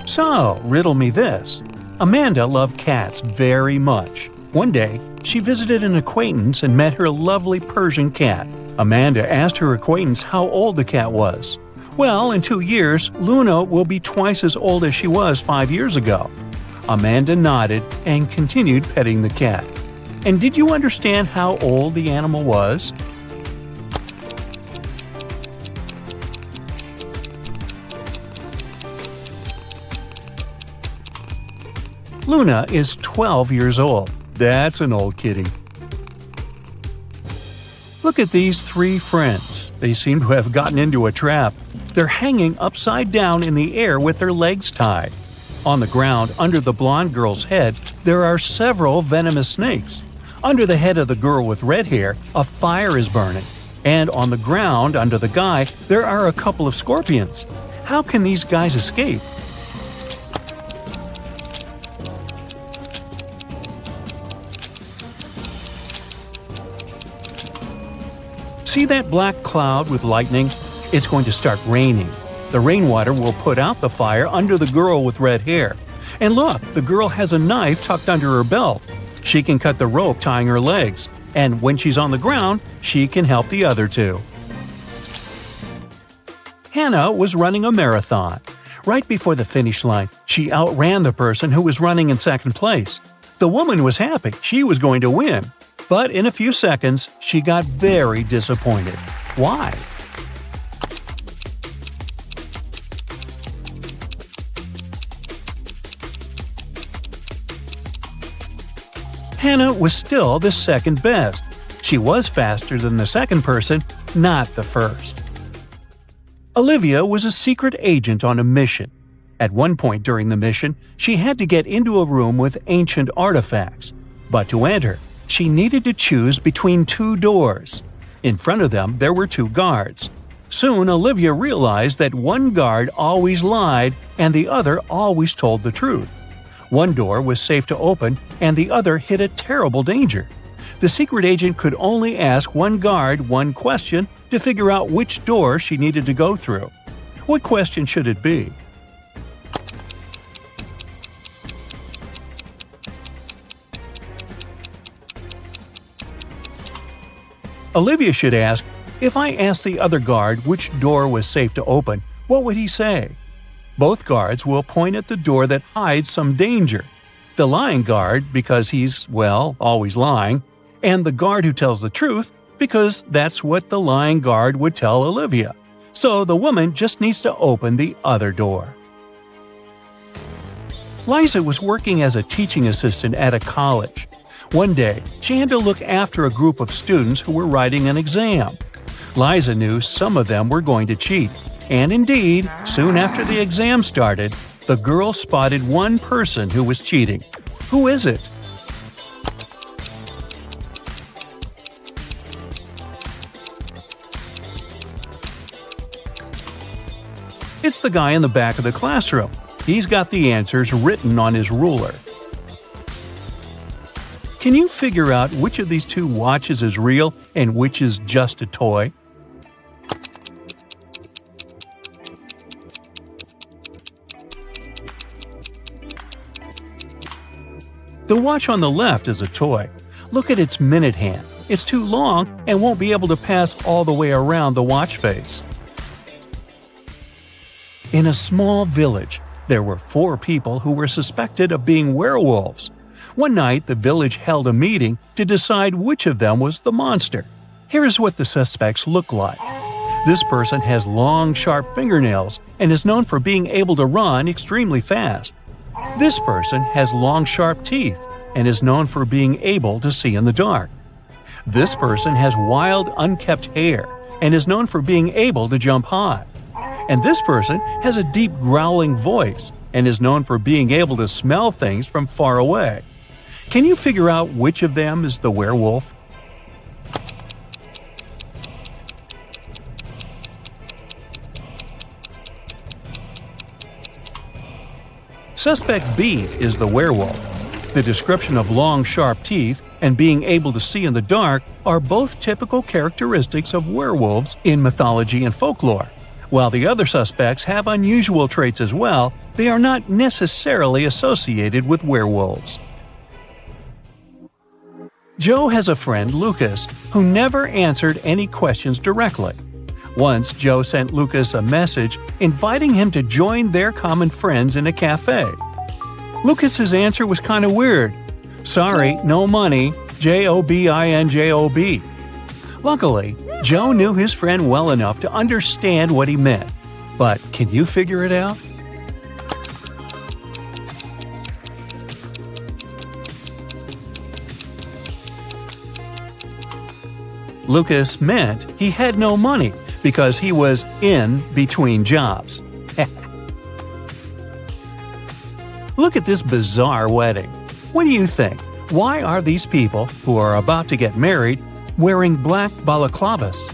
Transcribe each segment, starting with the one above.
So, riddle me this. Amanda loved cats very much. One day, she visited an acquaintance and met her lovely Persian cat. Amanda asked her acquaintance how old the cat was. Well, in 2 years, Luna will be twice as old as she was 5 years ago. Amanda nodded and continued petting the cat. And did you understand how old the animal was? Luna is 12 years old. That's an old kitty. Look at these 3 friends. They seem to have gotten into a trap. They're hanging upside down in the air with their legs tied. On the ground, under the blonde girl's head, there are several venomous snakes. Under the head of the girl with red hair, a fire is burning. And on the ground, under the guy, there are a couple of scorpions. How can these guys escape? See that black cloud with lightning? It's going to start raining. The rainwater will put out the fire under the girl with red hair. And look, the girl has a knife tucked under her belt. She can cut the rope tying her legs. And when she's on the ground, she can help the other 2. Hannah was running a marathon. Right before the finish line, she outran the person who was running in second place. The woman was happy she was going to win. But in a few seconds, she got very disappointed. Why? Hannah was still the second best. She was faster than the second person, not the first. Olivia was a secret agent on a mission. At one point during the mission, she had to get into a room with ancient artifacts. But to enter, she needed to choose between 2 doors. In front of them, there were 2 guards. Soon, Olivia realized that one guard always lied and the other always told the truth. One door was safe to open and the other hid a terrible danger. The secret agent could only ask one guard one question to figure out which door she needed to go through. What question should it be? Olivia should ask, if I asked the other guard which door was safe to open, what would he say? Both guards will point at the door that hides some danger. The lying guard, because he's, well, always lying, and the guard who tells the truth, because that's what the lying guard would tell Olivia. So the woman just needs to open the other door. Liza was working as a teaching assistant at a college. One day, she had to look after a group of students who were writing an exam. Liza knew some of them were going to cheat, and indeed, soon after the exam started, the girl spotted one person who was cheating. Who is it? It's the guy in the back of the classroom. He's got the answers written on his ruler. Can you figure out which of these 2 watches is real and which is just a toy? The watch on the left is a toy. Look at its minute hand. It's too long and won't be able to pass all the way around the watch face. In a small village, there were 4 people who were suspected of being werewolves. One night, the village held a meeting to decide which of them was the monster. Here is what the suspects look like. This person has long, sharp fingernails and is known for being able to run extremely fast. This person has long, sharp teeth and is known for being able to see in the dark. This person has wild, unkempt hair and is known for being able to jump high. And this person has a deep, growling voice and is known for being able to smell things from far away. Can you figure out which of them is the werewolf? Suspect B is the werewolf. The description of long, sharp teeth and being able to see in the dark are both typical characteristics of werewolves in mythology and folklore. While the other suspects have unusual traits as well, they are not necessarily associated with werewolves. Joe has a friend, Lucas, who never answered any questions directly. Once, Joe sent Lucas a message inviting him to join their common friends in a cafe. Lucas's answer was kind of weird. "Sorry, no money, JOBINJOB." Luckily, Joe knew his friend well enough to understand what he meant. But can you figure it out? Lucas meant he had no money because he was in between jobs. Look at this bizarre wedding. What do you think? Why are these people, who are about to get married, wearing black balaclavas?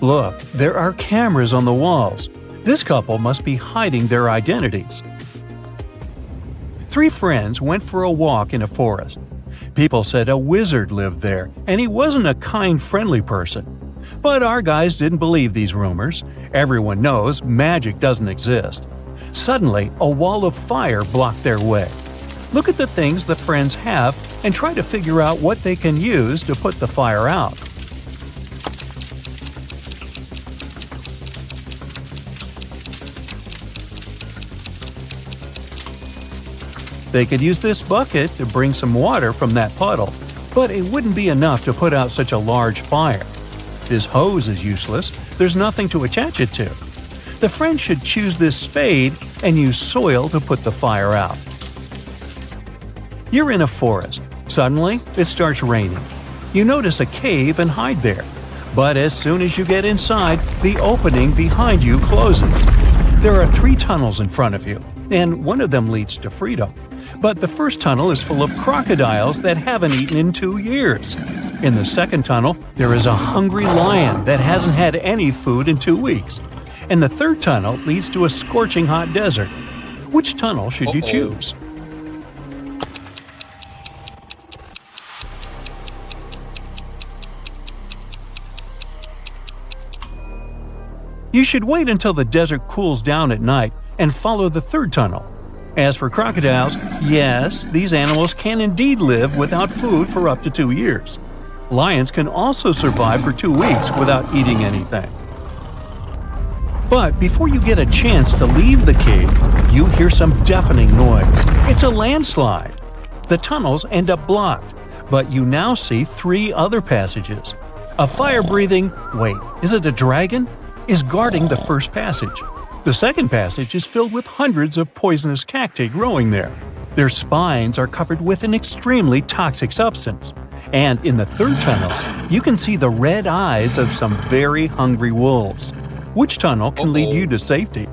Look, there are cameras on the walls. This couple must be hiding their identities. 3 friends went for a walk in a forest. People said a wizard lived there, and he wasn't a kind, friendly person. But our guys didn't believe these rumors. Everyone knows magic doesn't exist. Suddenly, a wall of fire blocked their way. Look at the things the friends have and try to figure out what they can use to put the fire out. They could use this bucket to bring some water from that puddle, but it wouldn't be enough to put out such a large fire. This hose is useless, there's nothing to attach it to. The friends should choose this spade and use soil to put the fire out. You're in a forest. Suddenly, it starts raining. You notice a cave and hide there. But as soon as you get inside, the opening behind you closes. There are 3 tunnels in front of you, and one of them leads to freedom. But the first tunnel is full of crocodiles that haven't eaten in 2 years. In the second tunnel, there is a hungry lion that hasn't had any food in 2 weeks. And the third tunnel leads to a scorching hot desert. Which tunnel should you choose? You should wait until the desert cools down at night and follow the third tunnel. As for crocodiles, yes, these animals can indeed live without food for up to 2 years. Lions can also survive for 2 weeks without eating anything. But before you get a chance to leave the cave, you hear some deafening noise. It's a landslide. The tunnels end up blocked, but you now see 3 other passages. A fire-breathing, wait, is it a dragon? Is guarding the first passage. The second passage is filled with hundreds of poisonous cacti growing there. Their spines are covered with an extremely toxic substance. And in the third tunnel, you can see the red eyes of some very hungry wolves. Which tunnel can lead you to safety?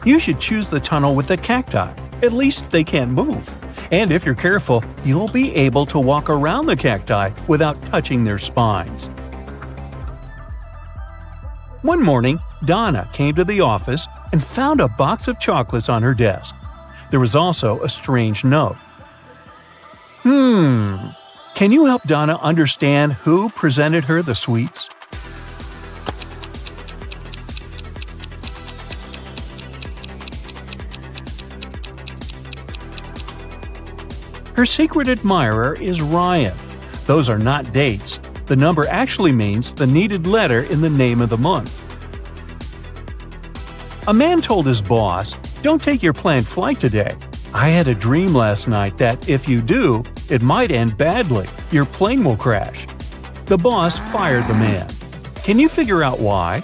You should choose the tunnel with the cacti. At least they can't move. And if you're careful, you'll be able to walk around the cacti without touching their spines. One morning, Donna came to the office and found a box of chocolates on her desk. There was also a strange note. Can you help Donna understand who presented her the sweets? Her secret admirer is Ryan. Those are not dates. The number actually means the needed letter in the name of the month. A man told his boss, "Don't take your planned flight today. I had a dream last night that if you do, it might end badly. Your plane will crash." The boss fired the man. Can you figure out why?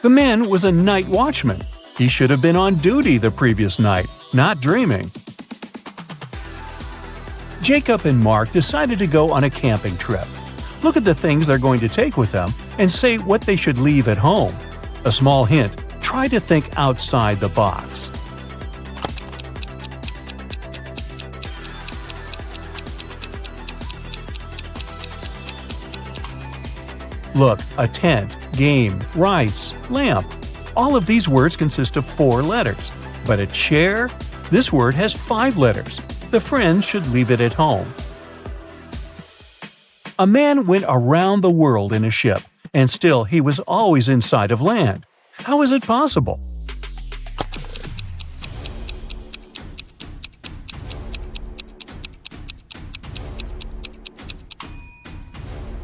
The man was a night watchman. He should have been on duty the previous night, not dreaming. Jacob and Mark decided to go on a camping trip. Look at the things they're going to take with them and say what they should leave at home. A small hint, try to think outside the box. Look, a tent, game, rice, lamp. All of these words consist of 4 letters. But a chair? This word has 5 letters. The friend should leave it at home. A man went around the world in a ship, and still he was always in sight of land. How is it possible?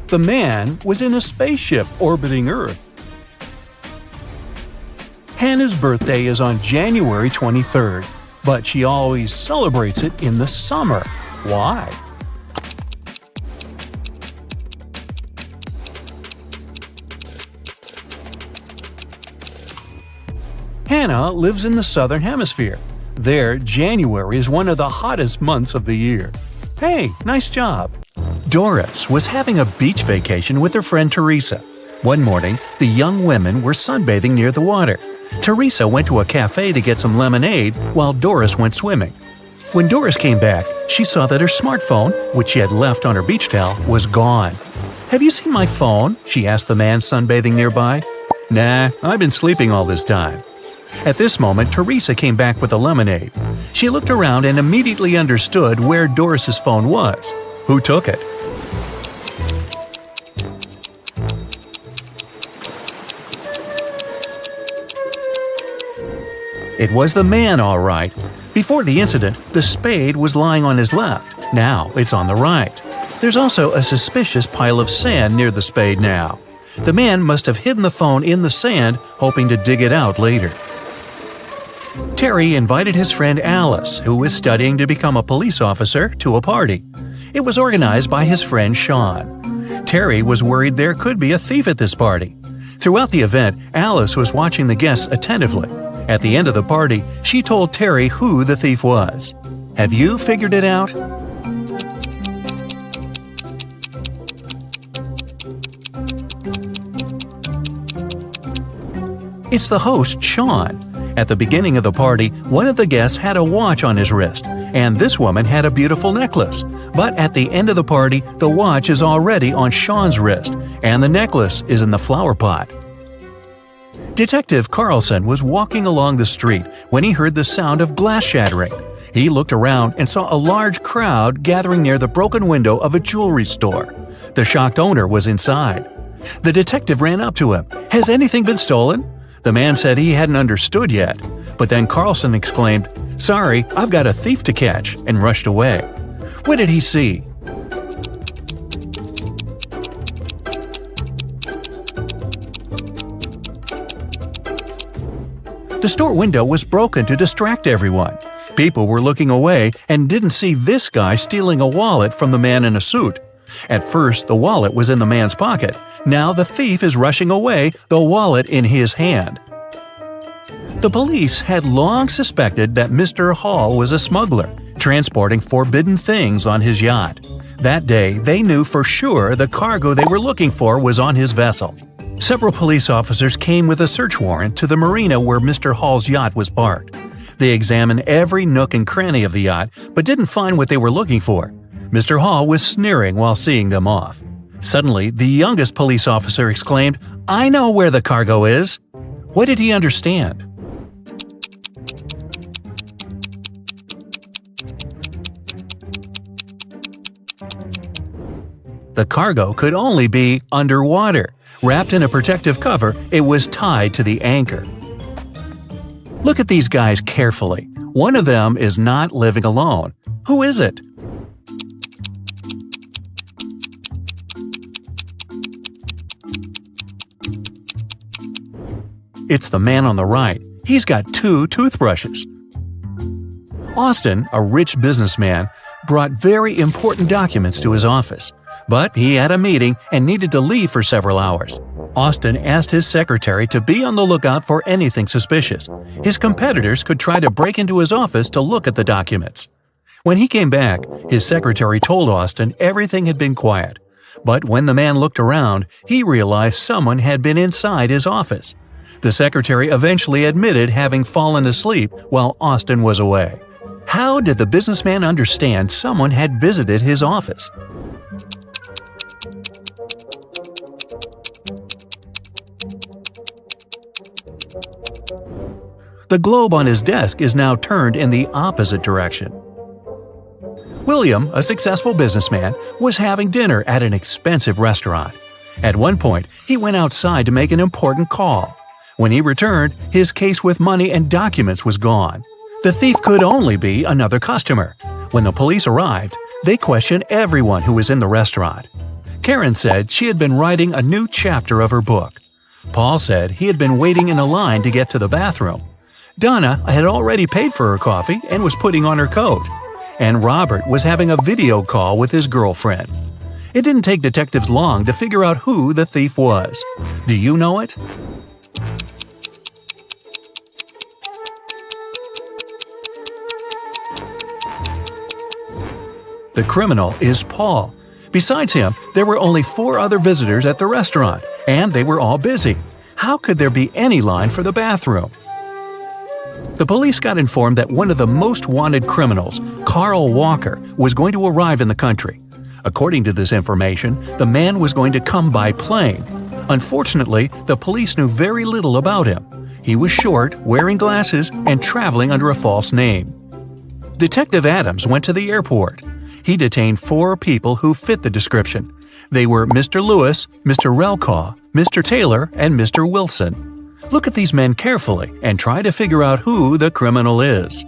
The man was in a spaceship orbiting Earth. Hannah's birthday is on January 23rd, but she always celebrates it in the summer. Why? Hannah lives in the southern hemisphere. There, January is one of the hottest months of the year. Hey, nice job! Doris was having a beach vacation with her friend Teresa. One morning, the young women were sunbathing near the water. Teresa went to a cafe to get some lemonade while Doris went swimming. When Doris came back, she saw that her smartphone, which she had left on her beach towel, was gone. "Have you seen my phone?" she asked the man sunbathing nearby. "Nah, I've been sleeping all this time." At this moment, Teresa came back with the lemonade. She looked around and immediately understood where Doris's phone was. Who took it? It was the man, all right. Before the incident, the spade was lying on his left. Now it's on the right. There's also a suspicious pile of sand near the spade now. The man must have hidden the phone in the sand, hoping to dig it out later. Terry invited his friend Alice, who was studying to become a police officer, to a party. It was organized by his friend Sean. Terry was worried there could be a thief at this party. Throughout the event, Alice was watching the guests attentively. At the end of the party, she told Terry who the thief was. Have you figured it out? It's the host, Sean. At the beginning of the party, one of the guests had a watch on his wrist, and this woman had a beautiful necklace. But at the end of the party, the watch is already on Sean's wrist, and the necklace is in the flower pot. Detective Carlson was walking along the street when he heard the sound of glass shattering. He looked around and saw a large crowd gathering near the broken window of a jewelry store. The shocked owner was inside. The detective ran up to him. "Has anything been stolen?" The man said he hadn't understood yet. But then Carlson exclaimed, "Sorry, I've got a thief to catch," and rushed away. What did he see? The store window was broken to distract everyone. People were looking away and didn't see this guy stealing a wallet from the man in a suit. At first, the wallet was in the man's pocket. Now the thief is rushing away, the wallet in his hand. The police had long suspected that Mr. Hall was a smuggler, transporting forbidden things on his yacht. That day, they knew for sure the cargo they were looking for was on his vessel. Several police officers came with a search warrant to the marina where Mr. Hall's yacht was parked. They examined every nook and cranny of the yacht, but didn't find what they were looking for. Mr. Hall was sneering while seeing them off. Suddenly, the youngest police officer exclaimed, "I know where the cargo is!" What did he understand? The cargo could only be underwater. Wrapped in a protective cover, it was tied to the anchor. Look at these guys carefully. One of them is not living alone. Who is it? It's the man on the right. He's got 2 toothbrushes. Austin, a rich businessman, brought very important documents to his office. But he had a meeting and needed to leave for several hours. Austin asked his secretary to be on the lookout for anything suspicious. His competitors could try to break into his office to look at the documents. When he came back, his secretary told Austin everything had been quiet. But when the man looked around, he realized someone had been inside his office. The secretary eventually admitted having fallen asleep while Austin was away. How did the businessman understand someone had visited his office? The globe on his desk is now turned in the opposite direction. William, a successful businessman, was having dinner at an expensive restaurant. At one point, he went outside to make an important call. When he returned, his case with money and documents was gone. The thief could only be another customer. When the police arrived, they questioned everyone who was in the restaurant. Karen said she had been writing a new chapter of her book. Paul said he had been waiting in a line to get to the bathroom. Donna had already paid for her coffee and was putting on her coat. And Robert was having a video call with his girlfriend. It didn't take detectives long to figure out who the thief was. Do you know it? The criminal is Paul. Besides him, there were only 4 other visitors at the restaurant, and they were all busy. How could there be any line for the bathroom? The police got informed that one of the most wanted criminals, Carl Walker, was going to arrive in the country. According to this information, the man was going to come by plane. Unfortunately, the police knew very little about him. He was short, wearing glasses, and traveling under a false name. Detective Adams went to the airport. He detained 4 people who fit the description. They were Mr. Lewis, Mr. Relcaw, Mr. Taylor, and Mr. Wilson. Look at these men carefully and try to figure out who the criminal is.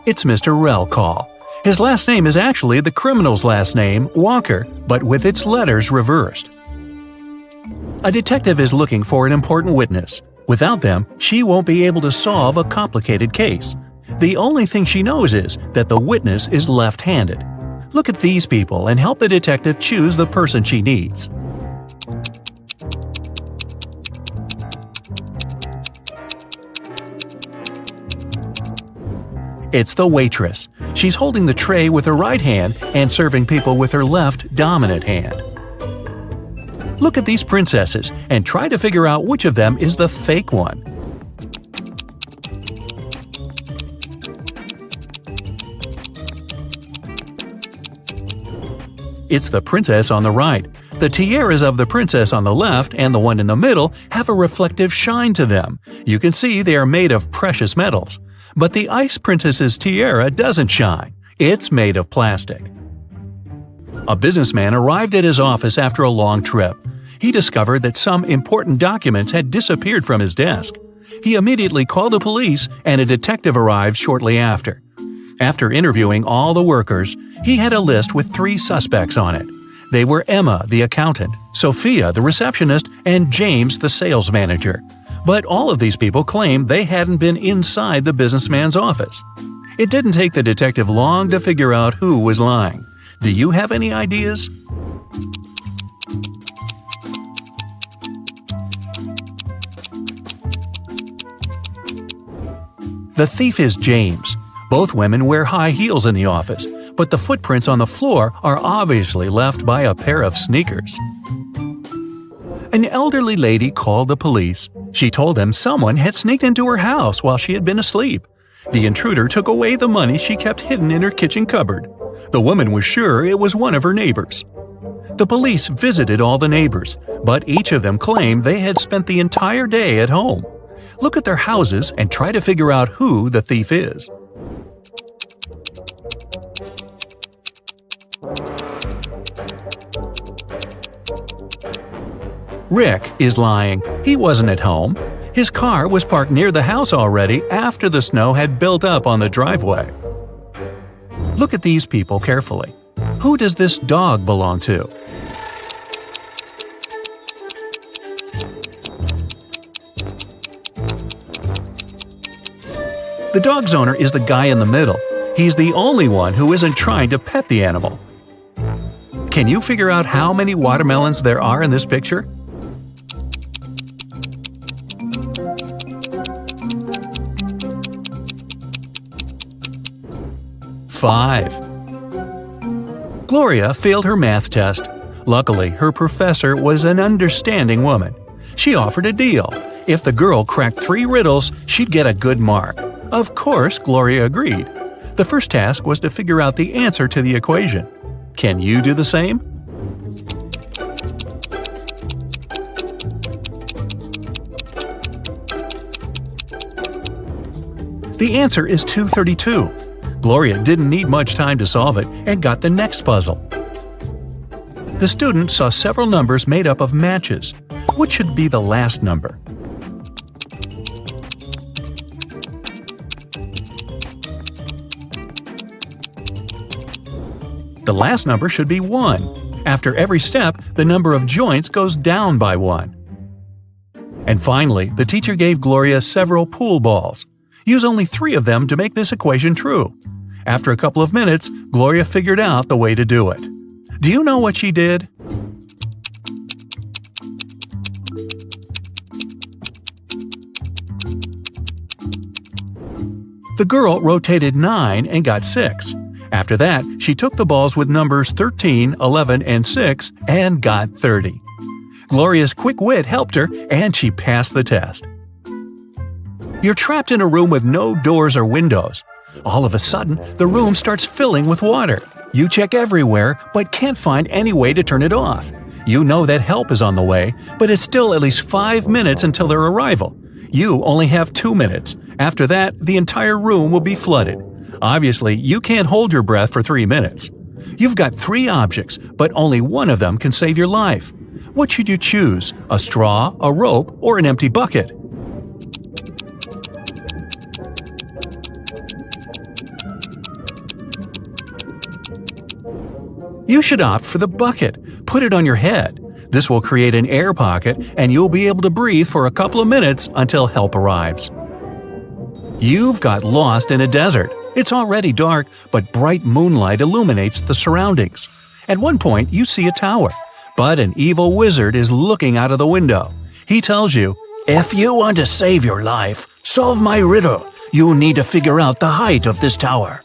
It's Mr. Relcaw. His last name is actually the criminal's last name, Walker, but with its letters reversed. A detective is looking for an important witness. Without them, she won't be able to solve a complicated case. The only thing she knows is that the witness is left-handed. Look at these people and help the detective choose the person she needs. It's the waitress. She's holding the tray with her right hand and serving people with her left dominant hand. Look at these princesses and try to figure out which of them is the fake one. It's the princess on the right. The tiaras of the princess on the left and the one in the middle have a reflective shine to them. You can see they are made of precious metals. But the ice princess's tiara doesn't shine. It's made of plastic. A businessman arrived at his office after a long trip. He discovered that some important documents had disappeared from his desk. He immediately called the police, and a detective arrived shortly after. After interviewing all the workers, he had a list with 3 suspects on it. They were Emma, the accountant, Sophia, the receptionist, and James, the sales manager. But all of these people claimed they hadn't been inside the businessman's office. It didn't take the detective long to figure out who was lying. Do you have any ideas? The thief is James. Both women wear high heels in the office, but the footprints on the floor are obviously left by a pair of sneakers. An elderly lady called the police. She told them someone had sneaked into her house while she had been asleep. The intruder took away the money she kept hidden in her kitchen cupboard. The woman was sure it was one of her neighbors. The police visited all the neighbors, but each of them claimed they had spent the entire day at home. Look at their houses and try to figure out who the thief is. Rick is lying. He wasn't at home. His car was parked near the house already after the snow had built up on the driveway. Look at these people carefully. Who does this dog belong to? The dog's owner is the guy in the middle. He's the only one who isn't trying to pet the animal. Can you figure out how many watermelons there are in this picture? Five. Gloria failed her math test. Luckily, her professor was an understanding woman. She offered a deal. If the girl cracked 3 riddles, she'd get a good mark. Of course, Gloria agreed. The first task was to figure out the answer to the equation. Can you do the same? The answer is 232. Gloria didn't need much time to solve it and got the next puzzle. The student saw several numbers made up of matches. What should be the last number? The last number should be 1. After every step, the number of joints goes down by 1. And finally, the teacher gave Gloria several pool balls. Use only 3 of them to make this equation true. After a couple of minutes, Gloria figured out the way to do it. Do you know what she did? The girl rotated 9 and got 6. After that, she took the balls with numbers 13, 11, and 6 and got 30. Gloria's quick wit helped her, and she passed the test. You're trapped in a room with no doors or windows. All of a sudden, the room starts filling with water. You check everywhere, but can't find any way to turn it off. You know that help is on the way, but it's still at least 5 minutes until their arrival. You only have 2 minutes. After that, the entire room will be flooded. Obviously, you can't hold your breath for 3 minutes. You've got 3 objects, but only one of them can save your life. What should you choose? A straw, a rope, or an empty bucket? You should opt for the bucket. Put it on your head. This will create an air pocket, and you'll be able to breathe for a couple of minutes until help arrives. You've got lost in a desert. It's already dark, but bright moonlight illuminates the surroundings. At one point, you see a tower, but an evil wizard is looking out of the window. He tells you, "If you want to save your life, solve my riddle. You need to figure out the height of this tower."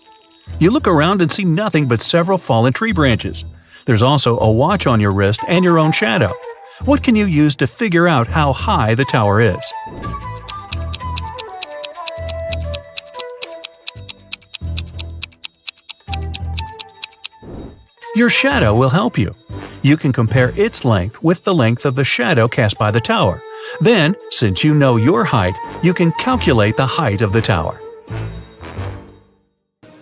You look around and see nothing but several fallen tree branches. There's also a watch on your wrist and your own shadow. What can you use to figure out how high the tower is? Your shadow will help you. You can compare its length with the length of the shadow cast by the tower. Then, since you know your height, you can calculate the height of the tower.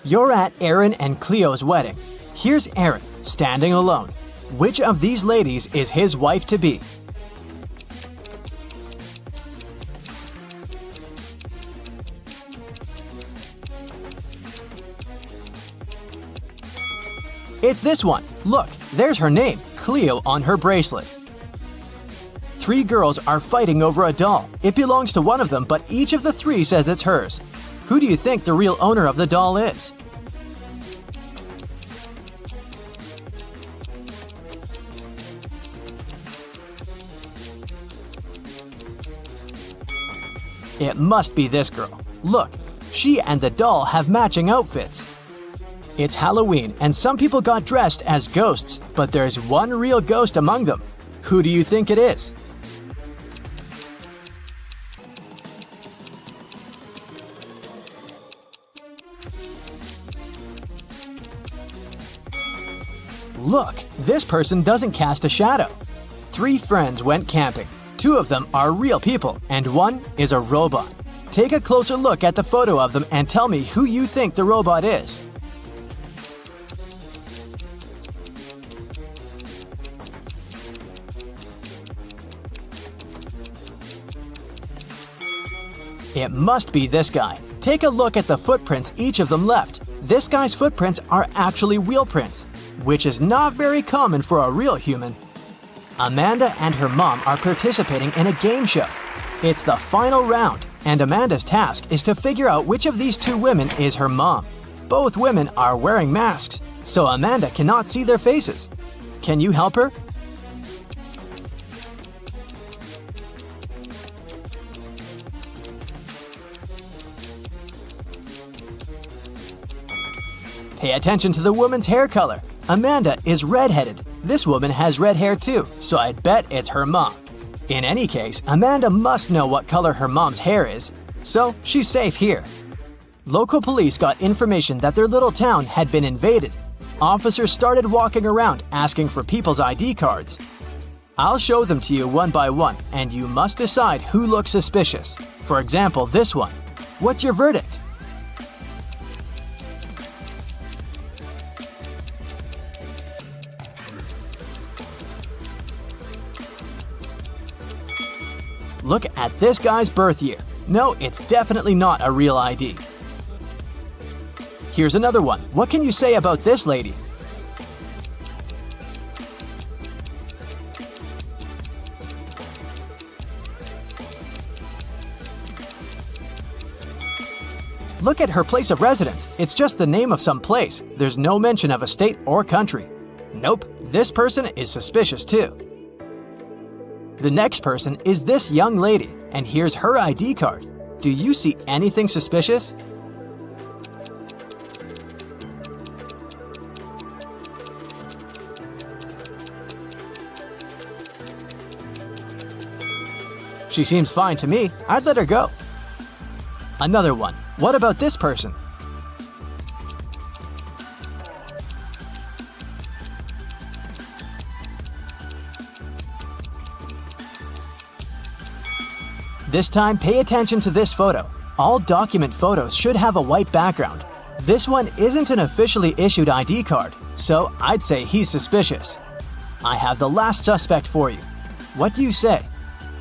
You're at Aaron and Cleo's wedding. Here's Aaron, standing alone. Which of these ladies is his wife-to-be? It's this one. Look, there's her name, Cleo, on her bracelet. 3 girls are fighting over a doll. It belongs to one of them, but each of the 3 says it's hers. Who do you think the real owner of the doll is? It must be this girl. Look, she and the doll have matching outfits. It's Halloween, and some people got dressed as ghosts, but there's one real ghost among them. Who do you think it is? Look, this person doesn't cast a shadow. 3 friends went camping. 2 of them are real people, and 1 is a robot. Take a closer look at the photo of them and tell me who you think the robot is. It must be this guy. Take a look at the footprints each of them left. This guy's footprints are actually wheel prints, which is not very common for a real human. Amanda and her mom are participating in a game show. It's the final round, and Amanda's task is to figure out which of these 2 women is her mom. Both women are wearing masks, so Amanda cannot see their faces. Can you help her? Pay attention to the woman's hair color. Amanda is redheaded. This woman has red hair too, so I'd bet it's her mom. In any case, Amanda must know what color her mom's hair is, so she's safe here. Local police got information that their little town had been invaded. Officers started walking around asking for people's ID cards. I'll show them to you one by one, and you must decide who looks suspicious. For example, this one. What's your verdict? Look at this guy's birth year. No, it's definitely not a real ID. Here's another one. What can you say about this lady? Look at her place of residence. It's just the name of some place. There's no mention of a state or country. Nope, this person is suspicious too. The next person is this young lady, and here's her ID card. Do you see anything suspicious? She seems fine to me. I'd let her go. Another one. What about this person? This time, pay attention to this photo. All document photos should have a white background. This one isn't an officially issued ID card, so I'd say he's suspicious. I have the last suspect for you. What do you say?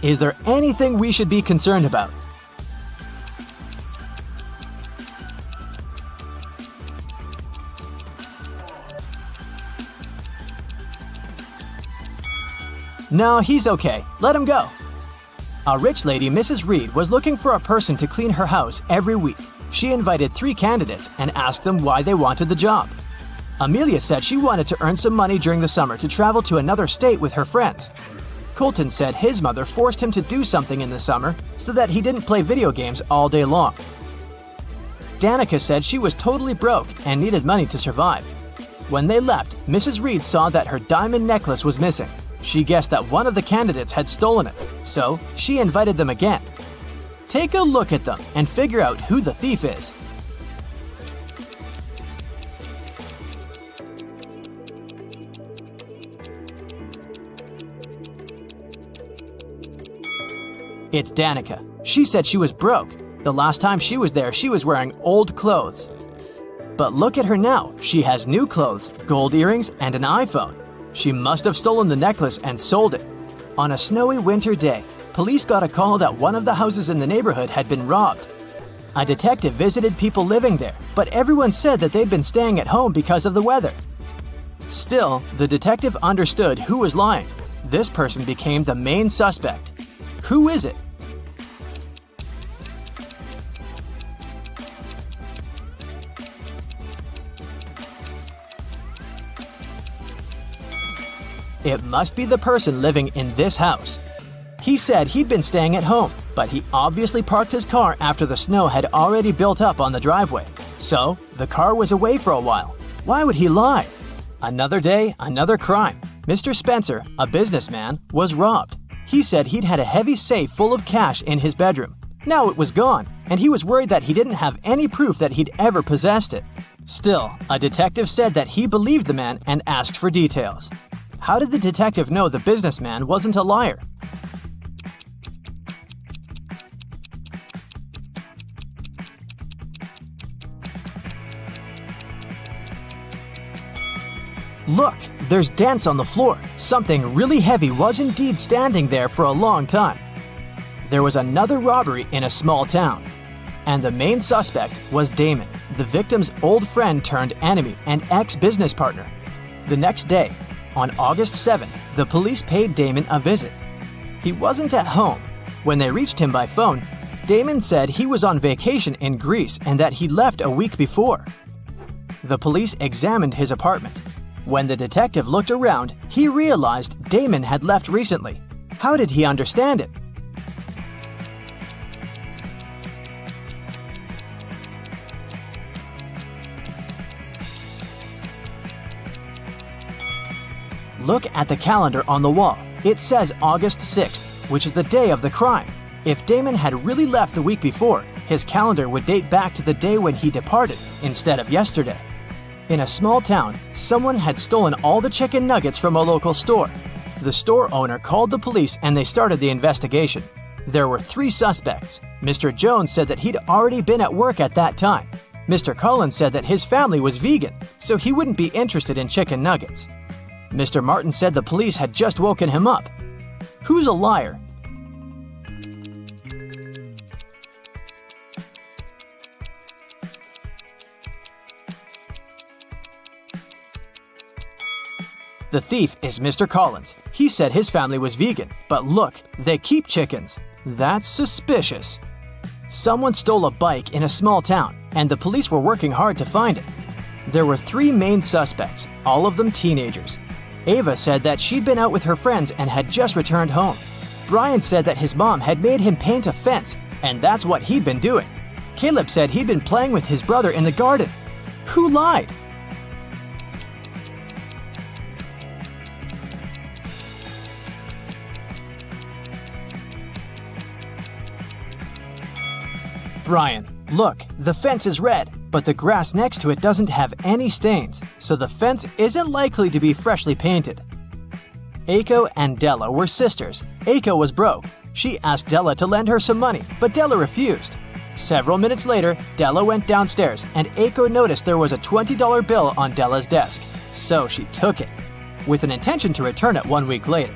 Is there anything we should be concerned about? No, he's okay. Let him go. A rich lady, Mrs. Reed, was looking for a person to clean her house every week. She invited 3 candidates and asked them why they wanted the job. Amelia said she wanted to earn some money during the summer to travel to another state with her friends. Colton said his mother forced him to do something in the summer so that he didn't play video games all day long. Danica said she was totally broke and needed money to survive. When they left, Mrs. Reed saw that her diamond necklace was missing. She guessed that one of the candidates had stolen it, so she invited them again. Take a look at them and figure out who the thief is. It's Danica. She said she was broke. The last time she was there, she was wearing old clothes. But look at her now. She has new clothes, gold earrings, and an iPhone. She must have stolen the necklace and sold it. On a snowy winter day, police got a call that one of the houses in the neighborhood had been robbed. A detective visited people living there, but everyone said that they'd been staying at home because of the weather. Still, the detective understood who was lying. This person became the main suspect. Who is it? It must be the person living in this house. He said he'd been staying at home, but he obviously parked his car after the snow had already built up on the driveway. So, the car was away for a while. Why would he lie? Another day, another crime. Mr. Spencer, a businessman, was robbed. He said he'd had a heavy safe full of cash in his bedroom. Now it was gone, and he was worried that he didn't have any proof that he'd ever possessed it. Still, a detective said that he believed the man and asked for details. How did the detective know the businessman wasn't a liar? Look, there's dents on the floor. Something really heavy was indeed standing there for a long time. There was another robbery in a small town, and the main suspect was Damon, the victim's old friend turned enemy and ex-business partner. The next day, on August 7th, the police paid Damon a visit. He wasn't at home. When they reached him by phone, Damon said he was on vacation in Greece and that he left a week before. The police examined his apartment. When the detective looked around, he realized Damon had left recently. How did he understand it? Look at the calendar on the wall. It says August 6th, which is the day of the crime. If Damon had really left the week before, his calendar would date back to the day when he departed instead of yesterday. In a small town, someone had stolen all the chicken nuggets from a local store. The store owner called the police and they started the investigation. There were 3 suspects. Mr. Jones said that he'd already been at work at that time. Mr. Collins said that his family was vegan, so he wouldn't be interested in chicken nuggets. Mr. Martin said the police had just woken him up. Who's a liar? The thief is Mr. Collins. He said his family was vegan, but look, they keep chickens. That's suspicious. Someone stole a bike in a small town, and the police were working hard to find it. There were 3 main suspects, all of them teenagers. Ava said that she'd been out with her friends and had just returned home. Brian said that his mom had made him paint a fence, and that's what he'd been doing. Caleb said he'd been playing with his brother in the garden. Who lied? Brian, look, the fence is red, but the grass next to it doesn't have any stains, so the fence isn't likely to be freshly painted. Aiko and Della were sisters. Aiko was broke. She asked Della to lend her some money, but Della refused. Several minutes later, Della went downstairs, and Aiko noticed there was a $20 bill on Della's desk, so she took it, with an intention to return it 1 week later.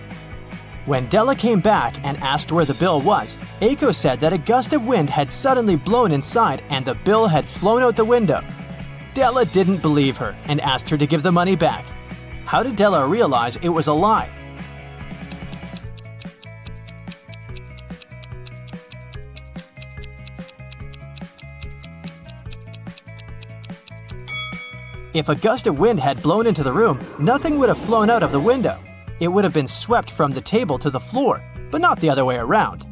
When Della came back and asked where the bill was, Aiko said that a gust of wind had suddenly blown inside and the bill had flown out the window. Della didn't believe her and asked her to give the money back. How did Della realize it was a lie? If a gust of wind had blown into the room, nothing would have flown out of the window. It would have been swept from the table to the floor, but not the other way around.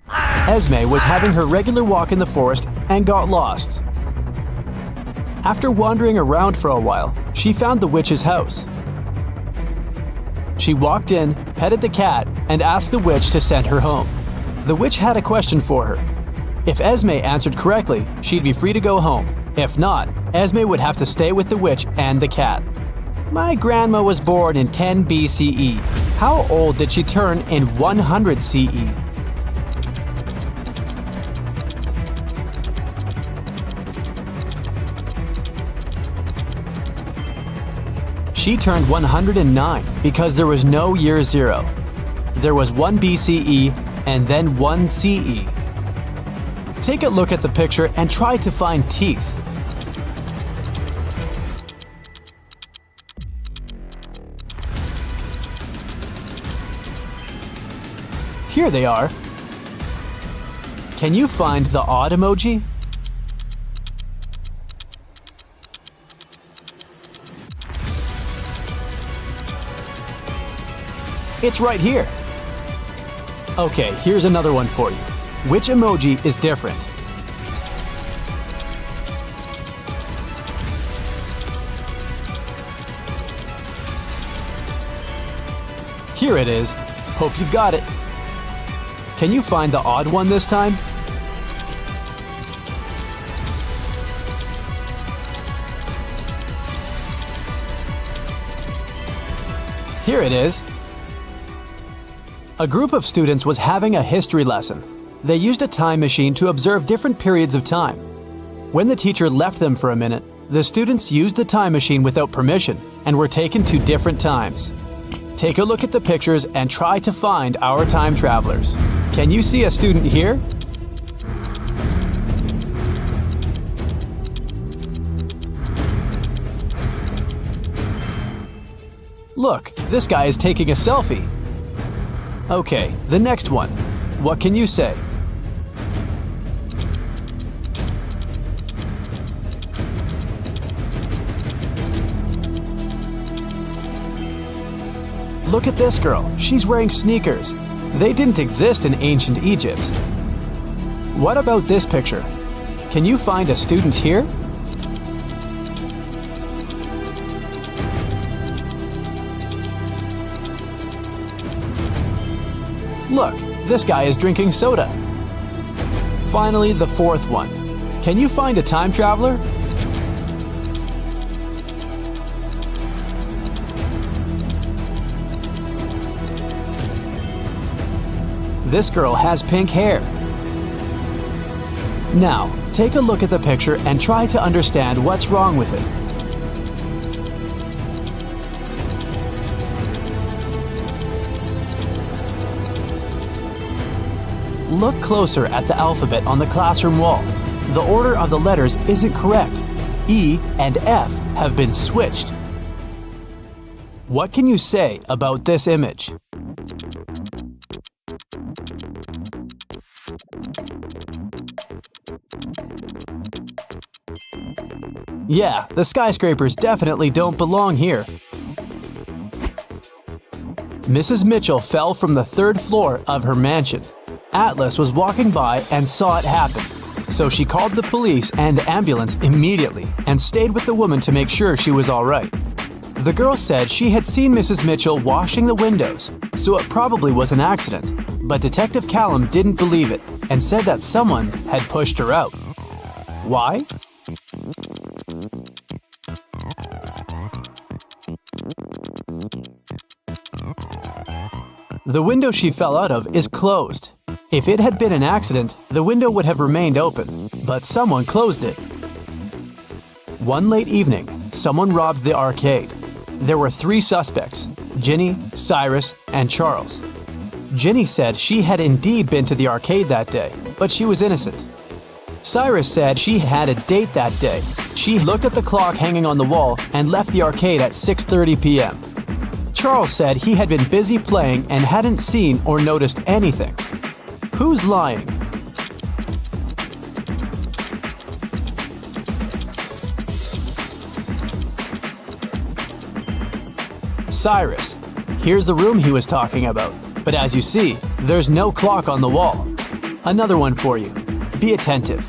Esme was having her regular walk in the forest and got lost. After wandering around for a while, she found the witch's house. She walked in, petted the cat, and asked the witch to send her home. The witch had a question for her. If Esme answered correctly, she'd be free to go home. If not, Esme would have to stay with the witch and the cat. My grandma was born in 10 BCE. How old did she turn in 100 CE? She turned 109 because there was no year 0. There was 1 BCE and then 1 CE. Take a look at the picture and try to find teeth. Here they are. Can you find the odd emoji? It's right here. Okay, here's another one for you. Which emoji is different? Here it is. Hope you've got it. Can you find the odd one this time? Here it is. A group of students was having a history lesson. They used a time machine to observe different periods of time. When the teacher left them for a minute, the students used the time machine without permission and were taken to different times. Take a look at the pictures and try to find our time travelers. Can you see a student here? Look, this guy is taking a selfie. Okay, the next one. What can you say? Look at this girl. She's wearing sneakers. They didn't exist in ancient Egypt. What about this picture? Can you find a student here? Look, this guy is drinking soda. Finally, the fourth one. Can you find a time traveler? This girl has pink hair. Now, take a look at the picture and try to understand what's wrong with it. Look closer at the alphabet on the classroom wall. The order of the letters isn't correct. E and F have been switched. What can you say about this image? Yeah, the skyscrapers definitely don't belong here. Mrs. Mitchell fell from the 3rd floor of her mansion. Atlas was walking by and saw it happen, so she called the police and ambulance immediately and stayed with the woman to make sure she was all right. The girl said she had seen Mrs. Mitchell washing the windows, so it probably was an accident, but Detective Callum didn't believe it and said that someone had pushed her out. Why? The window she fell out of is closed. If it had been an accident, the window would have remained open, but someone closed it. One late evening, someone robbed the arcade. There were 3 suspects: Ginny, Cyrus, and Charles. Ginny said she had indeed been to the arcade that day, but she was innocent. Cyrus said she had a date that day. She looked at the clock hanging on the wall and left the arcade at 6:30 p.m. Charles said he had been busy playing and hadn't seen or noticed anything. Who's lying? Cyrus. Here's the room he was talking about. But as you see, there's no clock on the wall. Another one for you. Be attentive.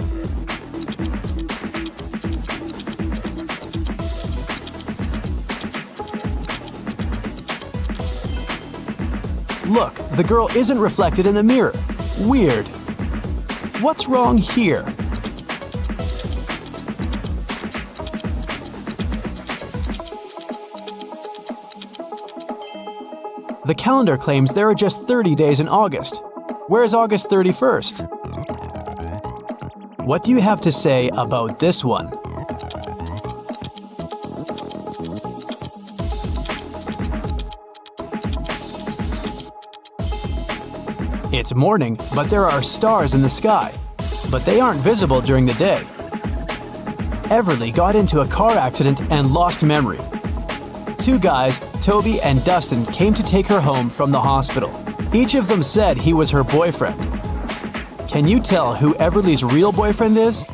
Look, the girl isn't reflected in the mirror. Weird. What's wrong here? The calendar claims there are just 30 days in August. Where's August 31st? What do you have to say about this one? It's morning, but there are stars in the sky, but they aren't visible during the day. Everly got into a car accident and lost memory. 2 guys, Toby and Dustin, came to take her home from the hospital. Each of them said he was her boyfriend. Can you tell who Everly's real boyfriend is?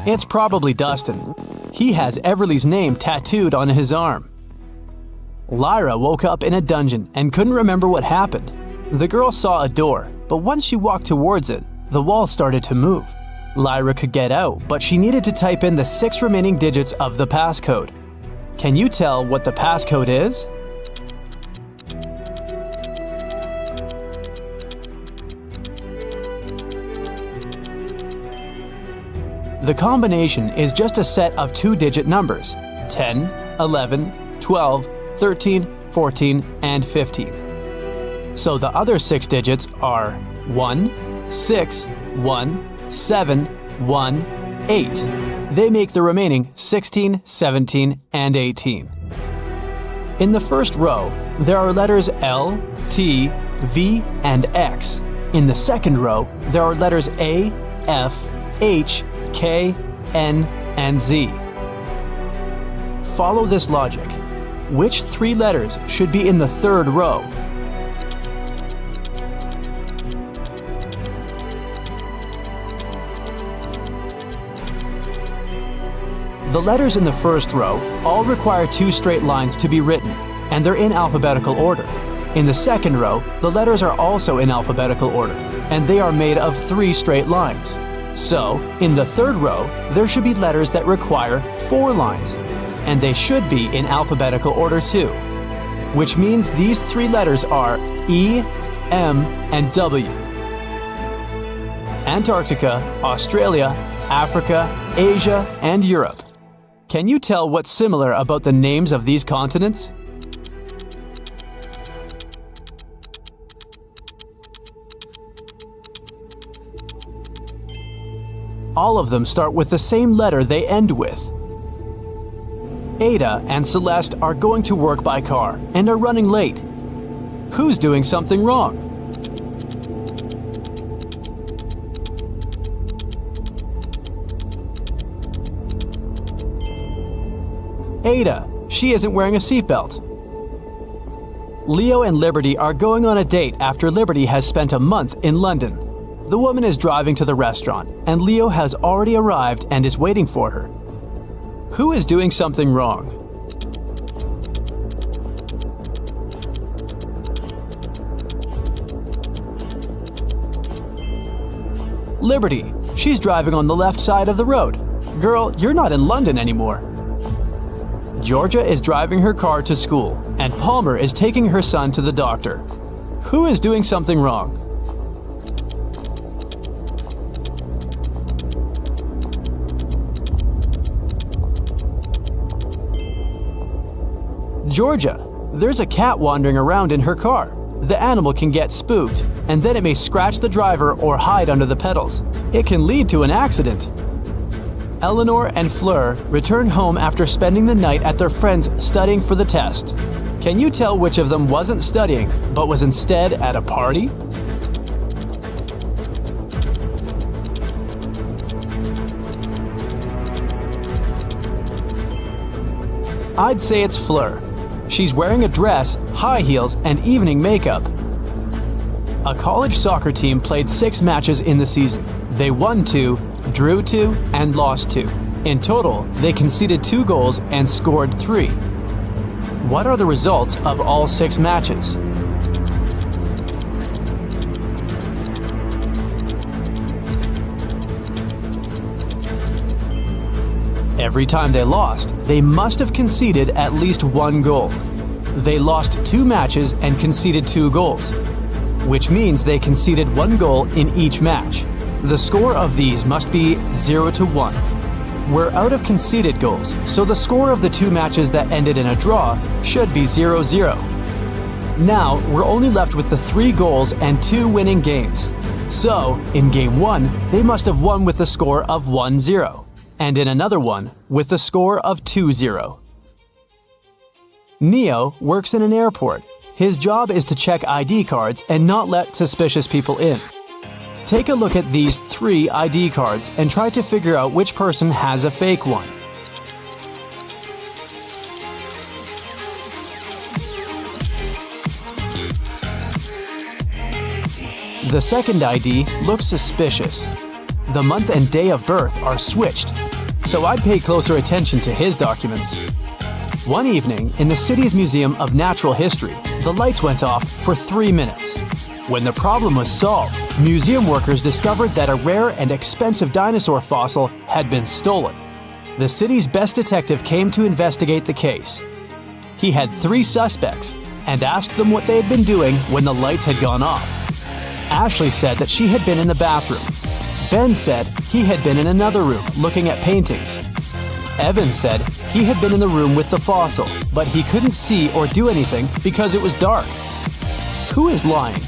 It's probably Dustin. He has Everly's name tattooed on his arm. Lyra woke up in a dungeon and couldn't remember what happened. The girl saw a door, but once she walked towards it, the wall started to move. Lyra could get out, but she needed to type in the 6 remaining digits of the passcode. Can you tell what the passcode is? The combination is just a set of 2-digit numbers: 10, 11, 12, 13, 14, and 15. So the other 6 digits are 1, 6, 1, 7, 1, 8. They make the remaining 16, 17, and 18. In the first row, there are letters L, T, V, and X. In the second row, there are letters A, F, H, K, N, and Z. Follow this logic. Which 3 letters should be in the third row? The letters in the first row all require 2 straight lines to be written, and they're in alphabetical order. In the second row, the letters are also in alphabetical order, and they are made of 3 straight lines. So, in the third row, there should be letters that require 4 lines, and they should be in alphabetical order too, which means these 3 letters are E, M, and W. Antarctica, Australia, Africa, Asia, and Europe. Can you tell what's similar about the names of these continents? All of them start with the same letter they end with. Ada and Celeste are going to work by car and are running late. Who's doing something wrong? Ada, she isn't wearing a seatbelt. Leo and Liberty are going on a date after Liberty has spent a month in London. The woman is driving to the restaurant, and Leo has already arrived and is waiting for her. Who is doing something wrong? Liberty, she's driving on the left side of the road. Girl, you're not in London anymore. Georgia is driving her car to school, and Palmer is taking her son to the doctor. Who is doing something wrong? Georgia, there's a cat wandering around in her car. The animal can get spooked, and then it may scratch the driver or hide under the pedals. It can lead to an accident. Eleanor and Fleur return home after spending the night at their friends studying for the test. Can you tell which of them wasn't studying, but was instead at a party? I'd say it's Fleur. She's wearing a dress, high heels, and evening makeup. A college soccer team played 6 matches in the season. They won 2, drew 2, and lost 2. In total, they conceded 2 goals and scored 3. What are the results of all 6 matches? Every time they lost, they must have conceded at least 1 goal. They lost 2 matches and conceded 2 goals, which means they conceded 1 goal in each match. The score of these must be 0-1. We're out of conceded goals, so the score of the 2 matches that ended in a draw should be 0-0. Now, we're only left with the 3 goals and 2 winning games. So, in Game 1, they must have won with the score of 1-0. And in another one, with the score of 2-0. Neo works in an airport. His job is to check ID cards and not let suspicious people in. Take a look at these 3 ID cards and try to figure out which person has a fake one. The second ID looks suspicious. The month and day of birth are switched, so I'd pay closer attention to his documents. One evening, in the city's Museum of Natural History, the lights went off for 3 minutes. When the problem was solved, museum workers discovered that a rare and expensive dinosaur fossil had been stolen. The city's best detective came to investigate the case. He had 3 suspects and asked them what they had been doing when the lights had gone off. Ashley said that she had been in the bathroom. Ben said he had been in another room looking at paintings. Evan said he had been in the room with the fossil, but he couldn't see or do anything because it was dark. Who is lying?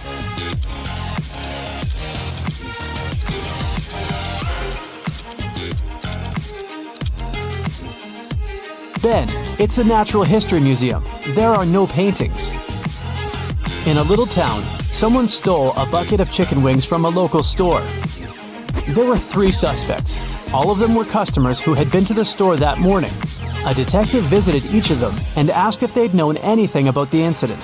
Ben, it's the Natural History Museum. There are no paintings. In a little town, someone stole a bucket of chicken wings from a local store. There were 3 suspects. All of them were customers who had been to the store that morning. A detective visited each of them and asked if they'd known anything about the incident.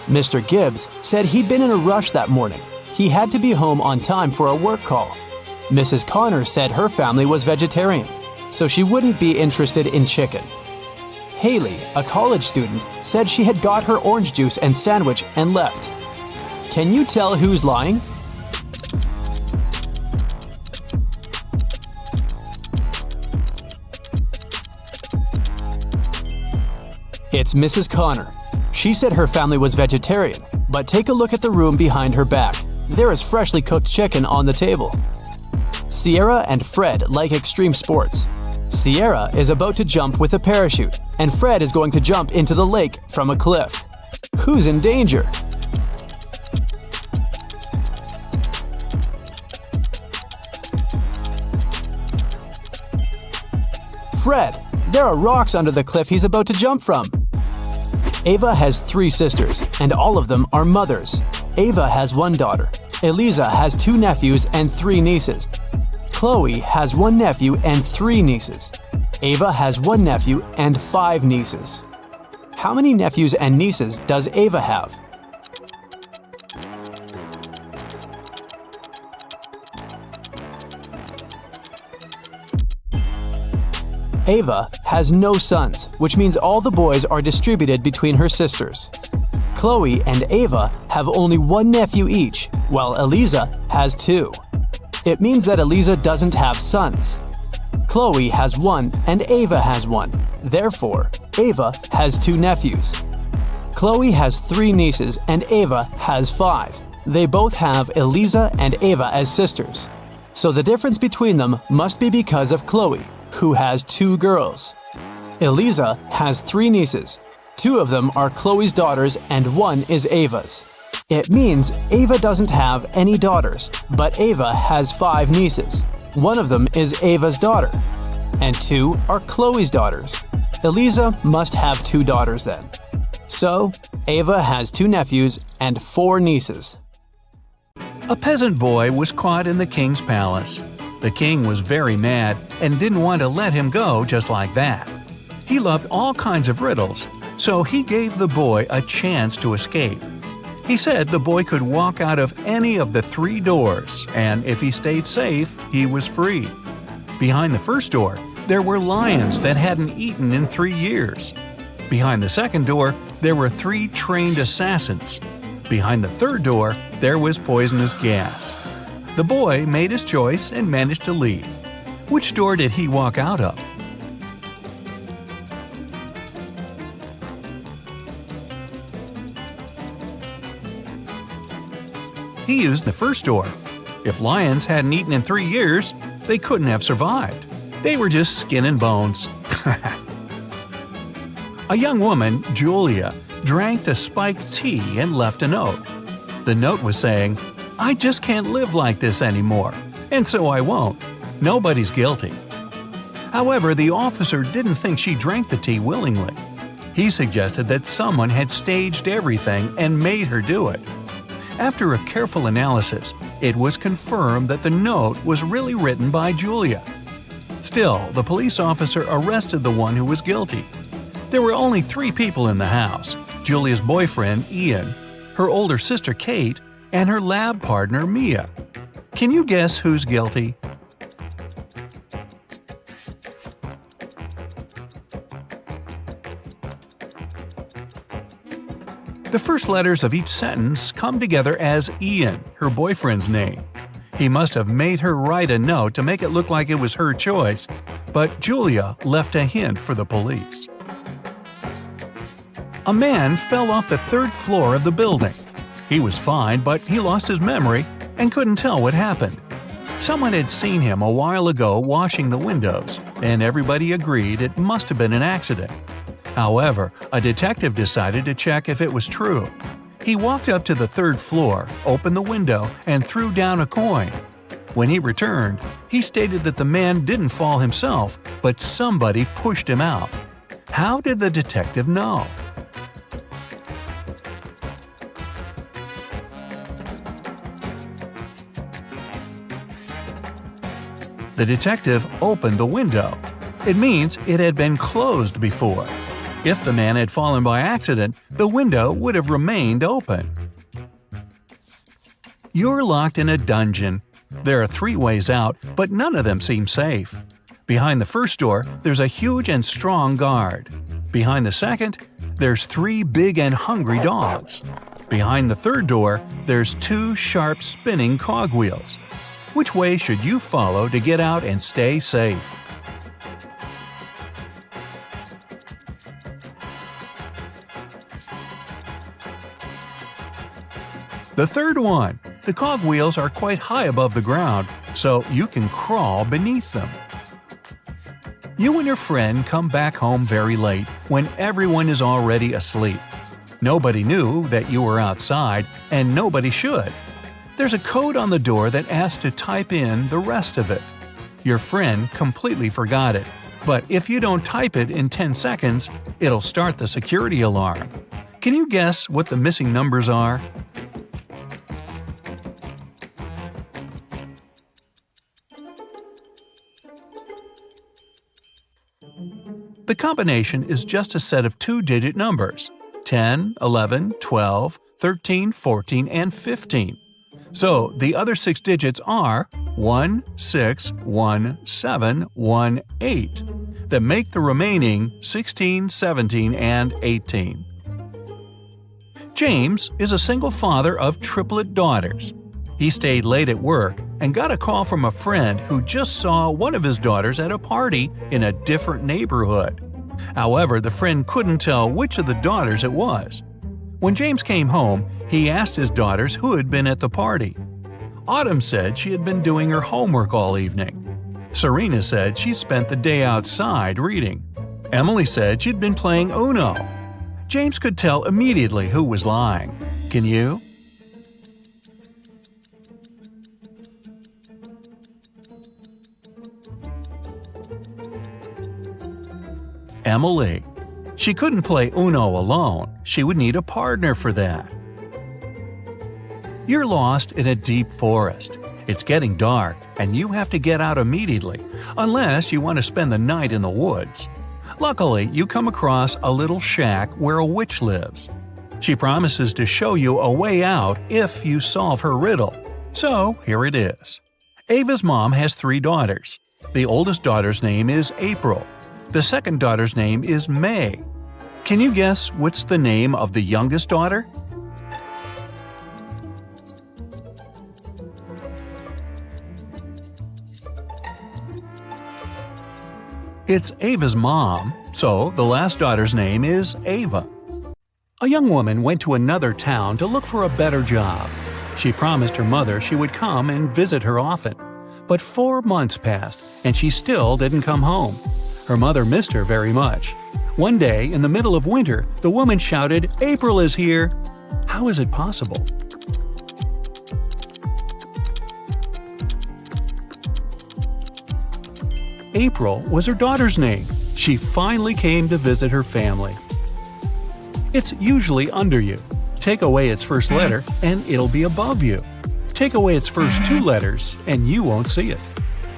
Mr. Gibbs said he'd been in a rush that morning. He had to be home on time for a work call. Mrs. Connor said her family was vegetarian, so she wouldn't be interested in chicken. Haley, a college student, said she had got her orange juice and sandwich and left. Can you tell who's lying? It's Mrs. Connor. She said her family was vegetarian, but take a look at the room behind her back. There is freshly cooked chicken on the table. Sierra and Fred like extreme sports. Sierra is about to jump with a parachute, and Fred is going to jump into the lake from a cliff. Who's in danger? Fred, there are rocks under the cliff he's about to jump from. Ava has 3 sisters, and all of them are mothers. Ava has 1 daughter. Eliza has 2 nephews and 3 nieces. Chloe has 1 nephew and 3 nieces. Ava has one nephew and 5 nieces. How many nephews and nieces does Ava have? Ava has no sons, which means all the boys are distributed between her sisters. Chloe and Ava have only one nephew each, while Eliza has 2. It means that Eliza doesn't have sons. Chloe has 1 and Ava has 1. Therefore, Ava has 2 nephews. Chloe has 3 nieces and Ava has 5. They both have Eliza and Ava as sisters. So the difference between them must be because of Chloe, who has 2 girls. Eliza has 3 nieces. 2 of them are Chloe's daughters and 1 is Ava's. It means Ava doesn't have any daughters, but Ava has 5 nieces. 1 of them is Ava's daughter, and 2 are Chloe's daughters. Eliza must have 2 daughters then. So, Ava has 2 nephews and 4 nieces. A peasant boy was caught in the king's palace. The king was very mad and didn't want to let him go just like that. He loved all kinds of riddles, so he gave the boy a chance to escape. He said the boy could walk out of any of the 3 doors, and if he stayed safe, he was free. Behind the first door, there were lions that hadn't eaten in 3 years. Behind the second door, there were 3 trained assassins. Behind the third door, there was poisonous gas. The boy made his choice and managed to leave. Which door did he walk out of? He used the first door. If lions hadn't eaten in 3 years, they couldn't have survived. They were just skin and bones. A young woman, Julia, drank a spiked tea and left a note. The note was saying, "I just can't live like this anymore, and so I won't. Nobody's guilty." However, the officer didn't think she drank the tea willingly. He suggested that someone had staged everything and made her do it. After a careful analysis, it was confirmed that the note was really written by Julia. Still, the police officer arrested the one who was guilty. There were only 3 people in the house: Julia's boyfriend, Ian, her older sister, Kate, and her lab partner, Mia. Can you guess who's guilty? The first letters of each sentence come together as Ian, her boyfriend's name. He must have made her write a note to make it look like it was her choice, but Julia left a hint for the police. A man fell off the 3rd floor of the building. He was fine, but he lost his memory and couldn't tell what happened. Someone had seen him a while ago washing the windows, and everybody agreed it must have been an accident. However, a detective decided to check if it was true. He walked up to the 3rd floor, opened the window, and threw down a coin. When he returned, he stated that the man didn't fall himself, but somebody pushed him out. How did the detective know? The detective opened the window. It means it had been closed before. If the man had fallen by accident, the window would have remained open. You're locked in a dungeon. There are 3 ways out, but none of them seem safe. Behind the first door, there's a huge and strong guard. Behind the second, there's 3 big and hungry dogs. Behind the third door, there's 2 sharp spinning cogwheels. Which way should you follow to get out and stay safe? The third one. The cogwheels are quite high above the ground, so you can crawl beneath them. You and your friend come back home very late, when everyone is already asleep. Nobody knew that you were outside, and nobody should. There's a code on the door that asks to type in the rest of it. Your friend completely forgot it, but if you don't type it in 10 seconds, it'll start the security alarm. Can you guess what the missing numbers are? combination is just a set of two-digit numbers: 10, 11, 12, 13, 14, and 15. So the other 6 digits are 1, 6, 1, 7, 1, 8 that make the remaining 16, 17, and 18. James is a single father of triplet daughters. He stayed late at work and got a call from a friend who just saw one of his daughters at a party in a different neighborhood. However, the friend couldn't tell which of the daughters it was. When James came home, he asked his daughters who had been at the party. Autumn said she had been doing her homework all evening. Serena said she spent the day outside reading. Emily said she'd been playing Uno. James could tell immediately who was lying. Can you? Emily. She couldn't play Uno alone. She would need a partner for that. You're lost in a deep forest. It's getting dark, and you have to get out immediately, unless you want to spend the night in the woods. Luckily, you come across a little shack where a witch lives. She promises to show you a way out if you solve her riddle. So, here it is. Ava's mom has 3 daughters. The oldest daughter's name is April. The second daughter's name is May. Can you guess what's the name of the youngest daughter? It's Ava's mom, so the last daughter's name is Ava. A young woman went to another town to look for a better job. She promised her mother she would come and visit her often. But 4 months passed, and she still didn't come home. Her mother missed her very much. One day, in the middle of winter, the woman shouted, "April is here!" How is it possible? April was her daughter's name. She finally came to visit her family. It's usually under you. Take away its first letter, and it'll be above you. Take away its first 2 letters, and you won't see it.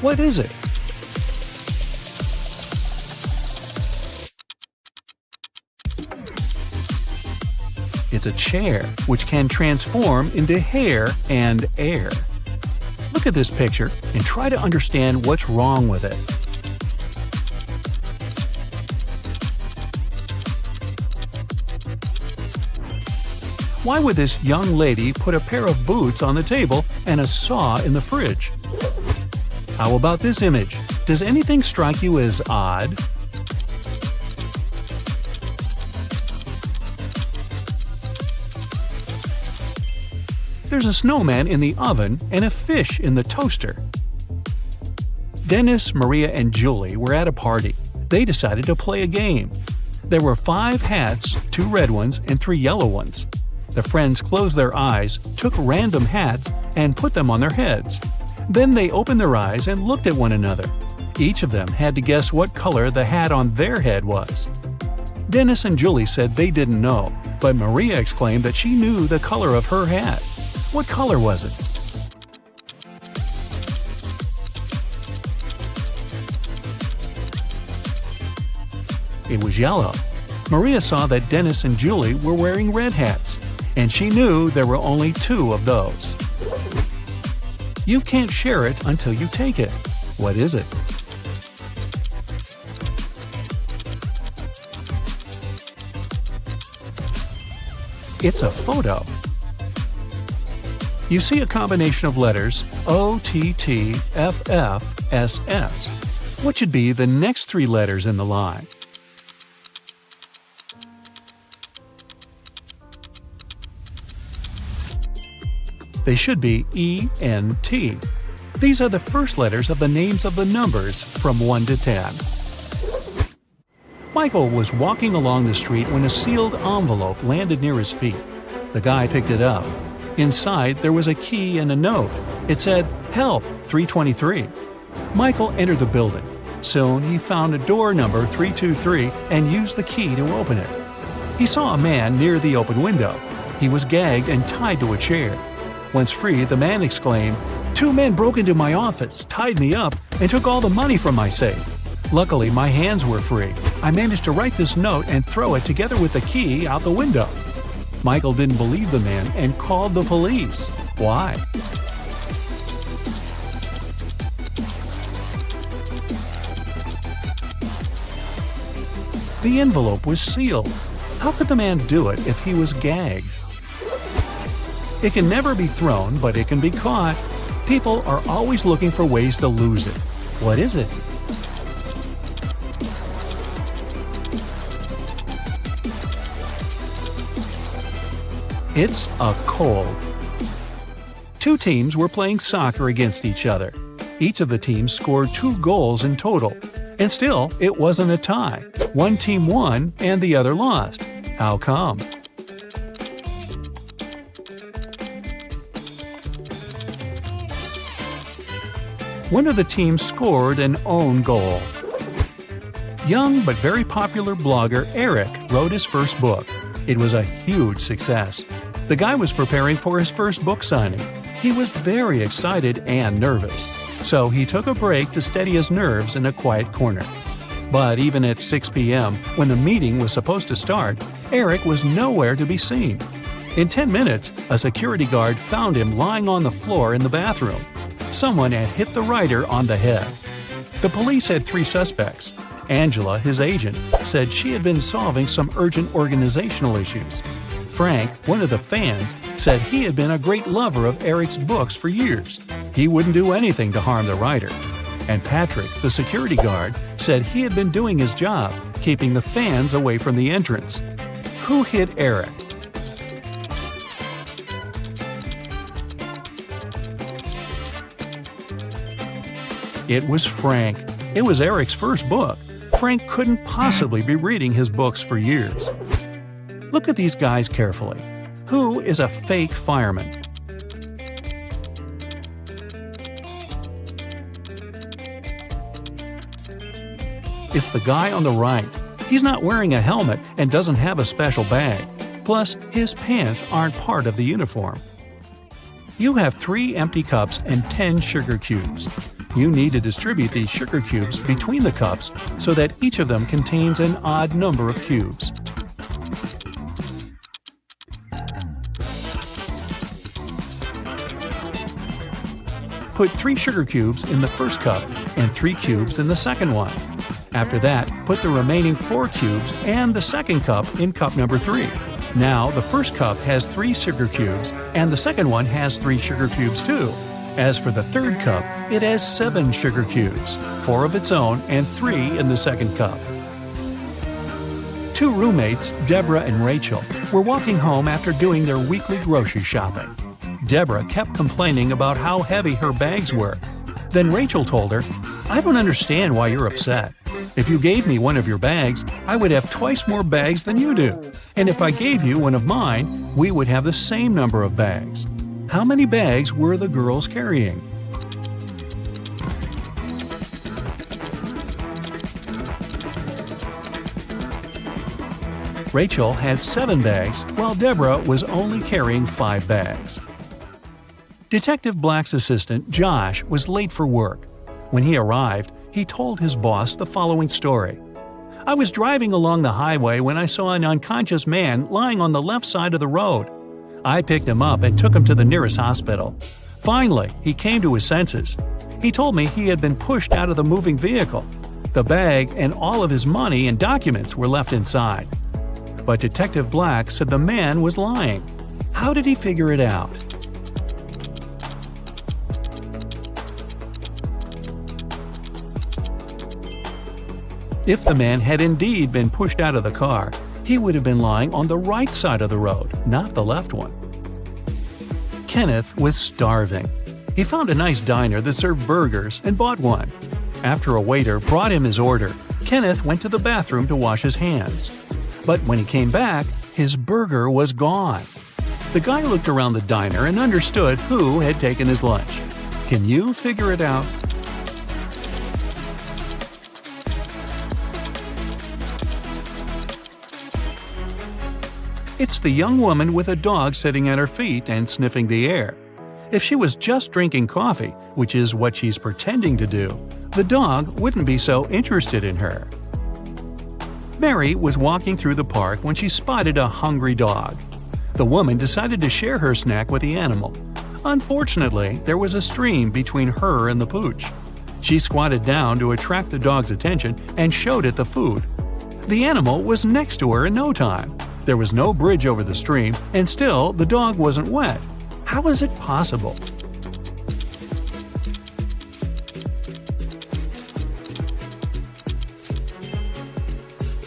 What is it? It's a chair, which can transform into hair and air. Look at this picture and try to understand what's wrong with it. Why would this young lady put a pair of boots on the table and a saw in the fridge? How about this image? Does anything strike you as odd? There's a snowman in the oven and a fish in the toaster. Dennis, Maria, and Julie were at a party. They decided to play a game. There were 5 hats, 2 red ones and 3 yellow ones. The friends closed their eyes, took random hats, and put them on their heads. Then they opened their eyes and looked at one another. Each of them had to guess what color the hat on their head was. Dennis and Julie said they didn't know, but Maria exclaimed that she knew the color of her hat. What color was it? It was yellow. Maria saw that Dennis and Julie were wearing red hats, and she knew there were only 2 of those. You can't share it until you take it. What is it? It's a photo. You see a combination of letters OTTFFSS. What should be the next 3 letters in the line? They should be ENT. These are the first letters of the names of the numbers from 1 to 10. Michael was walking along the street when a sealed envelope landed near his feet. The guy picked it up. Inside, there was a key and a note. It said, "Help, 323." Michael entered the building. Soon, he found a door number 323 and used the key to open it. He saw a man near the open window. He was gagged and tied to a chair. Once free, the man exclaimed, "2 men broke into my office, tied me up, and took all the money from my safe. Luckily, my hands were free." I managed to write this note and throw it together with the key out the window." Michael didn't believe the man and called the police. Why? The envelope was sealed. How could the man do it if he was gagged? It can never be thrown, but it can be caught. People are always looking for ways to lose it. What is it? It's a cold. Two teams were playing soccer against each other. Each of the teams scored 2 goals in total. And still, it wasn't a tie. One team won and the other lost. How come? One of the teams scored an own goal. Young but very popular blogger Eric wrote his first book. It was a huge success. The guy was preparing for his first book signing. He was very excited and nervous, so he took a break to steady his nerves in a quiet corner. But even at 6 p.m., when the meeting was supposed to start, Eric was nowhere to be seen. In 10 minutes, a security guard found him lying on the floor in the bathroom. Someone had hit the writer on the head. The police had 3 suspects. Angela, his agent, said she had been solving some urgent organizational issues. Frank, one of the fans, said he had been a great lover of Eric's books for years. He wouldn't do anything to harm the writer. And Patrick, the security guard, said he had been doing his job, keeping the fans away from the entrance. Who hit Eric? It was Frank. It was Eric's first book. Frank couldn't possibly be reading his books for years. Look at these guys carefully. Who is a fake fireman? It's the guy on the right. He's not wearing a helmet and doesn't have a special bag. Plus, his pants aren't part of the uniform. You have 3 empty cups and 10 sugar cubes. You need to distribute these sugar cubes between the cups so that each of them contains an odd number of cubes. Put 3 sugar cubes in the first cup and 3 cubes in the second one. After that, put the remaining 4 cubes and the second cup in cup number 3. Now, the first cup has 3 sugar cubes, and the second one has 3 sugar cubes too. As for the third cup, it has 7 sugar cubes, 4 of its own and 3 in the second cup. 2 roommates, Deborah and Rachel, were walking home after doing their weekly grocery shopping. Deborah kept complaining about how heavy her bags were. Then Rachel told her, "I don't understand why you're upset. If you gave me one of your bags, I would have twice more bags than you do. And if I gave you one of mine, we would have the same number of bags." How many bags were the girls carrying? Rachel had 7 bags, while Deborah was only carrying 5 bags. Detective Black's assistant, Josh, was late for work. When he arrived, he told his boss the following story. "I was driving along the highway when I saw an unconscious man lying on the left side of the road. I picked him up and took him to the nearest hospital. Finally, he came to his senses. He told me he had been pushed out of the moving vehicle. The bag and all of his money and documents were left inside." But Detective Black said the man was lying. How did he figure it out? If the man had indeed been pushed out of the car, he would have been lying on the right side of the road, not the left one. Kenneth was starving. He found a nice diner that served burgers and bought one. After a waiter brought him his order, Kenneth went to the bathroom to wash his hands. But when he came back, his burger was gone. The guy looked around the diner and understood who had taken his lunch. Can you figure it out? It's the young woman with a dog sitting at her feet and sniffing the air. If she was just drinking coffee, which is what she's pretending to do, the dog wouldn't be so interested in her. Mary was walking through the park when she spotted a hungry dog. The woman decided to share her snack with the animal. Unfortunately, there was a stream between her and the pooch. She squatted down to attract the dog's attention and showed it the food. The animal was next to her in no time. There was no bridge over the stream, and still the dog wasn't wet. How is it possible?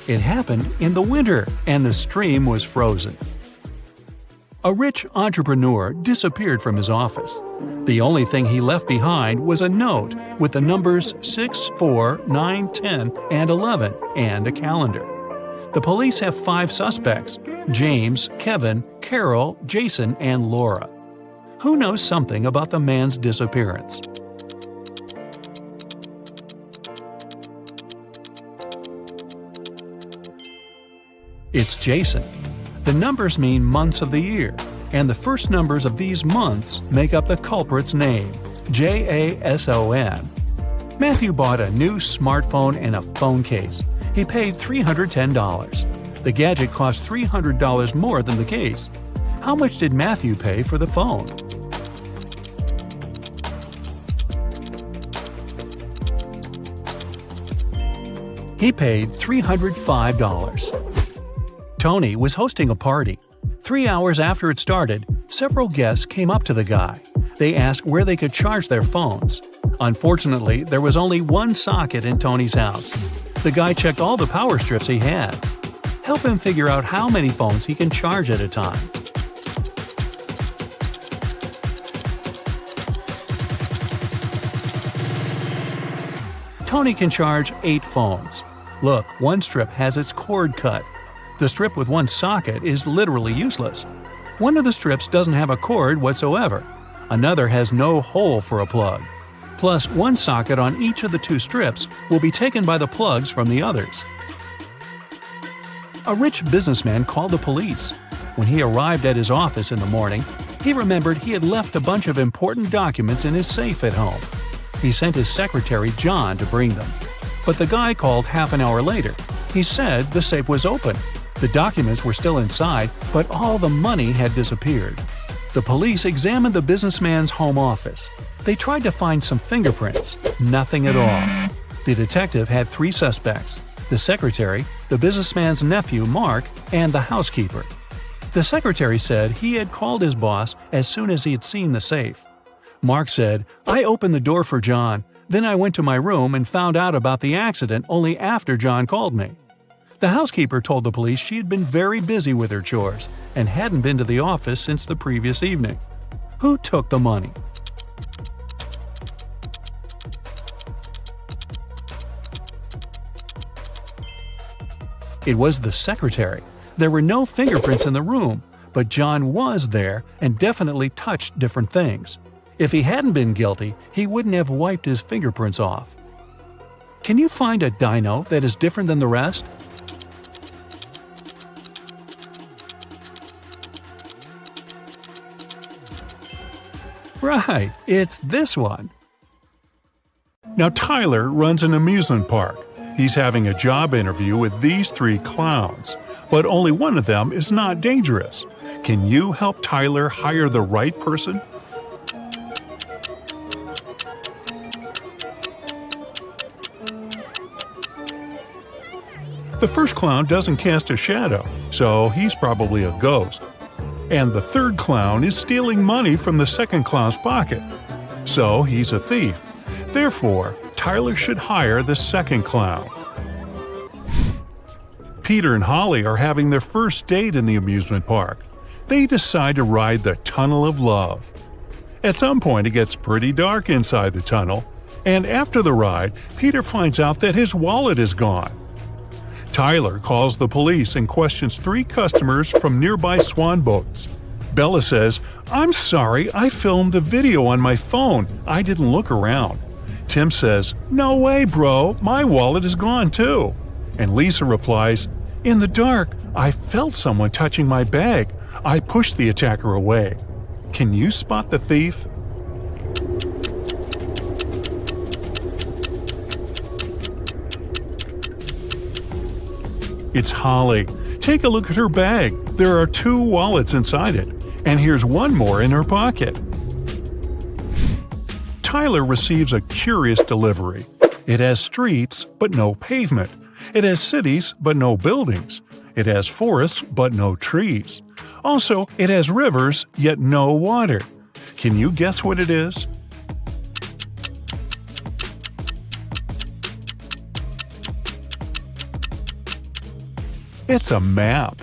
It happened in the winter, and the stream was frozen. A rich entrepreneur disappeared from his office. The only thing he left behind was a note with the numbers 6, 4, 9, 10, and 11, and a calendar. The police have 5 suspects: James, Kevin, Carol, Jason, and Laura. Who knows something about the man's disappearance? It's Jason. The numbers mean months of the year, and the first numbers of these months make up the culprit's name, Jason. Matthew bought a new smartphone and a phone case. He paid $310. The gadget cost $300 more than the case. How much did Matthew pay for the phone? He paid $305. Tony was hosting a party. 3 hours after it started, several guests came up to the guy. They asked where they could charge their phones. Unfortunately, there was only one socket in Tony's house. The guy checked all the power strips he had. Help him figure out how many phones he can charge at a time. Tony can charge 8 phones. Look, one strip has its cord cut. The strip with one socket is literally useless. One of the strips doesn't have a cord whatsoever. Another has no hole for a plug. Plus, one socket on each of the 2 strips will be taken by the plugs from the others. A rich businessman called the police. When he arrived at his office in the morning, he remembered he had left a bunch of important documents in his safe at home. He sent his secretary, John, to bring them. But the guy called half an hour later. He said the safe was open. The documents were still inside, but all the money had disappeared. The police examined the businessman's home office. They tried to find some fingerprints. Nothing at all. The detective had 3 suspects: the secretary, the businessman's nephew, Mark, and the housekeeper. The secretary said he had called his boss as soon as he had seen the safe. Mark said, "I opened the door for John. Then I went to my room and found out about the accident only after John called me." The housekeeper told the police she had been very busy with her chores and hadn't been to the office since the previous evening. Who took the money? It was the secretary. There were no fingerprints in the room, but John was there and definitely touched different things. If he hadn't been guilty, he wouldn't have wiped his fingerprints off. Can you find a dino that is different than the rest? Right, it's this one. Now Tyler runs an amusement park. He's having a job interview with these 3 clowns, but only one of them is not dangerous. Can you help Tyler hire the right person? The first clown doesn't cast a shadow, so he's probably a ghost. And the third clown is stealing money from the second clown's pocket, so he's a thief. Therefore, Tyler should hire the second clown. Peter and Holly are having their first date in the amusement park. They decide to ride the Tunnel of Love. At some point, it gets pretty dark inside the tunnel, and after the ride, Peter finds out that his wallet is gone. Tyler calls the police and questions 3 customers from nearby swan boats. Bella says, "I'm sorry, I filmed a video on my phone. I didn't look around." Tim says, "No way, bro, my wallet is gone too." And Lisa replies, "In the dark, I felt someone touching my bag. I pushed the attacker away." Can you spot the thief? It's Holly. Take a look at her bag. There are 2 wallets inside it, and here's one more in her pocket. Tyler receives a curious delivery. It has streets, but no pavement. It has cities, but no buildings. It has forests, but no trees. Also, it has rivers, yet no water. Can you guess what it is? It's a map.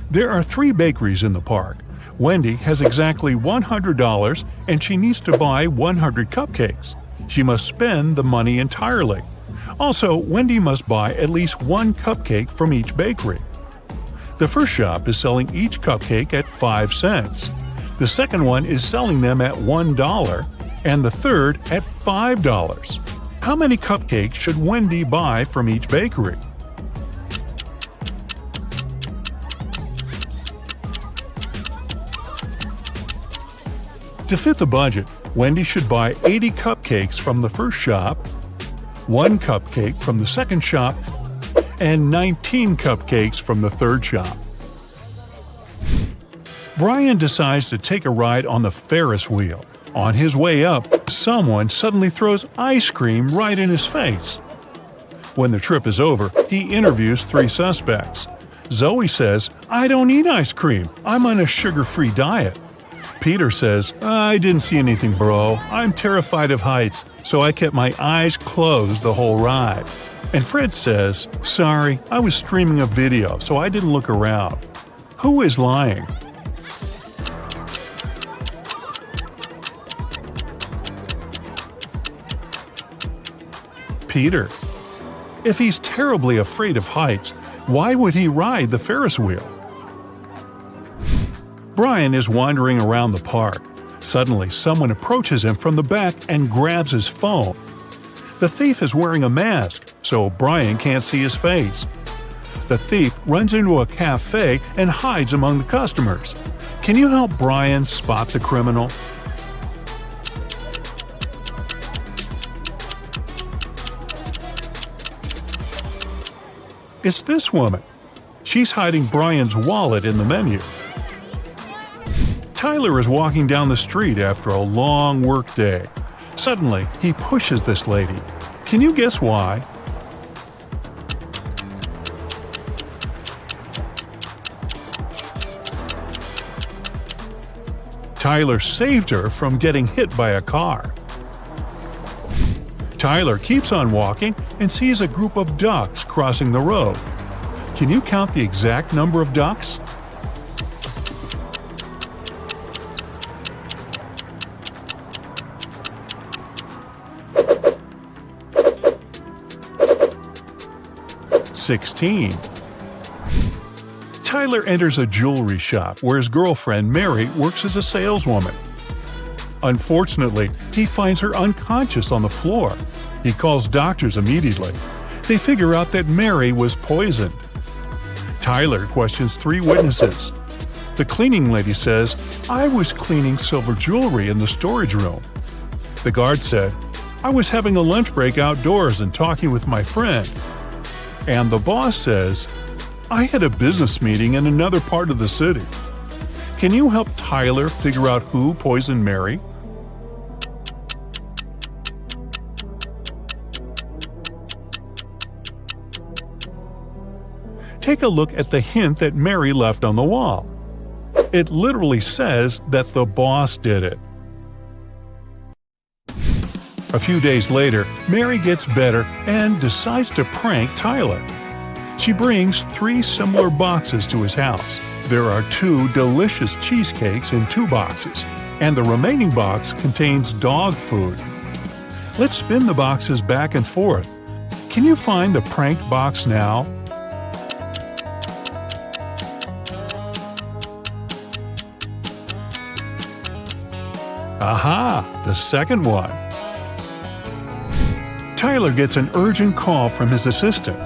There are 3 bakeries in the park. Wendy has exactly $100 and she needs to buy 100 cupcakes. She must spend the money entirely. Also, Wendy must buy at least 1 cupcake from each bakery. The first shop is selling each cupcake at 5 cents. The second one is selling them at $1, and the third at $5. How many cupcakes should Wendy buy from each bakery? To fit the budget, Wendy should buy 80 cupcakes from the first shop, 1 cupcake from the second shop, and 19 cupcakes from the third shop. Brian decides to take a ride on the Ferris wheel. On his way up, someone suddenly throws ice cream right in his face. When the trip is over, he interviews 3 suspects. Zoe says, "I don't eat ice cream. I'm on a sugar-free diet." Peter says, "I didn't see anything, bro. I'm terrified of heights, so I kept my eyes closed the whole ride." And Fred says, "Sorry, I was streaming a video, so I didn't look around." Who is lying? Peter. If he's terribly afraid of heights, why would he ride the Ferris wheel? Brian is wandering around the park. Suddenly, someone approaches him from the back and grabs his phone. The thief is wearing a mask, so Brian can't see his face. The thief runs into a cafe and hides among the customers. Can you help Brian spot the criminal? It's this woman. She's hiding Brian's wallet in the menu. Tyler is walking down the street after a long work day. Suddenly, he pushes this lady. Can you guess why? Tyler saved her from getting hit by a car. Tyler keeps on walking and sees a group of ducks crossing the road. Can you count the exact number of ducks? $16. Tyler enters a jewelry shop where his girlfriend Mary works as a saleswoman. Unfortunately, he finds her unconscious on the floor. He calls doctors immediately. They figure out that Mary was poisoned. Tyler questions 3 witnesses. The cleaning lady says, "I was cleaning silver jewelry in the storage room." The guard said, "I was having a lunch break outdoors and talking with my friend." And the boss says, "I had a business meeting in another part of the city." Can you help Tyler figure out who poisoned Mary? Take a look at the hint that Mary left on the wall. It literally says that the boss did it. A few days later, Mary gets better and decides to prank Tyler. She brings 3 similar boxes to his house. There are 2 delicious cheesecakes in 2 boxes, and the remaining box contains dog food. Let's spin the boxes back and forth. Can you find the pranked box now? Aha! The second one. Tyler gets an urgent call from his assistant.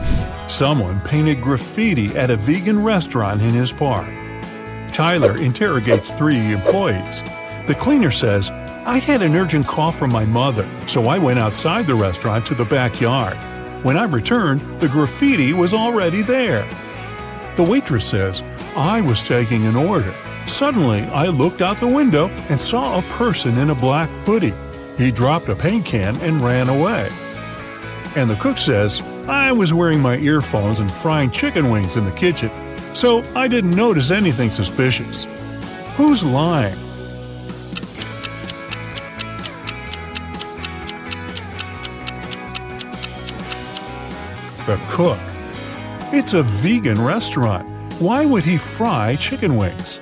Someone painted graffiti at a vegan restaurant in his park. Tyler interrogates 3 employees. The cleaner says, "I had an urgent call from my mother, so I went outside the restaurant to the backyard. When I returned, the graffiti was already there. The waitress says, I was taking an order. Suddenly, I looked out the window and saw a person in a black hoodie. He dropped a paint can and ran away. And the cook says, I was wearing my earphones and frying chicken wings in the kitchen, so I didn't notice anything suspicious. Who's lying? The cook. It's a vegan restaurant. Why would he fry chicken wings?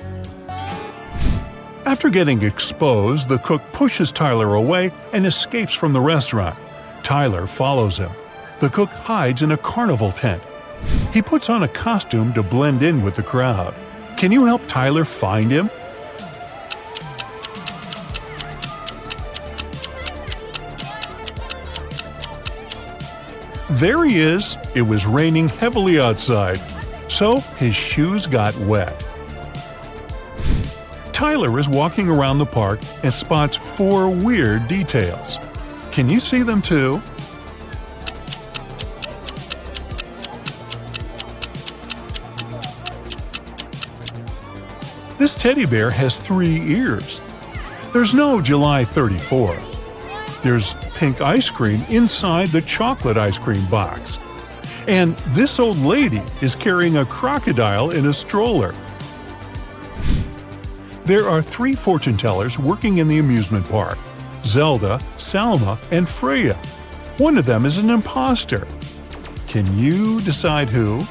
After getting exposed, the cook pushes Tyler away and escapes from the restaurant. Tyler follows him. The cook hides in a carnival tent. He puts on a costume to blend in with the crowd. Can you help Tyler find him? There he is. It was raining heavily outside, so his shoes got wet. Tyler is walking around the park and spots 4 weird details. Can you see them too? This teddy bear has 3 ears. There's no July 34th. There's pink ice cream inside the chocolate ice cream box. And this old lady is carrying a crocodile in a stroller. There are 3 fortune tellers working in the amusement park: Zelda, Salma, and Freya. One of them is an imposter. Can you decide who?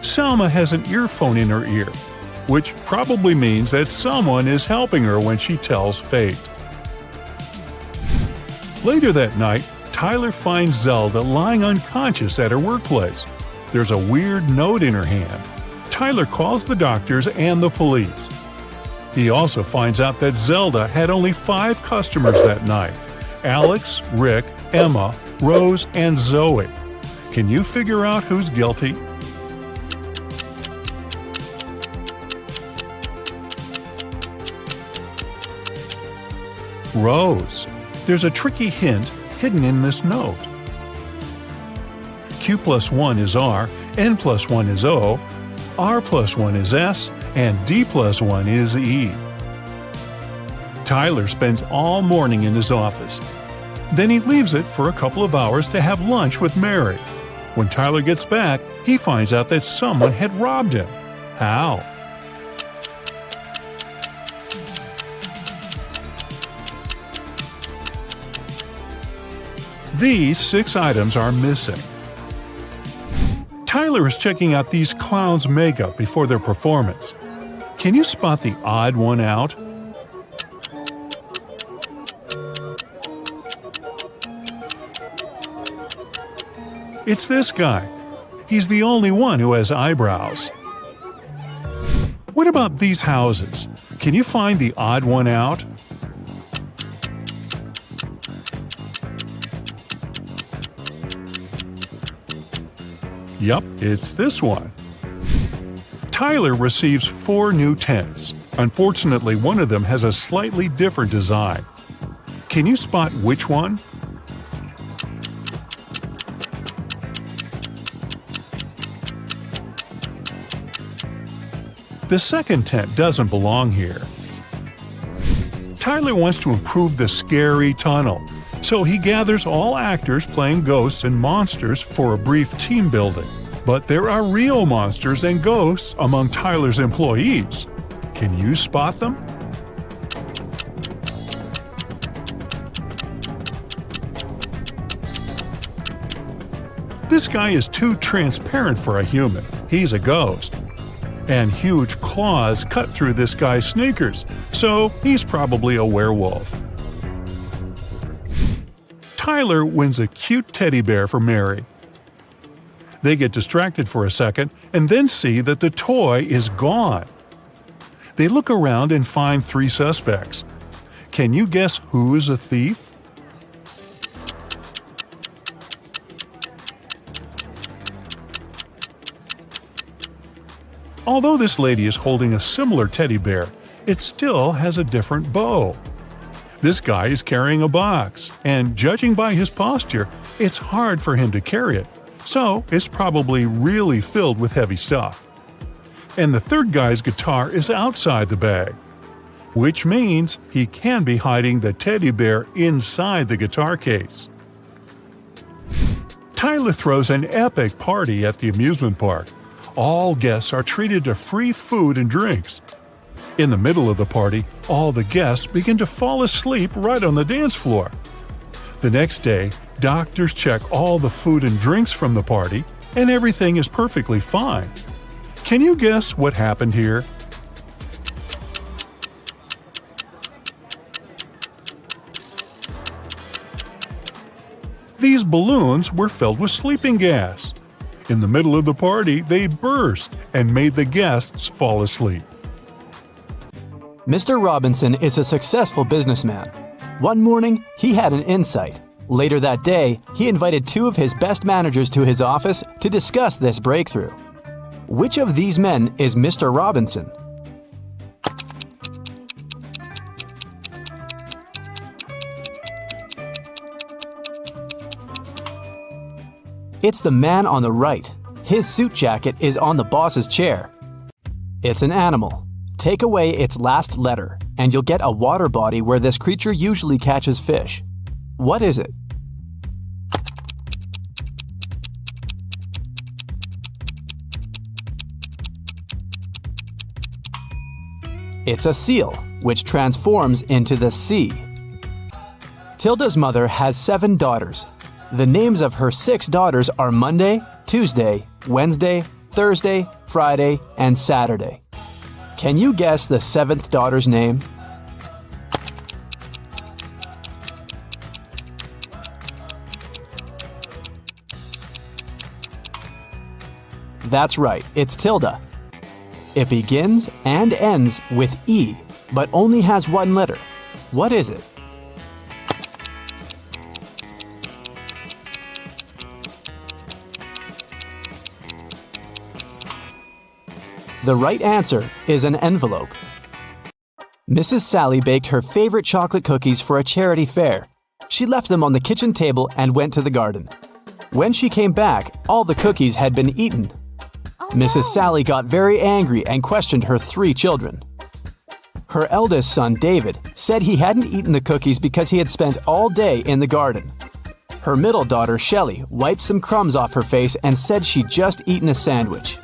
Salma has an earphone in her ear, which probably means that someone is helping her when she tells fate. Later that night, Tyler finds Zelda lying unconscious at her workplace. There's a weird note in her hand. Tyler calls the doctors and the police. He also finds out that Zelda had only 5 customers that night: Alex, Rick, Emma, Rose, and Zoe. Can you figure out who's guilty? Rose. There's a tricky hint hidden in this note. Q plus 1 is R, N plus 1 is O, R plus 1 is S, and D plus 1 is E. Tyler spends all morning in his office. Then he leaves it for a couple of hours to have lunch with Mary. When Tyler gets back, he finds out that someone had robbed him. How? These 6 items are missing. Tyler is checking out these clowns' makeup before their performance. Can you spot the odd one out? It's this guy. He's the only one who has eyebrows. What about these houses? Can you find the odd one out? Yup, it's this one. Tyler receives 4 new tents. Unfortunately, one of them has a slightly different design. Can you spot which one? The second tent doesn't belong here. Tyler wants to improve the scary tunnel, so he gathers all actors playing ghosts and monsters for a brief team building. But there are real monsters and ghosts among Tyler's employees. Can you spot them? This guy is too transparent for a human. He's a ghost. And huge claws cut through this guy's sneakers, so he's probably a werewolf. Tyler wins a cute teddy bear for Mary. They get distracted for a second and then see that the toy is gone. They look around and find 3 suspects. Can you guess who is a thief? Although this lady is holding a similar teddy bear, it still has a different bow. This guy is carrying a box, and judging by his posture, it's hard for him to carry it, so it's probably really filled with heavy stuff. And the third guy's guitar is outside the bag, which means he can be hiding the teddy bear inside the guitar case. Tyler throws an epic party at the amusement park. All guests are treated to free food and drinks. In the middle of the party, all the guests begin to fall asleep right on the dance floor. The next day, doctors check all the food and drinks from the party, and everything is perfectly fine. Can you guess what happened here? These balloons were filled with sleeping gas. In the middle of the party, they burst and made the guests fall asleep. Mr. Robinson is a successful businessman. One morning, he had an insight. Later that day, he invited two of his best managers to his office to discuss this breakthrough. Which of these men is Mr. Robinson? It's the man on the right. His suit jacket is on the boss's chair. It's an animal. Take away its last letter, and you'll get a water body where this creature usually catches fish. What is it? It's a seal, which transforms into the sea. Tilda's mother has 7 daughters. The names of her 6 daughters are Monday, Tuesday, Wednesday, Thursday, Friday, and Saturday. Can you guess the 7th daughter's name? That's right, it's Tilda. It begins and ends with E, but only has 1 letter. What is it? The right answer is an envelope. Mrs. Sally baked her favorite chocolate cookies for a charity fair. She left them on the kitchen table and went to the garden. When she came back, all the cookies had been eaten. Mrs. Sally got very angry and questioned her 3 children. Her eldest son, David, said he hadn't eaten the cookies because he had spent all day in the garden. Her middle daughter, Shelley, wiped some crumbs off her face and said she'd just eaten a sandwich.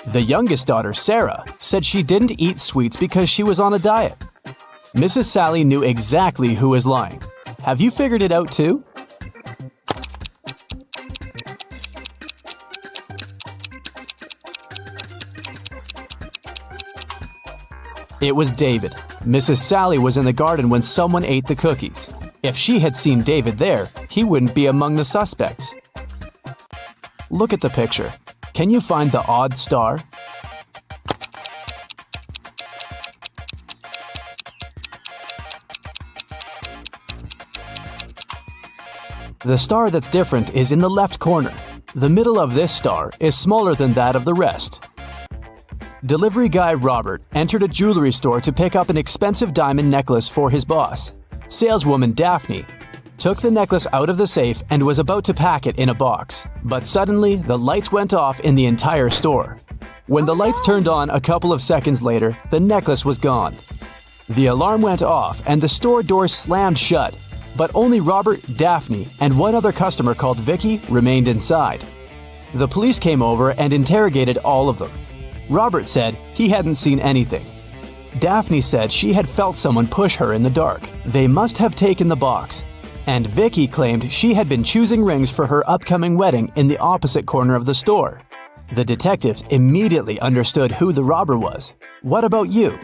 The youngest daughter, Sarah, said she didn't eat sweets because she was on a diet. Mrs. Sally knew exactly who was lying. Have you figured it out too? It was David. Mrs. Sally was in the garden when someone ate the cookies. If she had seen David there, he wouldn't be among the suspects. Look at the picture. Can you find the odd star? The star that's different is in the left corner. The middle of this star is smaller than that of the rest. Delivery guy Robert entered a jewelry store to pick up an expensive diamond necklace for his boss. Saleswoman Daphne took the necklace out of the safe and was about to pack it in a box. But suddenly, the lights went off in the entire store. When the lights turned on a couple of seconds later, the necklace was gone. The alarm went off and the store doors slammed shut. But only Robert, Daphne, and one other customer called Vicky remained inside. The police came over and interrogated all of them. Robert said he hadn't seen anything. Daphne said she had felt someone push her in the dark. They must have taken the box. And Vicky claimed she had been choosing rings for her upcoming wedding in the opposite corner of the store. The detectives immediately understood who the robber was. What about you?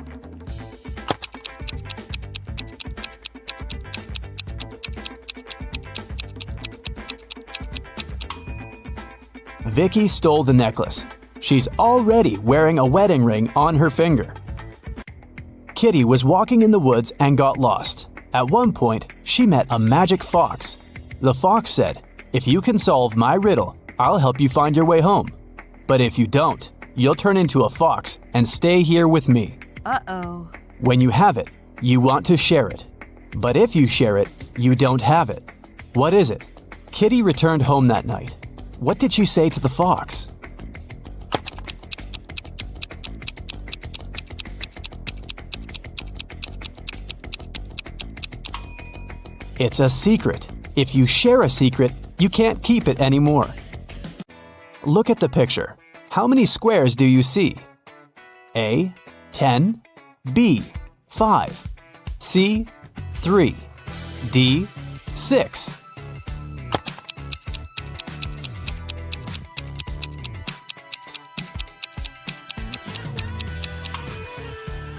Vicky stole the necklace. She's already wearing a wedding ring on her finger. Kitty was walking in the woods and got lost. At one point, she met a magic fox. The fox said, "If you can solve my riddle, I'll help you find your way home. But if you don't, you'll turn into a fox and stay here with me." Uh-oh. When you have it, you want to share it. But if you share it, you don't have it. What is it? Kitty returned home that night. What did she say to the fox? It's a secret. If you share a secret, you can't keep it anymore. Look at the picture. How many squares do you see? A. 10. B. 5. C. 3. D. 6.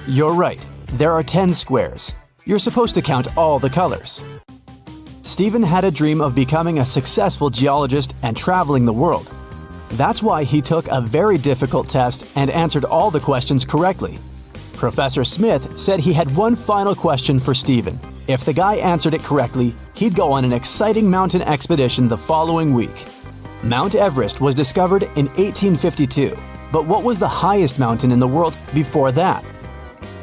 You're right. There are 10 squares. You're supposed to count all the colors. Stephen had a dream of becoming a successful geologist and traveling the world. That's why he took a very difficult test and answered all the questions correctly. Professor Smith said he had one final question for Stephen. If the guy answered it correctly, he'd go on an exciting mountain expedition the following week. Mount Everest was discovered in 1852, but what was the highest mountain in the world before that?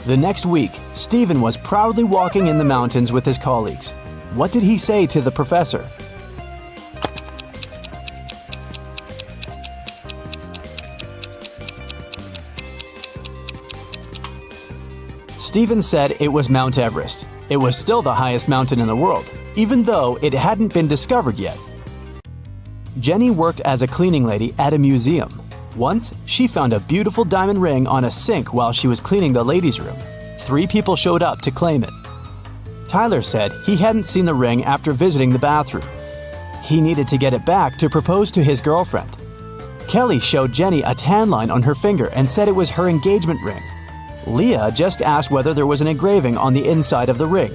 The next week, Stephen was proudly walking in the mountains with his colleagues. What did he say to the professor? Stephen said it was Mount Everest. It was still the highest mountain in the world, even though it hadn't been discovered yet. Jenny worked as a cleaning lady at a museum. Once, she found a beautiful diamond ring on a sink while she was cleaning the ladies' room. 3 people showed up to claim it. Tyler said he hadn't seen the ring after visiting the bathroom. He needed to get it back to propose to his girlfriend. Kelly showed Jenny a tan line on her finger and said it was her engagement ring. Leah just asked whether there was an engraving on the inside of the ring.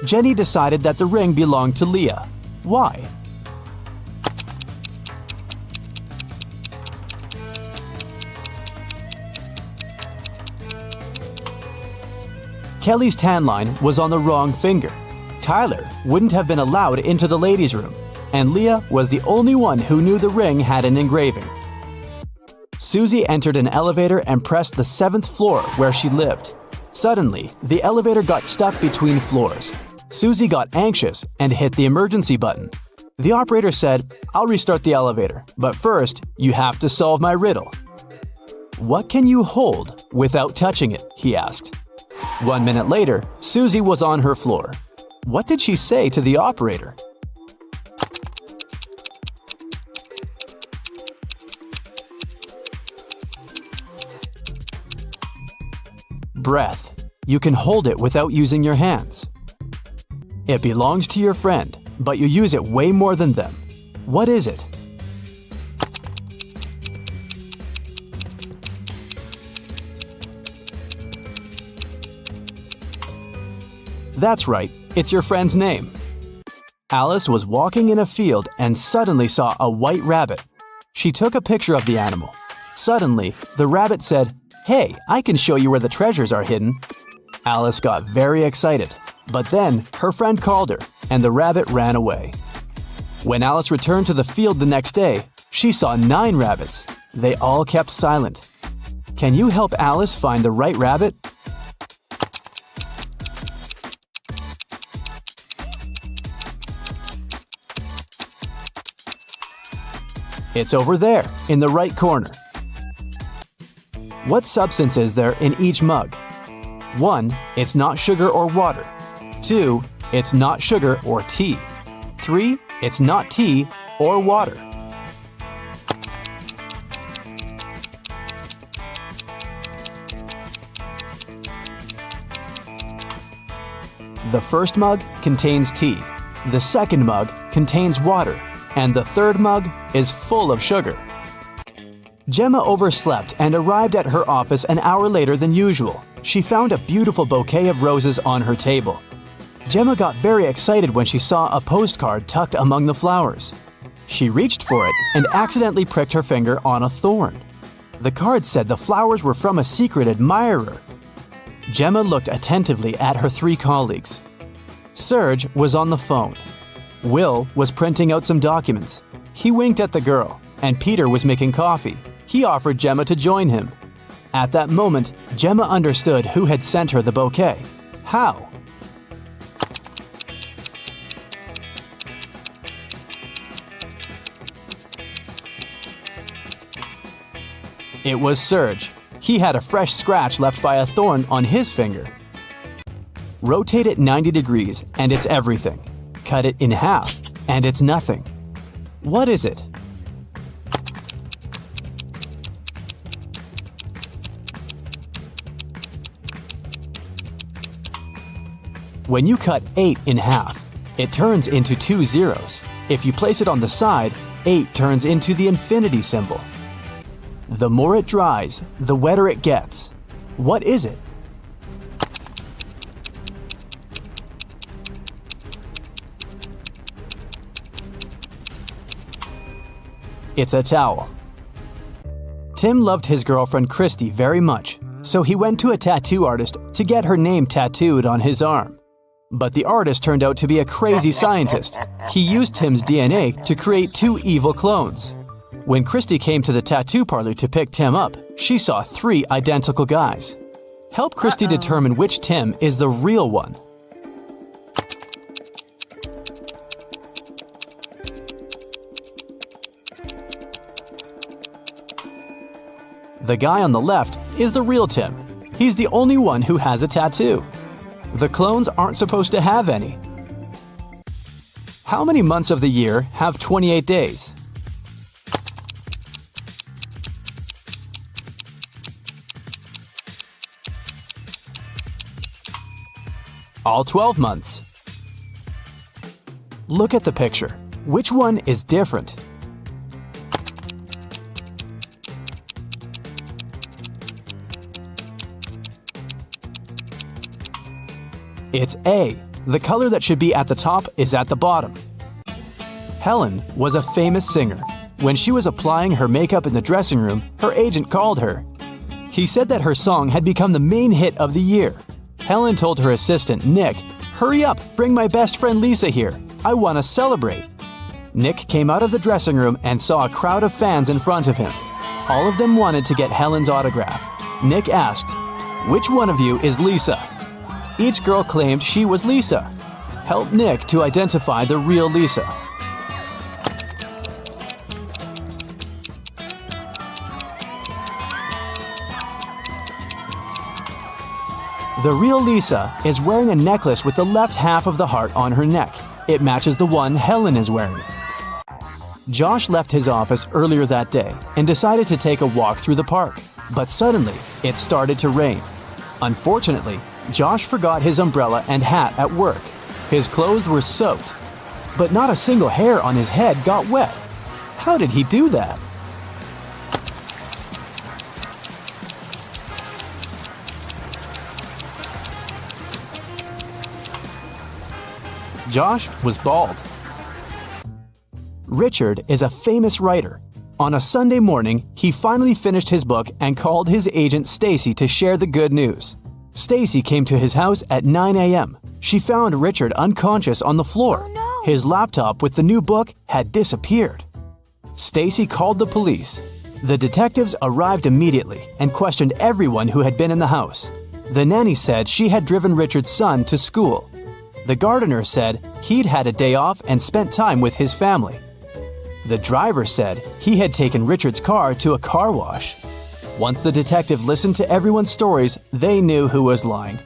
Jenny decided that the ring belonged to Leah. Why? Kelly's tan line was on the wrong finger. Tyler wouldn't have been allowed into the ladies' room, and Leah was the only one who knew the ring had an engraving. Susie entered an elevator and pressed the 7th floor where she lived. Suddenly, the elevator got stuck between floors. Susie got anxious and hit the emergency button. The operator said, "I'll restart the elevator, but first, you have to solve my riddle." "What can you hold without touching it?" he asked. 1 minute later, Susie was on her floor. What did she say to the operator? Breath. You can hold it without using your hands. It belongs to your friend, but you use it way more than them. What is it? That's right, it's your friend's name. Alice was walking in a field and suddenly saw a white rabbit. She took a picture of the animal. Suddenly, the rabbit said, "Hey, I can show you where the treasures are hidden." Alice got very excited, but then her friend called her and the rabbit ran away. When Alice returned to the field the next day, she saw 9 rabbits. They all kept silent. Can you help Alice find the right rabbit? It's over there, in the right corner. What substance is there in each mug? 1. It's not sugar or water. 2. It's not sugar or tea. 3. It's not tea or water. The first mug contains tea. The second mug contains water. And the third mug is full of sugar. Gemma overslept and arrived at her office an hour later than usual. She found a beautiful bouquet of roses on her table. Gemma got very excited when she saw a postcard tucked among the flowers. She reached for it and accidentally pricked her finger on a thorn. The card said the flowers were from a secret admirer. Gemma looked attentively at her 3 colleagues. Serge was on the phone. Will was printing out some documents. He winked at the girl, and Peter was making coffee. He offered Gemma to join him. At that moment, Gemma understood who had sent her the bouquet. How? It was Serge. He had a fresh scratch left by a thorn on his finger. Rotate it 90 degrees and it's everything. Cut it in half and it's nothing. What is it? When you cut 8 in half, it turns into 2 zeros. If you place it on the side, 8 turns into the infinity symbol. The more it dries, the wetter it gets. What is it? It's a towel. Tim loved his girlfriend Christy very much, so he went to a tattoo artist to get her name tattooed on his arm. But the artist turned out to be a crazy scientist. He used Tim's DNA to create 2 evil clones. When Christy came to the tattoo parlor to pick Tim up, she saw 3 identical guys. Help Christy determine which Tim is the real one. The guy on the left is the real Tim. He's the only one who has a tattoo. The clones aren't supposed to have any. How many months of the year have 28 days? All 12 months. Look at the picture. Which one is different? It's A. The color that should be at the top is at the bottom. Helen was a famous singer. When she was applying her makeup in the dressing room, her agent called her. He said that her song had become the main hit of the year. Helen told her assistant, Nick, "Hurry up, bring my best friend Lisa here. I want to celebrate." Nick came out of the dressing room and saw a crowd of fans in front of him. All of them wanted to get Helen's autograph. Nick asked, "Which one of you is Lisa?" Each girl claimed she was Lisa. Help Nick to identify the real Lisa. The real Lisa is wearing a necklace with the left half of the heart on her neck. It matches the one Helen is wearing. Josh left his office earlier that day and decided to take a walk through the park. But suddenly, it started to rain. Unfortunately, Josh forgot his umbrella and hat at work. His clothes were soaked, but not a single hair on his head got wet. How did he do that? Josh was bald. Richard is a famous writer. On a Sunday morning, he finally finished his book and called his agent Stacy to share the good news. Stacy came to his house at 9 a.m. She found Richard unconscious on the floor. Oh, no. His laptop with the new book had disappeared. Stacy called the police. The detectives arrived immediately and questioned everyone who had been in the house. The nanny said she had driven Richard's son to school. The gardener said he'd had a day off and spent time with his family. The driver said he had taken Richard's car to a car wash. Once the detective listened to everyone's stories, they knew who was lying.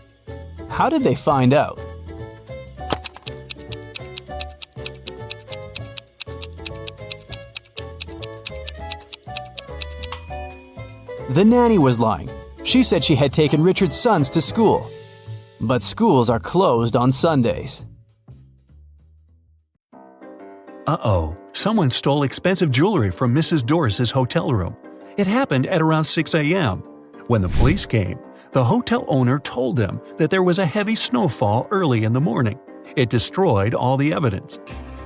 How did they find out? The nanny was lying. She said she had taken Richard's sons to school. But schools are closed on Sundays. Uh-oh, someone stole expensive jewelry from Mrs. Doris's hotel room. It happened at around 6 a.m. When the police came, the hotel owner told them that there was a heavy snowfall early in the morning. It destroyed all the evidence.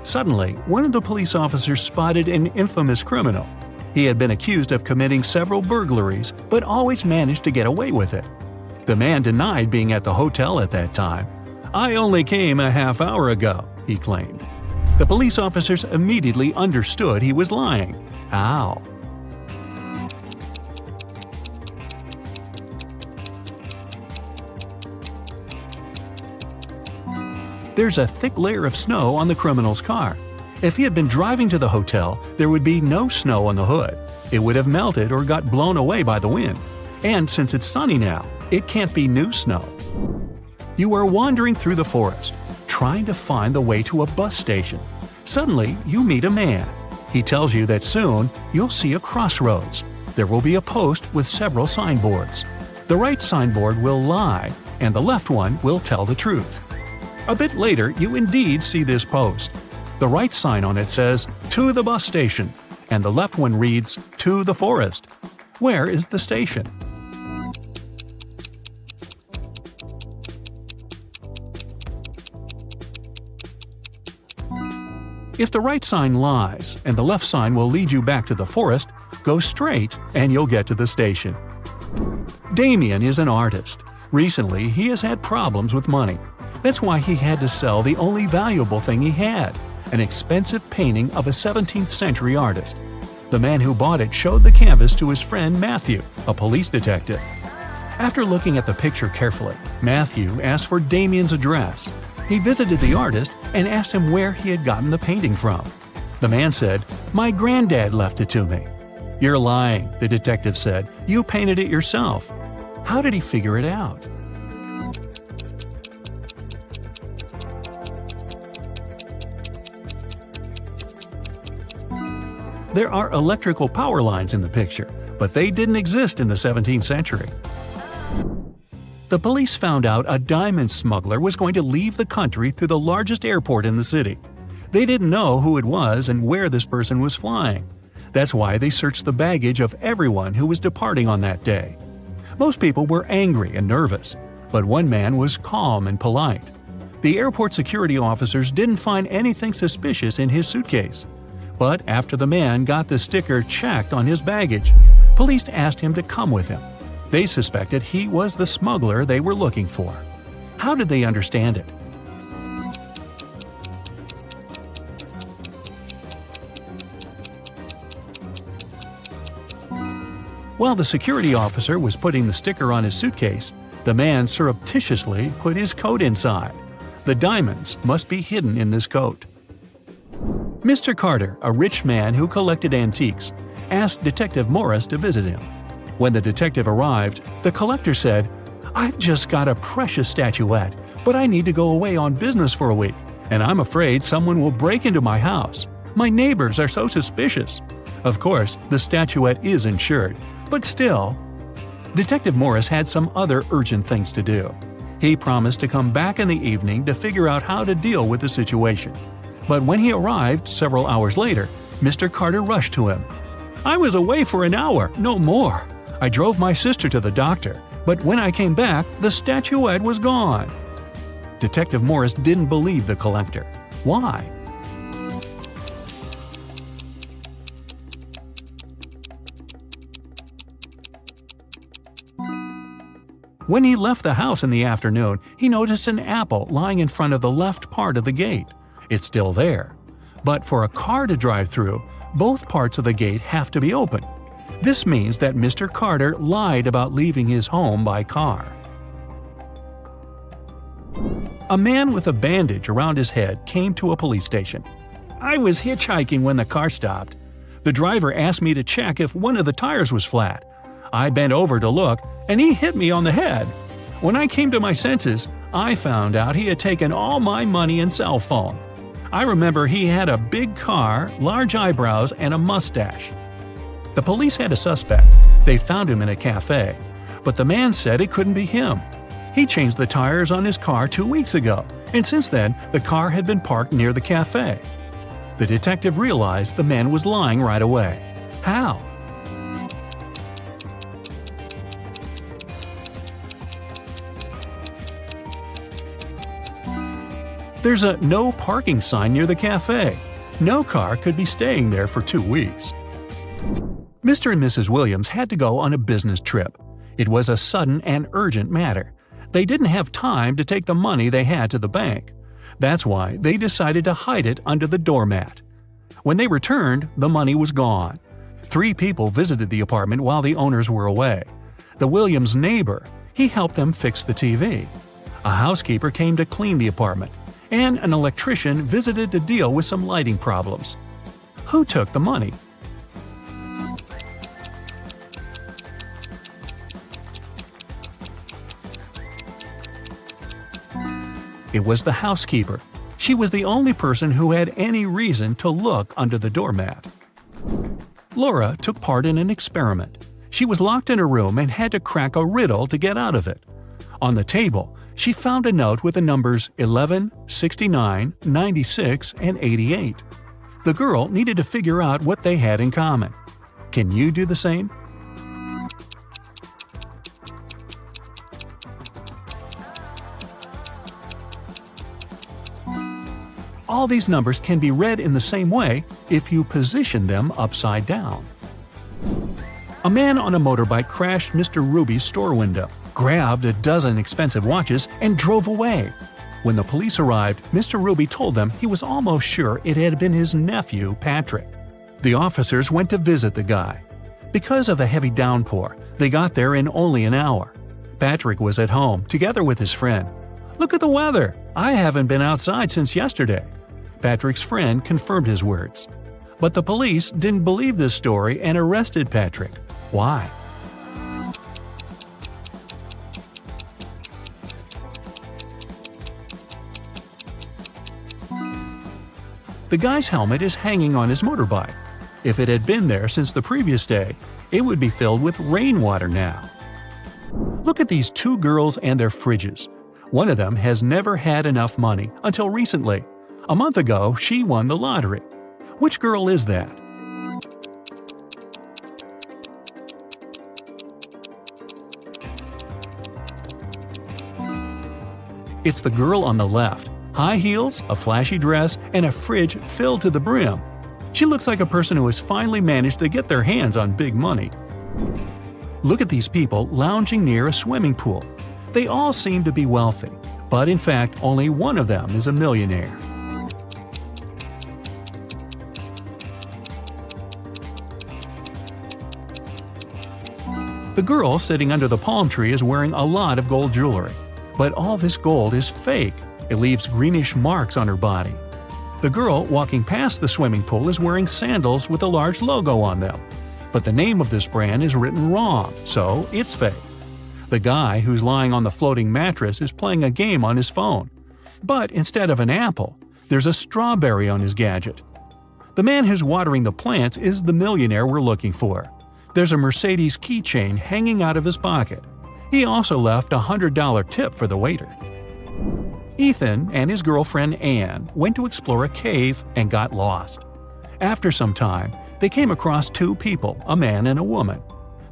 Suddenly, one of the police officers spotted an infamous criminal. He had been accused of committing several burglaries, but always managed to get away with it. The man denied being at the hotel at that time. "I only came a half hour ago," he claimed. The police officers immediately understood he was lying. How? There's a thick layer of snow on the criminal's car. If he had been driving to the hotel, there would be no snow on the hood. It would have melted or got blown away by the wind. And since it's sunny now, it can't be new snow. You are wandering through the forest, trying to find the way to a bus station. Suddenly, you meet a man. He tells you that soon you'll see a crossroads. There will be a post with several signboards. The right signboard will lie, and the left one will tell the truth. A bit later, you indeed see this post. The right sign on it says, "To the bus station," and the left one reads, "To the forest." Where is the station? If the right sign lies and the left sign will lead you back to the forest, go straight and you'll get to the station. Damien is an artist. Recently, he has had problems with money. That's why he had to sell the only valuable thing he had, an expensive painting of a 17th century artist. The man who bought it showed the canvas to his friend Matthew, a police detective. After looking at the picture carefully, Matthew asked for Damien's address. He visited the artist and asked him where he had gotten the painting from. The man said, "My granddad left it to me." "You're lying," the detective said. "You painted it yourself." How did he figure it out? There are electrical power lines in the picture, but they didn't exist in the 17th century. The police found out a diamond smuggler was going to leave the country through the largest airport in the city. They didn't know who it was and where this person was flying. That's why they searched the baggage of everyone who was departing on that day. Most people were angry and nervous, but one man was calm and polite. The airport security officers didn't find anything suspicious in his suitcase. But after the man got the sticker checked on his baggage, police asked him to come with him. They suspected he was the smuggler they were looking for. How did they understand it? While the security officer was putting the sticker on his suitcase, the man surreptitiously put his coat inside. The diamonds must be hidden in this coat. Mr. Carter, a rich man who collected antiques, asked Detective Morris to visit him. When the detective arrived, the collector said, "I've just got a precious statuette, but I need to go away on business for a week, and I'm afraid someone will break into my house. My neighbors are so suspicious." Of course, the statuette is insured, but still. Detective Morris had some other urgent things to do. He promised to come back in the evening to figure out how to deal with the situation. But when he arrived several hours later, Mr. Carter rushed to him. "I was away for an hour, no more. I drove my sister to the doctor, but when I came back, the statuette was gone." Detective Morris didn't believe the collector. Why? When he left the house in the afternoon, he noticed an apple lying in front of the left part of the gate. It's still there. But for a car to drive through, both parts of the gate have to be open. This means that Mr. Carter lied about leaving his home by car. A man with a bandage around his head came to a police station. "I was hitchhiking when the car stopped. The driver asked me to check if one of the tires was flat. I bent over to look, and he hit me on the head. When I came to my senses, I found out he had taken all my money and cell phone. I remember he had a big car, large eyebrows, and a mustache." The police had a suspect. They found him in a cafe. But the man said it couldn't be him. He changed the tires on his car 2 weeks ago, and since then, the car had been parked near the cafe. The detective realized the man was lying right away. How? There's a no parking sign near the cafe. No car could be staying there for 2 weeks. Mr. and Mrs. Williams had to go on a business trip. It was a sudden and urgent matter. They didn't have time to take the money they had to the bank. That's why they decided to hide it under the doormat. When they returned, the money was gone. 3 people visited the apartment while the owners were away. The Williams' neighbor, he helped them fix the TV. A housekeeper came to clean the apartment. and an electrician visited to deal with some lighting problems. Who took the money? It was the housekeeper. She was the only person who had any reason to look under the doormat. Laura took part in an experiment. She was locked in a room and had to crack a riddle to get out of it. On the table, she found a note with the numbers 11, 69, 96, and 88. The girl needed to figure out what they had in common. Can you do the same? All these numbers can be read in the same way if you position them upside down. A man on a motorbike crashed Mr. Ruby's store window, grabbed a dozen expensive watches, and drove away. When the police arrived, Mr. Ruby told them he was almost sure it had been his nephew, Patrick. The officers went to visit the guy. Because of a heavy downpour, they got there in only an hour. Patrick was at home, together with his friend. "Look at the weather! I haven't been outside since yesterday." Patrick's friend confirmed his words. But the police didn't believe this story and arrested Patrick. Why? The guy's helmet is hanging on his motorbike. If it had been there since the previous day, it would be filled with rainwater now. Look at these two girls and their fridges. One of them has never had enough money until recently. A month ago, she won the lottery. Which girl is that? It's the girl on the left. High heels, a flashy dress, and a fridge filled to the brim. She looks like a person who has finally managed to get their hands on big money. Look at these people lounging near a swimming pool. They all seem to be wealthy, but in fact, only one of them is a millionaire. The girl sitting under the palm tree is wearing a lot of gold jewelry. But all this gold is fake. It leaves greenish marks on her body. The girl walking past the swimming pool is wearing sandals with a large logo on them. But the name of this brand is written wrong, so it's fake. The guy who's lying on the floating mattress is playing a game on his phone. But instead of an apple, there's a strawberry on his gadget. The man who's watering the plants is the millionaire we're looking for. There's a Mercedes keychain hanging out of his pocket. He also left a $100 tip for the waiter. Ethan and his girlfriend Anne went to explore a cave and got lost. After some time, they came across two people, a man and a woman.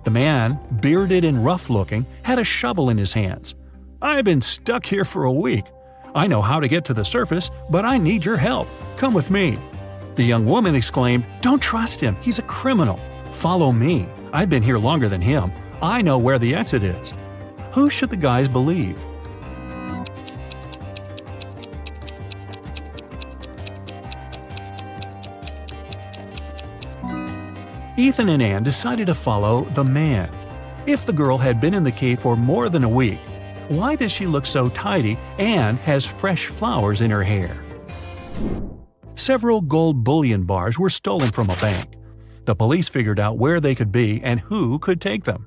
The man, bearded and rough-looking, had a shovel in his hands. "I've been stuck here for a week. I know how to get to the surface, but I need your help. Come with me." The young woman exclaimed, "Don't trust him. He's a criminal. Follow me. I've been here longer than him. I know where the exit is." Who should the guys believe? Ethan and Anne decided to follow the man. If the girl had been in the cave for more than a week, why does she look so tidy and has fresh flowers in her hair? Several gold bullion bars were stolen from a bank. The police figured out where they could be and who could take them.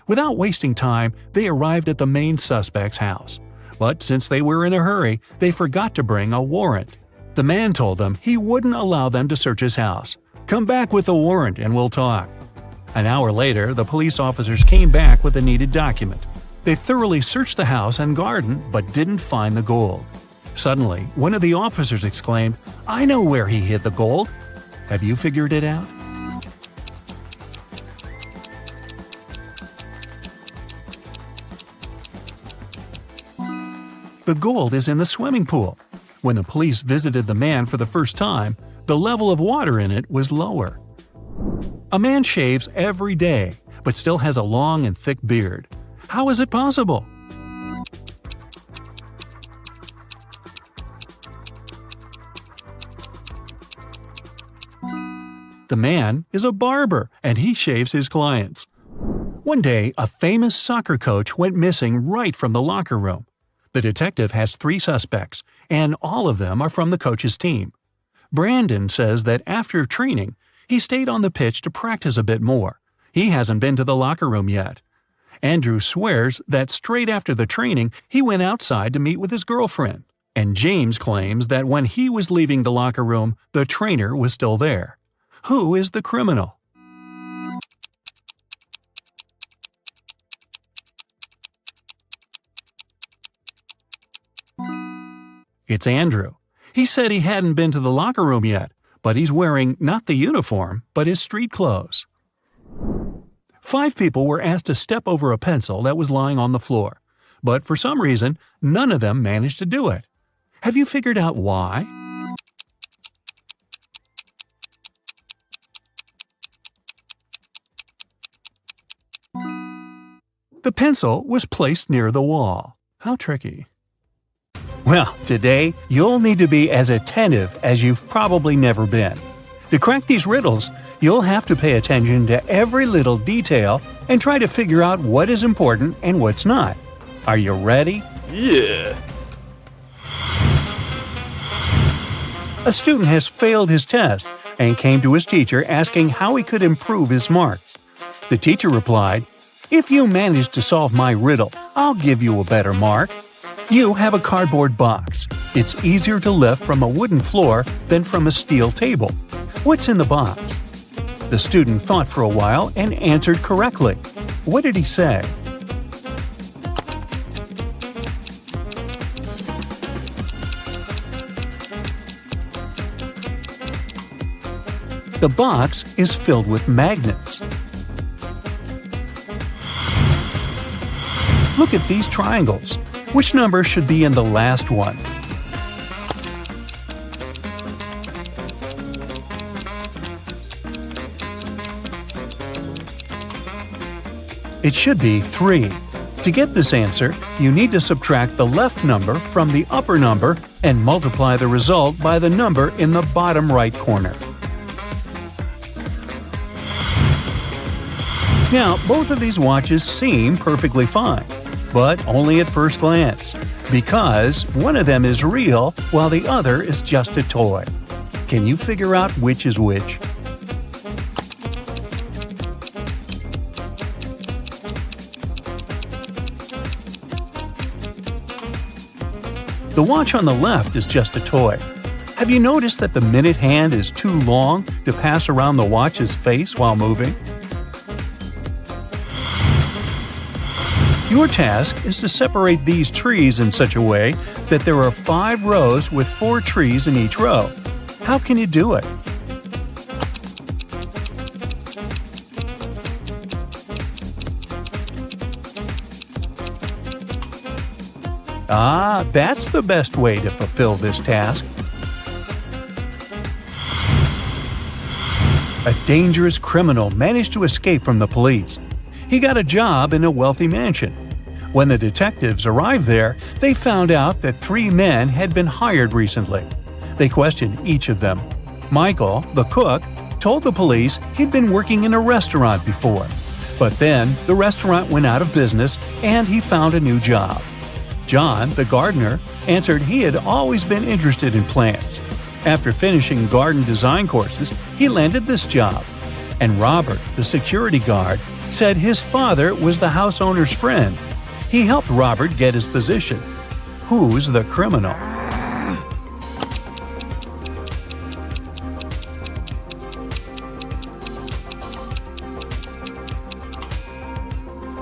Without wasting time, they arrived at the main suspect's house. But since they were in a hurry, they forgot to bring a warrant. The man told them he wouldn't allow them to search his house. "Come back with a warrant and we'll talk." An hour later, the police officers came back with the needed document. They thoroughly searched the house and garden but didn't find the gold. Suddenly, one of the officers exclaimed, "I know where he hid the gold." Have you figured it out? The gold is in the swimming pool. When the police visited the man for the first time, the level of water in it was lower. A man shaves every day, but still has a long and thick beard. How is it possible? The man is a barber, and he shaves his clients. One day, a famous soccer coach went missing right from the locker room. The detective has 3 suspects, and all of them are from the coach's team. Brandon says that after training, he stayed on the pitch to practice a bit more. He hasn't been to the locker room yet. Andrew swears that straight after the training, he went outside to meet with his girlfriend. And James claims that when he was leaving the locker room, the trainer was still there. Who is the criminal? It's Andrew. He said he hadn't been to the locker room yet, but he's wearing not the uniform, but his street clothes. 5 people were asked to step over a pencil that was lying on the floor, but for some reason, none of them managed to do it. Have you figured out why? The pencil was placed near the wall. How tricky. Well, today, you'll need to be as attentive as you've probably never been. To crack these riddles, you'll have to pay attention to every little detail and try to figure out what is important and what's not. Are you ready? Yeah. A student has failed his test and came to his teacher asking how he could improve his marks. The teacher replied, "If you manage to solve my riddle, I'll give you a better mark. You have a cardboard box. It's easier to lift from a wooden floor than from a steel table. What's in the box?" The student thought for a while and answered correctly. What did he say? The box is filled with magnets. Look at these triangles. Which number should be in the last one? It should be 3. To get this answer, you need to subtract the left number from the upper number and multiply the result by the number in the bottom right corner. Now, both of these watches seem perfectly fine, but only at first glance, because one of them is real while the other is just a toy. Can you figure out which is which? The watch on the left is just a toy. Have you noticed that the minute hand is too long to pass around the watch's face while moving? Your task is to separate these trees in such a way that there are 5 rows with 4 trees in each row. How can you do it? That's the best way to fulfill this task. A dangerous criminal managed to escape from the police. He got a job in a wealthy mansion. When the detectives arrived there, they found out that 3 men had been hired recently. They questioned each of them. Michael, the cook, told the police he'd been working in a restaurant before. But then the restaurant went out of business and he found a new job. John, the gardener, answered he had always been interested in plants. After finishing garden design courses, he landed this job. And Robert, the security guard, said his father was the house owner's friend. He helped Robert get his position. Who's the criminal?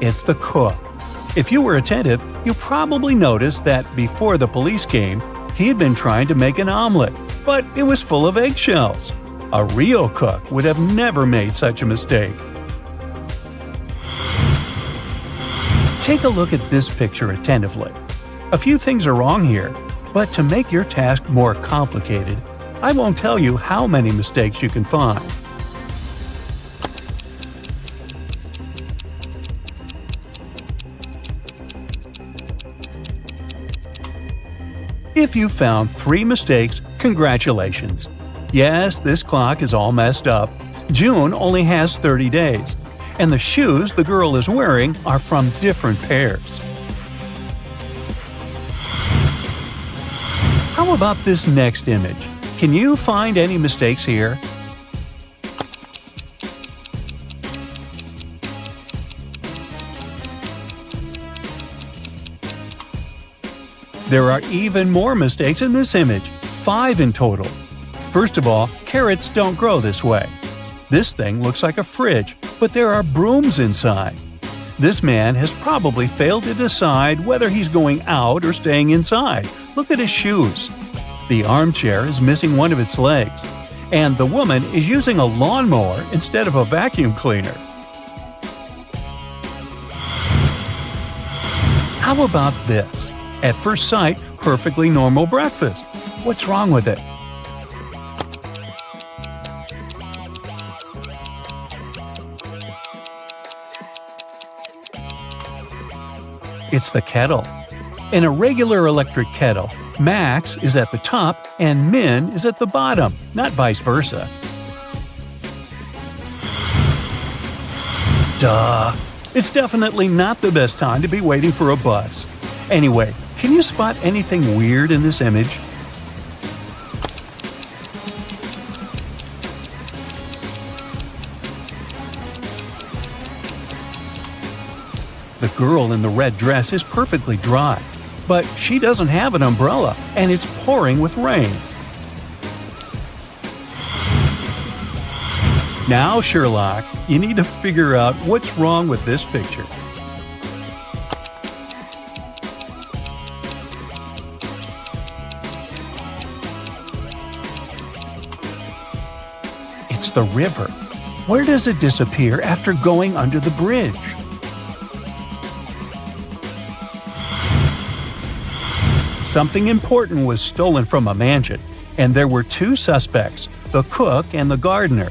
It's the cook. If you were attentive, you probably noticed that before the police came, he had been trying to make an omelet, but it was full of eggshells. A real cook would have never made such a mistake. Take a look at this picture attentively. A few things are wrong here, but to make your task more complicated, I won't tell you how many mistakes you can find. If you found 3 mistakes, congratulations. Yes, this clock is all messed up. June only has 30 days. And the shoes the girl is wearing are from different pairs. How about this next image? Can you find any mistakes here? There are even more mistakes in this image, 5 in total. First of all, carrots don't grow this way. This thing looks like a fridge, but there are brooms inside. This man has probably failed to decide whether he's going out or staying inside. Look at his shoes. The armchair is missing one of its legs, and the woman is using a lawnmower instead of a vacuum cleaner. How about this? At first sight, perfectly normal breakfast. What's wrong with it? It's the kettle. In a regular electric kettle, max is at the top and min is at the bottom, not vice versa. Duh! It's definitely not the best time to be waiting for a bus. Anyway, can you spot anything weird in this image? The girl in the red dress is perfectly dry, but she doesn't have an umbrella and it's pouring with rain. Now, Sherlock, you need to figure out what's wrong with this picture. It's the river. Where does it disappear after going under the bridge? Something important was stolen from a mansion, and there were 2 suspects, the cook and the gardener.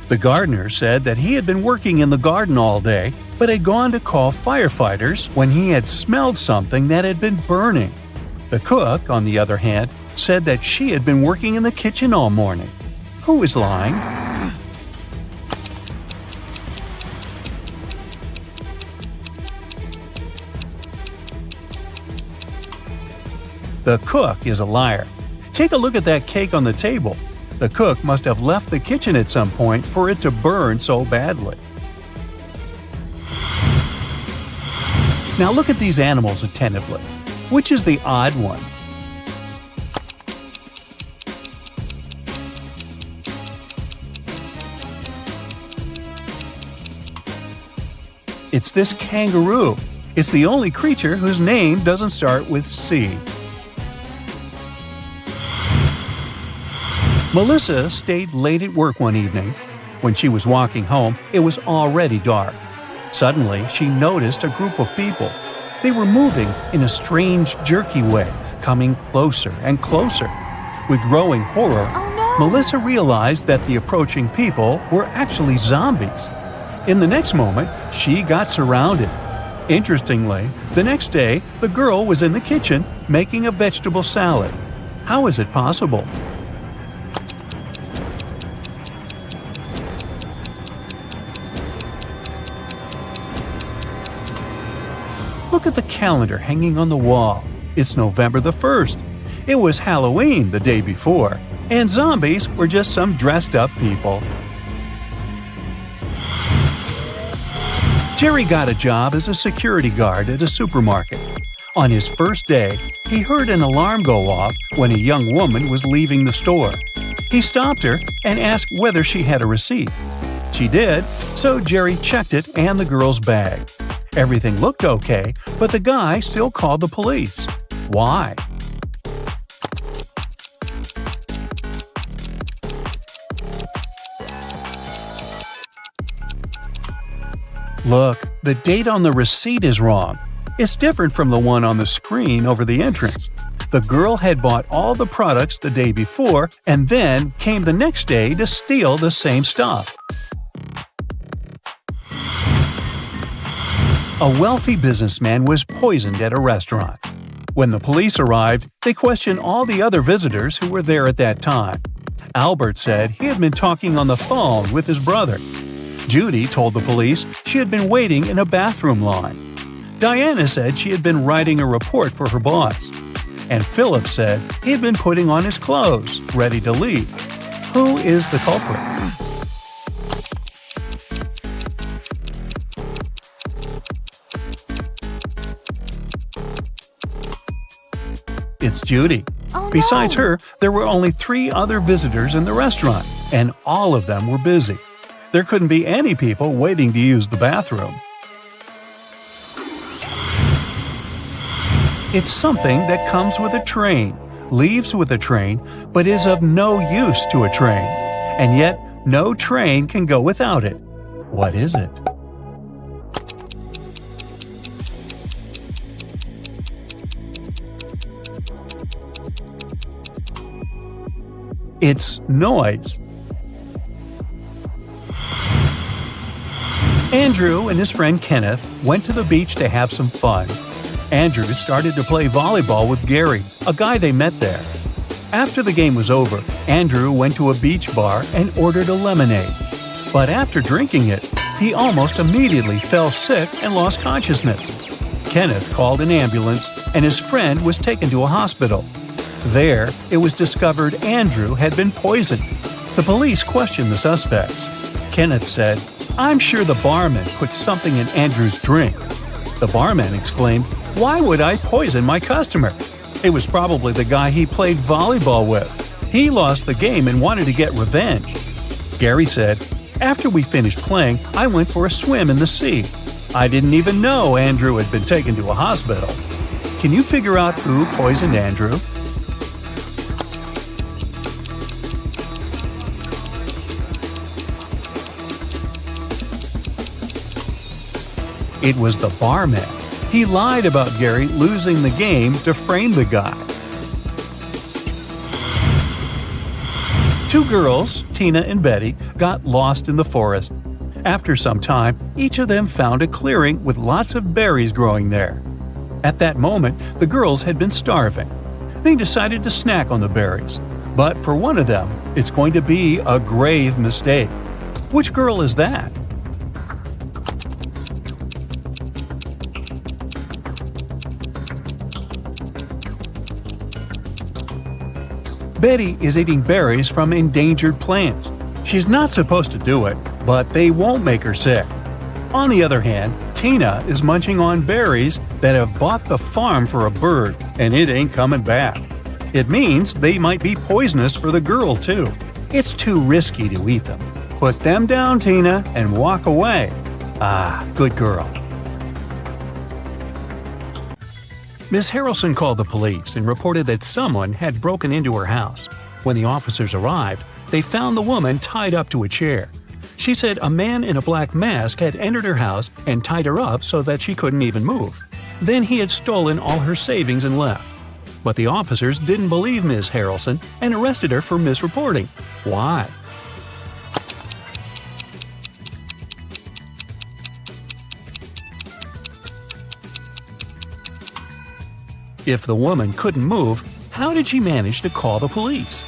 The gardener said that he had been working in the garden all day, but had gone to call firefighters when he had smelled something that had been burning. The cook, on the other hand, said that she had been working in the kitchen all morning. Who is lying? The cook is a liar. Take a look at that cake on the table. The cook must have left the kitchen at some point for it to burn so badly. Now look at these animals attentively. Which is the odd one? It's this kangaroo. It's the only creature whose name doesn't start with C. Melissa stayed late at work one evening. When she was walking home, it was already dark. Suddenly, she noticed a group of people. They were moving in a strange, jerky way, coming closer and closer. With growing horror, Melissa realized that the approaching people were actually zombies. In the next moment, she got surrounded. Interestingly, the next day, the girl was in the kitchen making a vegetable salad. How is it possible? Look at the calendar hanging on the wall. It's November the 1st. It was Halloween the day before, and zombies were just some dressed-up people. Jerry got a job as a security guard at a supermarket. On his first day, he heard an alarm go off when a young woman was leaving the store. He stopped her and asked whether she had a receipt. She did, so Jerry checked it and the girl's bag. Everything looked okay, but the guy still called the police. Why? Look, the date on the receipt is wrong. It's different from the one on the screen over the entrance. The girl had bought all the products the day before and then came the next day to steal the same stuff. A wealthy businessman was poisoned at a restaurant. When the police arrived, they questioned all the other visitors who were there at that time. Albert said he had been talking on the phone with his brother. Judy told the police she had been waiting in a bathroom line. Diana said she had been writing a report for her boss. and Philip said he had been putting on his clothes, ready to leave. Who is the culprit? It's Judy. Oh, Besides no. her, there were only 3 other visitors in the restaurant, and all of them were busy. There couldn't be any people waiting to use the bathroom. It's something that comes with a train, leaves with a train, but is of no use to a train. And yet, no train can go without it. What is it? It's noise. Andrew and his friend Kenneth went to the beach to have some fun. Andrew started to play volleyball with Gary, a guy they met there. After the game was over, Andrew went to a beach bar and ordered a lemonade. But after drinking it, he almost immediately fell sick and lost consciousness. Kenneth called an ambulance and his friend was taken to a hospital. There, it was discovered Andrew had been poisoned. The police questioned the suspects. Kenneth said, "I'm sure the barman put something in Andrew's drink." The barman exclaimed, "Why would I poison my customer? It was probably the guy he played volleyball with. He lost the game and wanted to get revenge." Gary said, "After we finished playing, I went for a swim in the sea. I didn't even know Andrew had been taken to a hospital." Can you figure out who poisoned Andrew? It was the barman. He lied about Gary losing the game to frame the guy. 2 girls, Tina and Betty, got lost in the forest. After some time, each of them found a clearing with lots of berries growing there. At that moment, the girls had been starving. They decided to snack on the berries. But for one of them, it's going to be a grave mistake. Which girl is that? Betty is eating berries from endangered plants. She's not supposed to do it, but they won't make her sick. On the other hand, Tina is munching on berries that have bought the farm for a bird, and it ain't coming back. It means they might be poisonous for the girl, too. It's too risky to eat them. Put them down, Tina, and walk away. Ah, good girl. Miss Harrelson called the police and reported that someone had broken into her house. When the officers arrived, they found the woman tied up to a chair. She said a man in a black mask had entered her house and tied her up so that she couldn't even move. Then he had stolen all her savings and left. But the officers didn't believe Miss Harrelson and arrested her for misreporting. Why? If the woman couldn't move, how did she manage to call the police?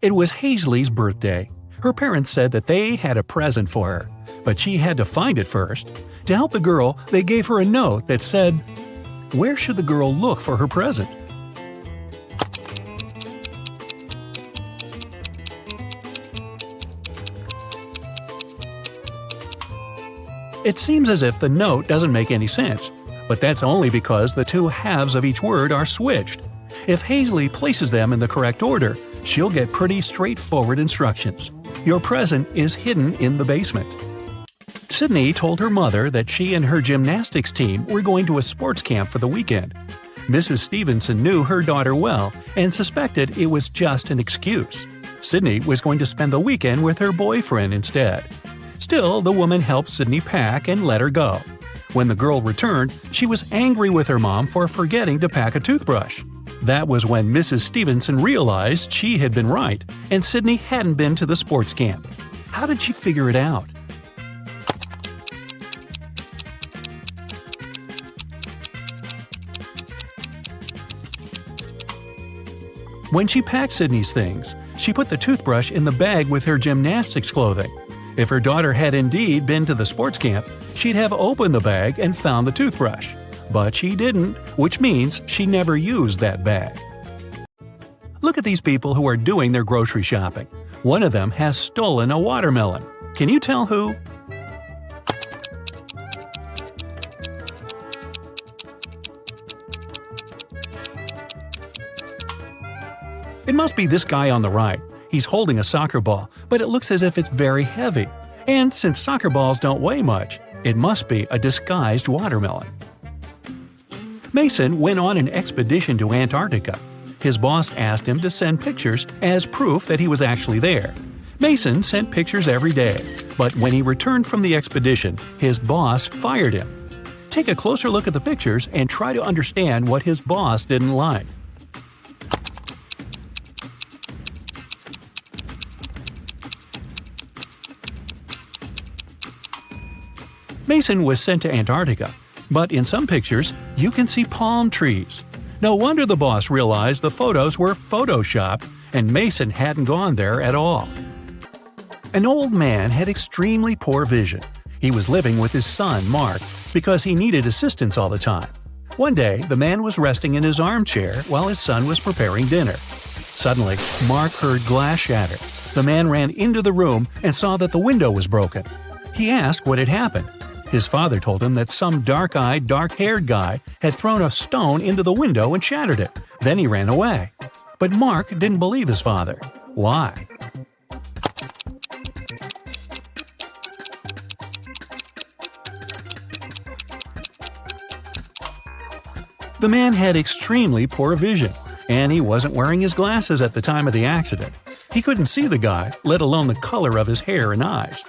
It was Hazley's birthday. Her parents said that they had a present for her, but she had to find it first. To help the girl, they gave her a note that said, "Where should the girl look for her present?" It seems as if the note doesn't make any sense, but that's only because the 2 halves of each word are switched. If Hazley places them in the correct order, she'll get pretty straightforward instructions. Your present is hidden in the basement. Sydney told her mother that she and her gymnastics team were going to a sports camp for the weekend. Mrs. Stevenson knew her daughter well and suspected it was just an excuse. Sydney was going to spend the weekend with her boyfriend instead. Still, the woman helped Sydney pack and let her go. When the girl returned, she was angry with her mom for forgetting to pack a toothbrush. That was when Mrs. Stevenson realized she had been right, and Sydney hadn't been to the sports camp. How did she figure it out? When she packed Sydney's things, she put the toothbrush in the bag with her gymnastics clothing. If her daughter had indeed been to the sports camp, she'd have opened the bag and found the toothbrush. But she didn't, which means she never used that bag. Look at these people who are doing their grocery shopping. One of them has stolen a watermelon. Can you tell who? It must be this guy on the right. He's holding a soccer ball, but it looks as if it's very heavy. And since soccer balls don't weigh much, it must be a disguised watermelon. Mason went on an expedition to Antarctica. His boss asked him to send pictures as proof that he was actually there. Mason sent pictures every day, but when he returned from the expedition, his boss fired him. Take a closer look at the pictures and try to understand what his boss didn't like. Mason was sent to Antarctica, but in some pictures, you can see palm trees. No wonder the boss realized the photos were photoshopped and Mason hadn't gone there at all. An old man had extremely poor vision. He was living with his son, Mark, because he needed assistance all the time. One day, the man was resting in his armchair while his son was preparing dinner. Suddenly, Mark heard glass shatter. The man ran into the room and saw that the window was broken. He asked what had happened. His father told him that some dark-eyed, dark-haired guy had thrown a stone into the window and shattered it. Then he ran away. But Mark didn't believe his father. Why? The man had extremely poor vision, and he wasn't wearing his glasses at the time of the accident. He couldn't see the guy, let alone the color of his hair and eyes.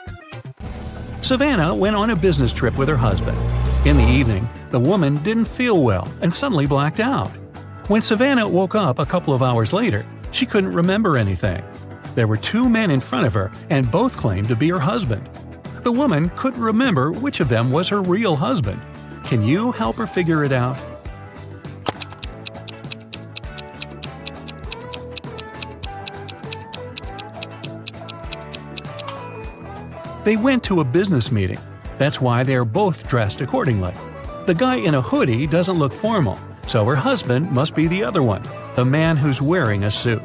Savannah went on a business trip with her husband. In the evening, the woman didn't feel well and suddenly blacked out. When Savannah woke up a couple of hours later, she couldn't remember anything. There were two men in front of her, and both claimed to be her husband. The woman couldn't remember which of them was her real husband. Can you help her figure it out? They went to a business meeting. That's why they are both dressed accordingly. The guy in a hoodie doesn't look formal, so her husband must be the other one, the man who's wearing a suit.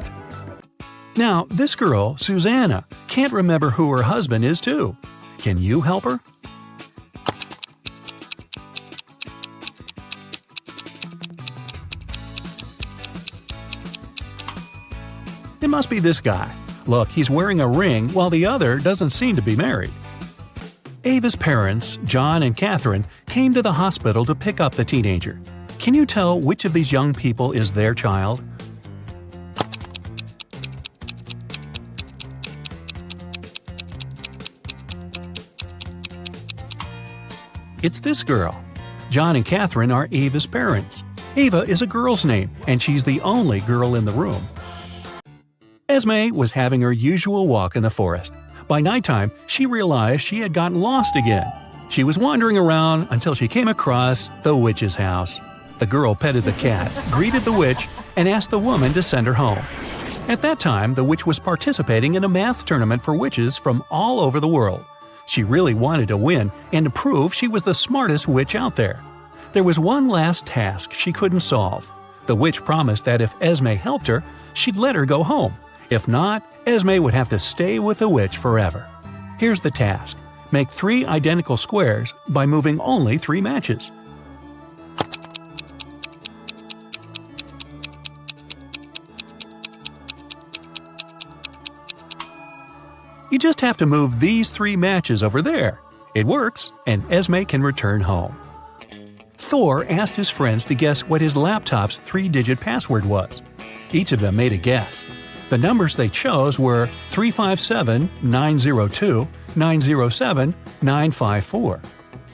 Now, this girl, Susanna, can't remember who her husband is too. Can you help her? It must be this guy. Look, he's wearing a ring while the other doesn't seem to be married. Ava's parents, John and Catherine, came to the hospital to pick up the teenager. Can you tell which of these young people is their child? It's this girl. John and Catherine are Ava's parents. Ava is a girl's name, and she's the only girl in the room. Esme was having her usual walk in the forest. By nighttime, she realized she had gotten lost again. She was wandering around until she came across the witch's house. The girl petted the cat, greeted the witch, and asked the woman to send her home. At that time, the witch was participating in a math tournament for witches from all over the world. She really wanted to win and to prove she was the smartest witch out there. There was one last task she couldn't solve. The witch promised that if Esme helped her, she'd let her go home. If not, Esme would have to stay with the witch forever. Here's the task. Make 3 identical squares by moving only 3 matches. You just have to move these 3 matches over there. It works, and Esme can return home. Thor asked his friends to guess what his laptop's 3-digit password was. Each of them made a guess. The numbers they chose were 357, 902, 907, 954.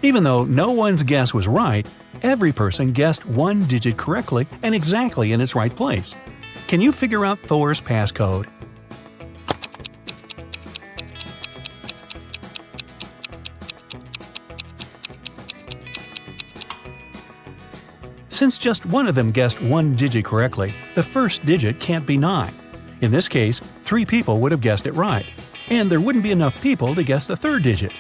Even though no one's guess was right, every person guessed 1 digit correctly and exactly in its right place. Can you figure out Thor's passcode? Since just one of them guessed 1 digit correctly, the first digit can't be 9. In this case, 3 people would have guessed it right, and there wouldn't be enough people to guess the 3rd digit.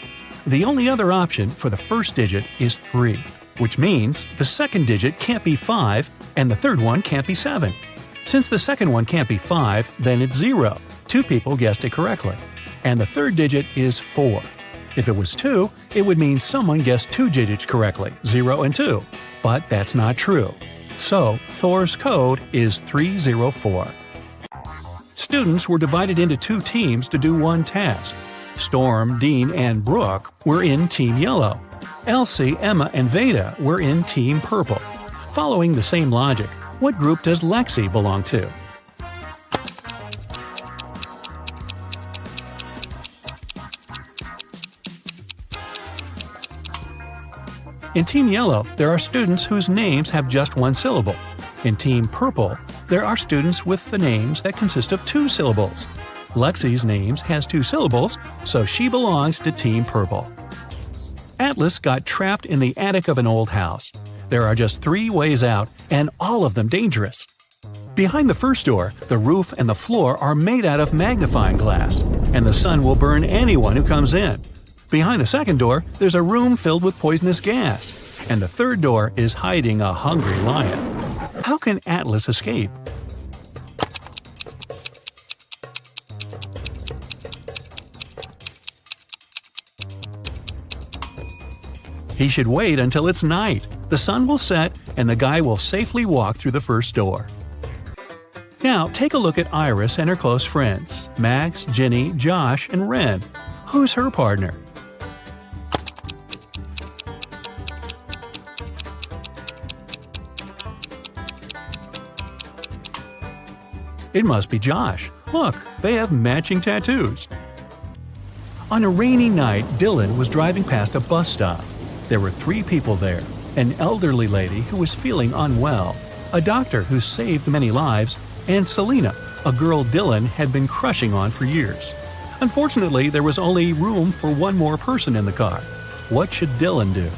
The only other option for the first digit is 3. which means the second digit can't be 5 and the third one can't be 7. Since the second one can't be 5, then it's 0. 2 people guessed it correctly. And the third digit is 4. If it was 2, it would mean someone guessed 2 digits correctly, 0 and 2. But that's not true. So, Thor's code is 304. Students were divided into 2 teams to do one task. Storm, Dean, and Brooke were in Team Yellow. Elsie, Emma, and Veda were in Team Purple. Following the same logic, what group does Lexi belong to? In Team Yellow, there are students whose names have just one syllable. In Team Purple, there are students with the names that consist of 2 syllables. Lexi's name has 2 syllables, so she belongs to Team Purple. Atlas got trapped in the attic of an old house. There are just 3 ways out, and all of them dangerous. Behind the first door, the roof and the floor are made out of magnifying glass, and the sun will burn anyone who comes in. Behind the second door, there's a room filled with poisonous gas, and the third door is hiding a hungry lion. How can Atlas escape? He should wait until it's night. The sun will set, and the guy will safely walk through the first door. Now, take a look at Iris and her close friends, Max, Ginny, Josh, and Ren. Who's her partner? It must be Josh. Look, they have matching tattoos. On a rainy night, Dylan was driving past a bus stop. There were 3 people there: an elderly lady who was feeling unwell, a doctor who saved many lives, and Selena, a girl Dylan had been crushing on for years. Unfortunately, there was only room for one more person in the car. What should Dylan do?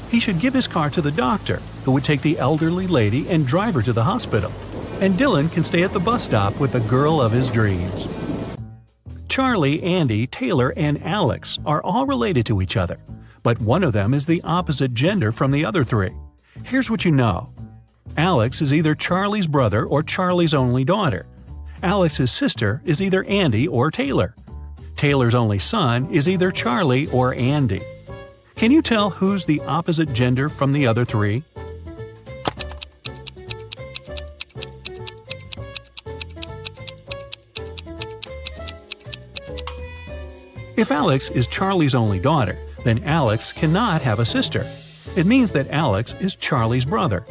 He should give his car to the doctor, who would take the elderly lady and drive her to the hospital. And Dylan can stay at the bus stop with the girl of his dreams. Charlie, Andy, Taylor, and Alex are all related to each other, but one of them is the opposite gender from the other 3. Here's what you know. Alex is either Charlie's brother or Charlie's only daughter. Alex's sister is either Andy or Taylor. Taylor's only son is either Charlie or Andy. Can you tell who's the opposite gender from the other 3? If Alex is Charlie's only daughter, then Alex cannot have a sister. It means that Alex is Charlie's brother.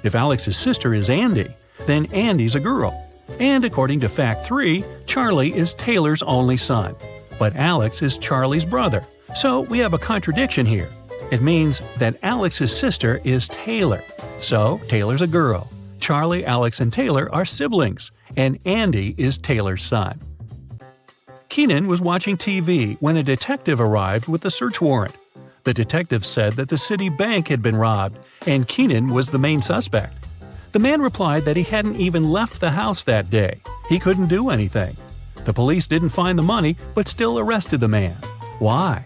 If Alex's sister is Andy, then Andy's a girl. And according to fact 3, Charlie is Taylor's only son. But Alex is Charlie's brother. So we have a contradiction here. It means that Alex's sister is Taylor. So Taylor's a girl. Charlie, Alex, and Taylor are siblings. And Andy is Taylor's son. Keenan was watching TV when a detective arrived with a search warrant. The detective said that the city bank had been robbed, and Keenan was the main suspect. The man replied that he hadn't even left the house that day. He couldn't do anything. The police didn't find the money, but still arrested the man. Why?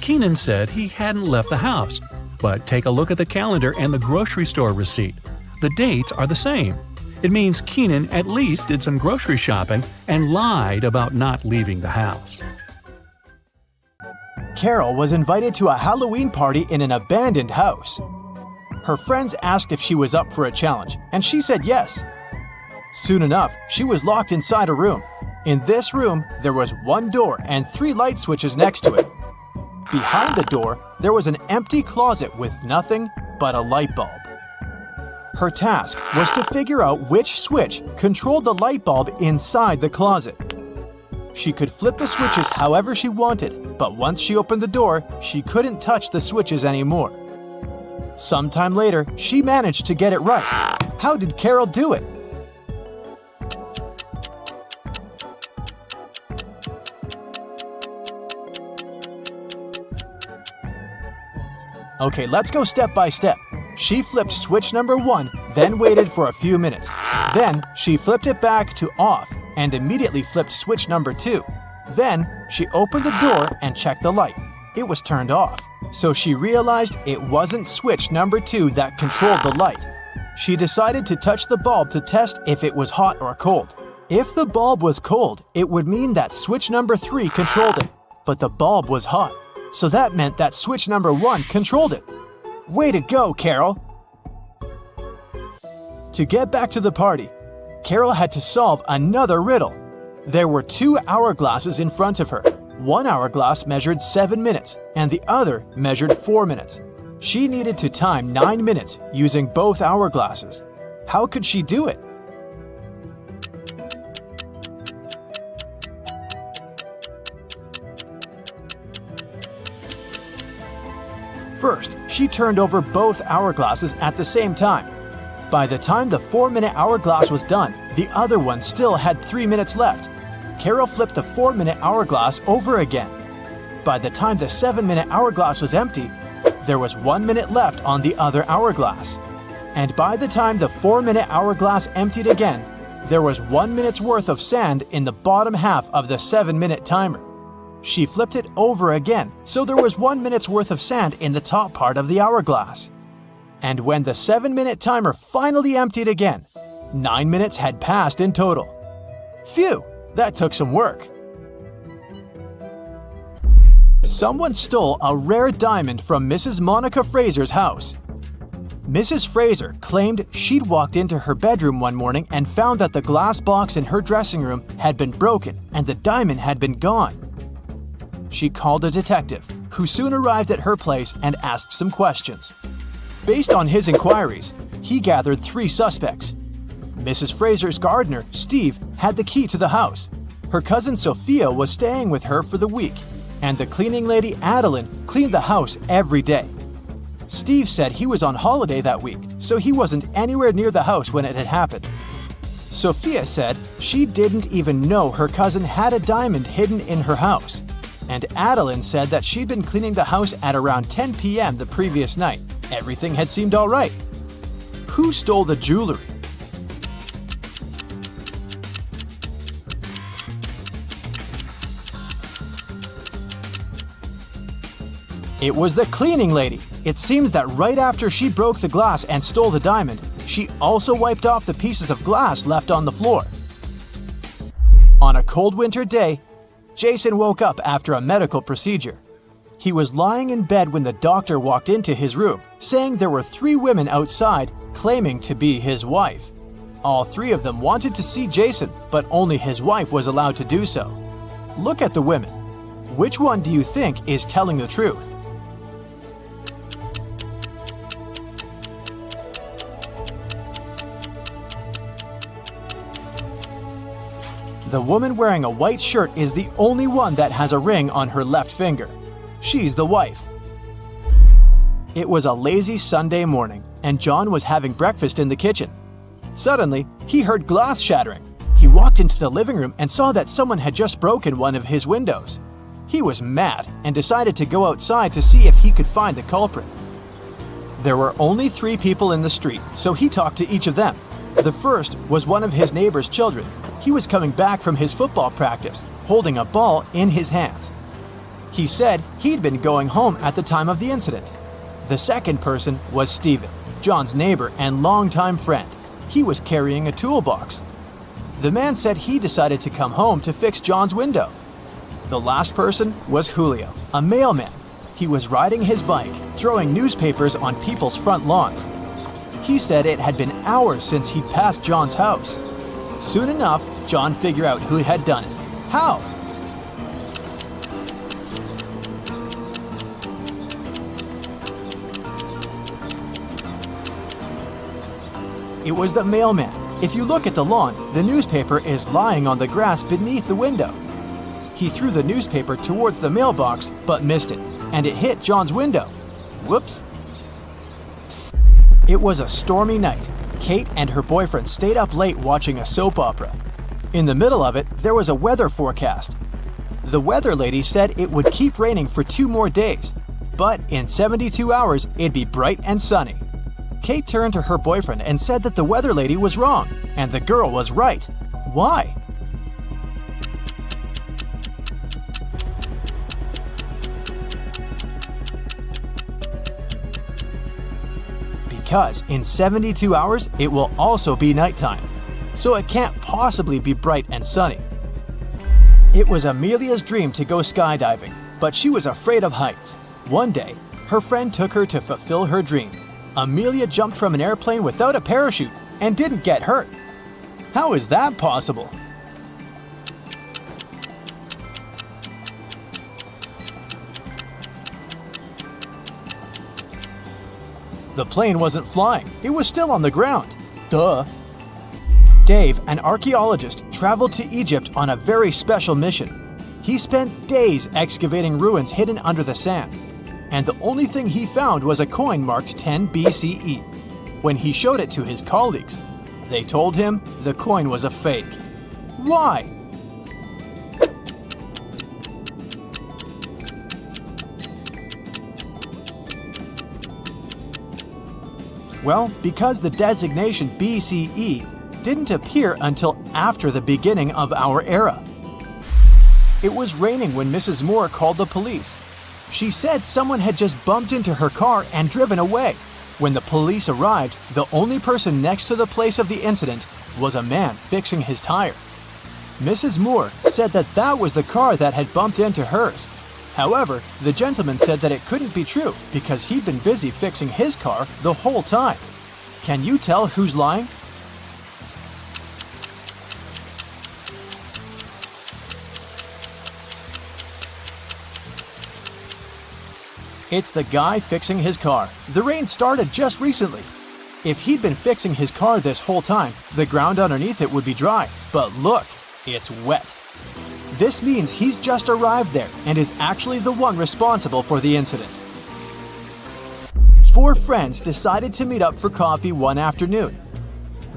Keenan said he hadn't left the house. But take a look at the calendar and the grocery store receipt. The dates are the same. It means Keenan at least did some grocery shopping and lied about not leaving the house. Carol was invited to a Halloween party in an abandoned house. Her friends asked if she was up for a challenge, and she said yes. Soon enough, she was locked inside a room. In this room, there was one door and 3 light switches next to it. Behind the door, there was an empty closet with nothing but a light bulb. Her task was to figure out which switch controlled the light bulb inside the closet. She could flip the switches however she wanted, but once she opened the door, she couldn't touch the switches anymore. Sometime later, she managed to get it right. How did Carol do it? Okay, let's go step by step. She flipped switch number 1, then waited for a few minutes. Then, she flipped it back to off and immediately flipped switch number 2. Then, she opened the door and checked the light. It was turned off. So she realized it wasn't switch number 2 that controlled the light. She decided to touch the bulb to test if it was hot or cold. If the bulb was cold, it would mean that switch number 3 controlled it. But the bulb was hot, so that meant that switch number 1 controlled it. Way to go, Carol! To get back to the party, Carol had to solve another riddle. There were 2 hourglasses in front of her. One hourglass measured 7 minutes, and the other measured 4 minutes. She needed to time 9 minutes using both hourglasses. How could she do it? First, she turned over both hourglasses at the same time. By the time the 4-minute hourglass was done, the other one still had 3 minutes left. Carol flipped the 4-minute hourglass over again. By the time the 7-minute hourglass was empty, there was 1 minute left on the other hourglass. And by the time the 4-minute hourglass emptied again, there was 1 minute's worth of sand in the bottom half of the 7-minute timer. She flipped it over again, so there was 1 minute's worth of sand in the top part of the hourglass. And when the 7-minute timer finally emptied again, 9 minutes had passed in total. Phew, that took some work. Someone stole a rare diamond from Mrs. Monica Fraser's house. Mrs. Fraser claimed she'd walked into her bedroom one morning and found that the glass box in her dressing room had been broken and the diamond had been gone. She called a detective, who soon arrived at her place and asked some questions. Based on his inquiries, he gathered 3 suspects. Mrs. Fraser's gardener, Steve, had the key to the house. Her cousin Sophia was staying with her for the week, and the cleaning lady Adeline cleaned the house every day. Steve said he was on holiday that week, so he wasn't anywhere near the house when it had happened. Sophia said she didn't even know her cousin had a diamond hidden in her house. And Adeline said that she'd been cleaning the house at around 10 p.m. the previous night. Everything had seemed all right. Who stole the jewelry? It was the cleaning lady. It seems that right after she broke the glass and stole the diamond, she also wiped off the pieces of glass left on the floor. On a cold winter day, Jason woke up after a medical procedure. He was lying in bed when the doctor walked into his room, saying there were 3 women outside claiming to be his wife. All 3 of them wanted to see Jason, but only his wife was allowed to do so. Look at the women. Which one do you think is telling the truth? The woman wearing a white shirt is the only one that has a ring on her left finger. She's the wife. It was a lazy Sunday morning, and John was having breakfast in the kitchen. Suddenly, he heard glass shattering. He walked into the living room and saw that someone had just broken one of his windows. He was mad and decided to go outside to see if he could find the culprit. There were only 3 people in the street, so he talked to each of them. The first was one of his neighbor's children. He was coming back from his football practice, holding a ball in his hands. He said he'd been going home at the time of the incident. The second person was Stephen, John's neighbor and longtime friend. He was carrying a toolbox. The man said he decided to come home to fix John's window. The last person was Julio, a mailman. He was riding his bike, throwing newspapers on people's front lawns. He said it had been hours since he'd passed John's house. Soon enough, John figured out who had done it. How? It was the mailman. If you look at the lawn, the newspaper is lying on the grass beneath the window. He threw the newspaper towards the mailbox, but missed it, and it hit John's window. Whoops. It was a stormy night. Kate and her boyfriend stayed up late watching a soap opera. In the middle of it, there was a weather forecast. The weather lady said it would keep raining for 2 more days, but in 72 hours, it'd be bright and sunny. Kate turned to her boyfriend and said that the weather lady was wrong, and the girl was right. Why? Because in 72 hours, it will also be nighttime, so it can't possibly be bright and sunny. It was Amelia's dream to go skydiving, but she was afraid of heights. One day, her friend took her to fulfill her dream. Amelia jumped from an airplane without a parachute and didn't get hurt. How is that possible? The plane wasn't flying, it was still on the ground. Duh. Dave, an archaeologist, traveled to Egypt on a very special mission. He spent days excavating ruins hidden under the sand, and the only thing he found was a coin marked 10 BCE. When he showed it to his colleagues, they told him the coin was a fake. Why? Well, because the designation BCE didn't appear until after the beginning of our era. It was raining when Mrs. Moore called the police. She said someone had just bumped into her car and driven away. When the police arrived, the only person next to the place of the incident was a man fixing his tire. Mrs. Moore said that that was the car that had bumped into hers. However, the gentleman said that it couldn't be true because he'd been busy fixing his car the whole time. Can you tell who's lying? It's the guy fixing his car. The rain started just recently. If he'd been fixing his car this whole time, the ground underneath it would be dry. But look, it's wet. This means he's just arrived there and is actually the one responsible for the incident. 4 friends decided to meet up for coffee one afternoon.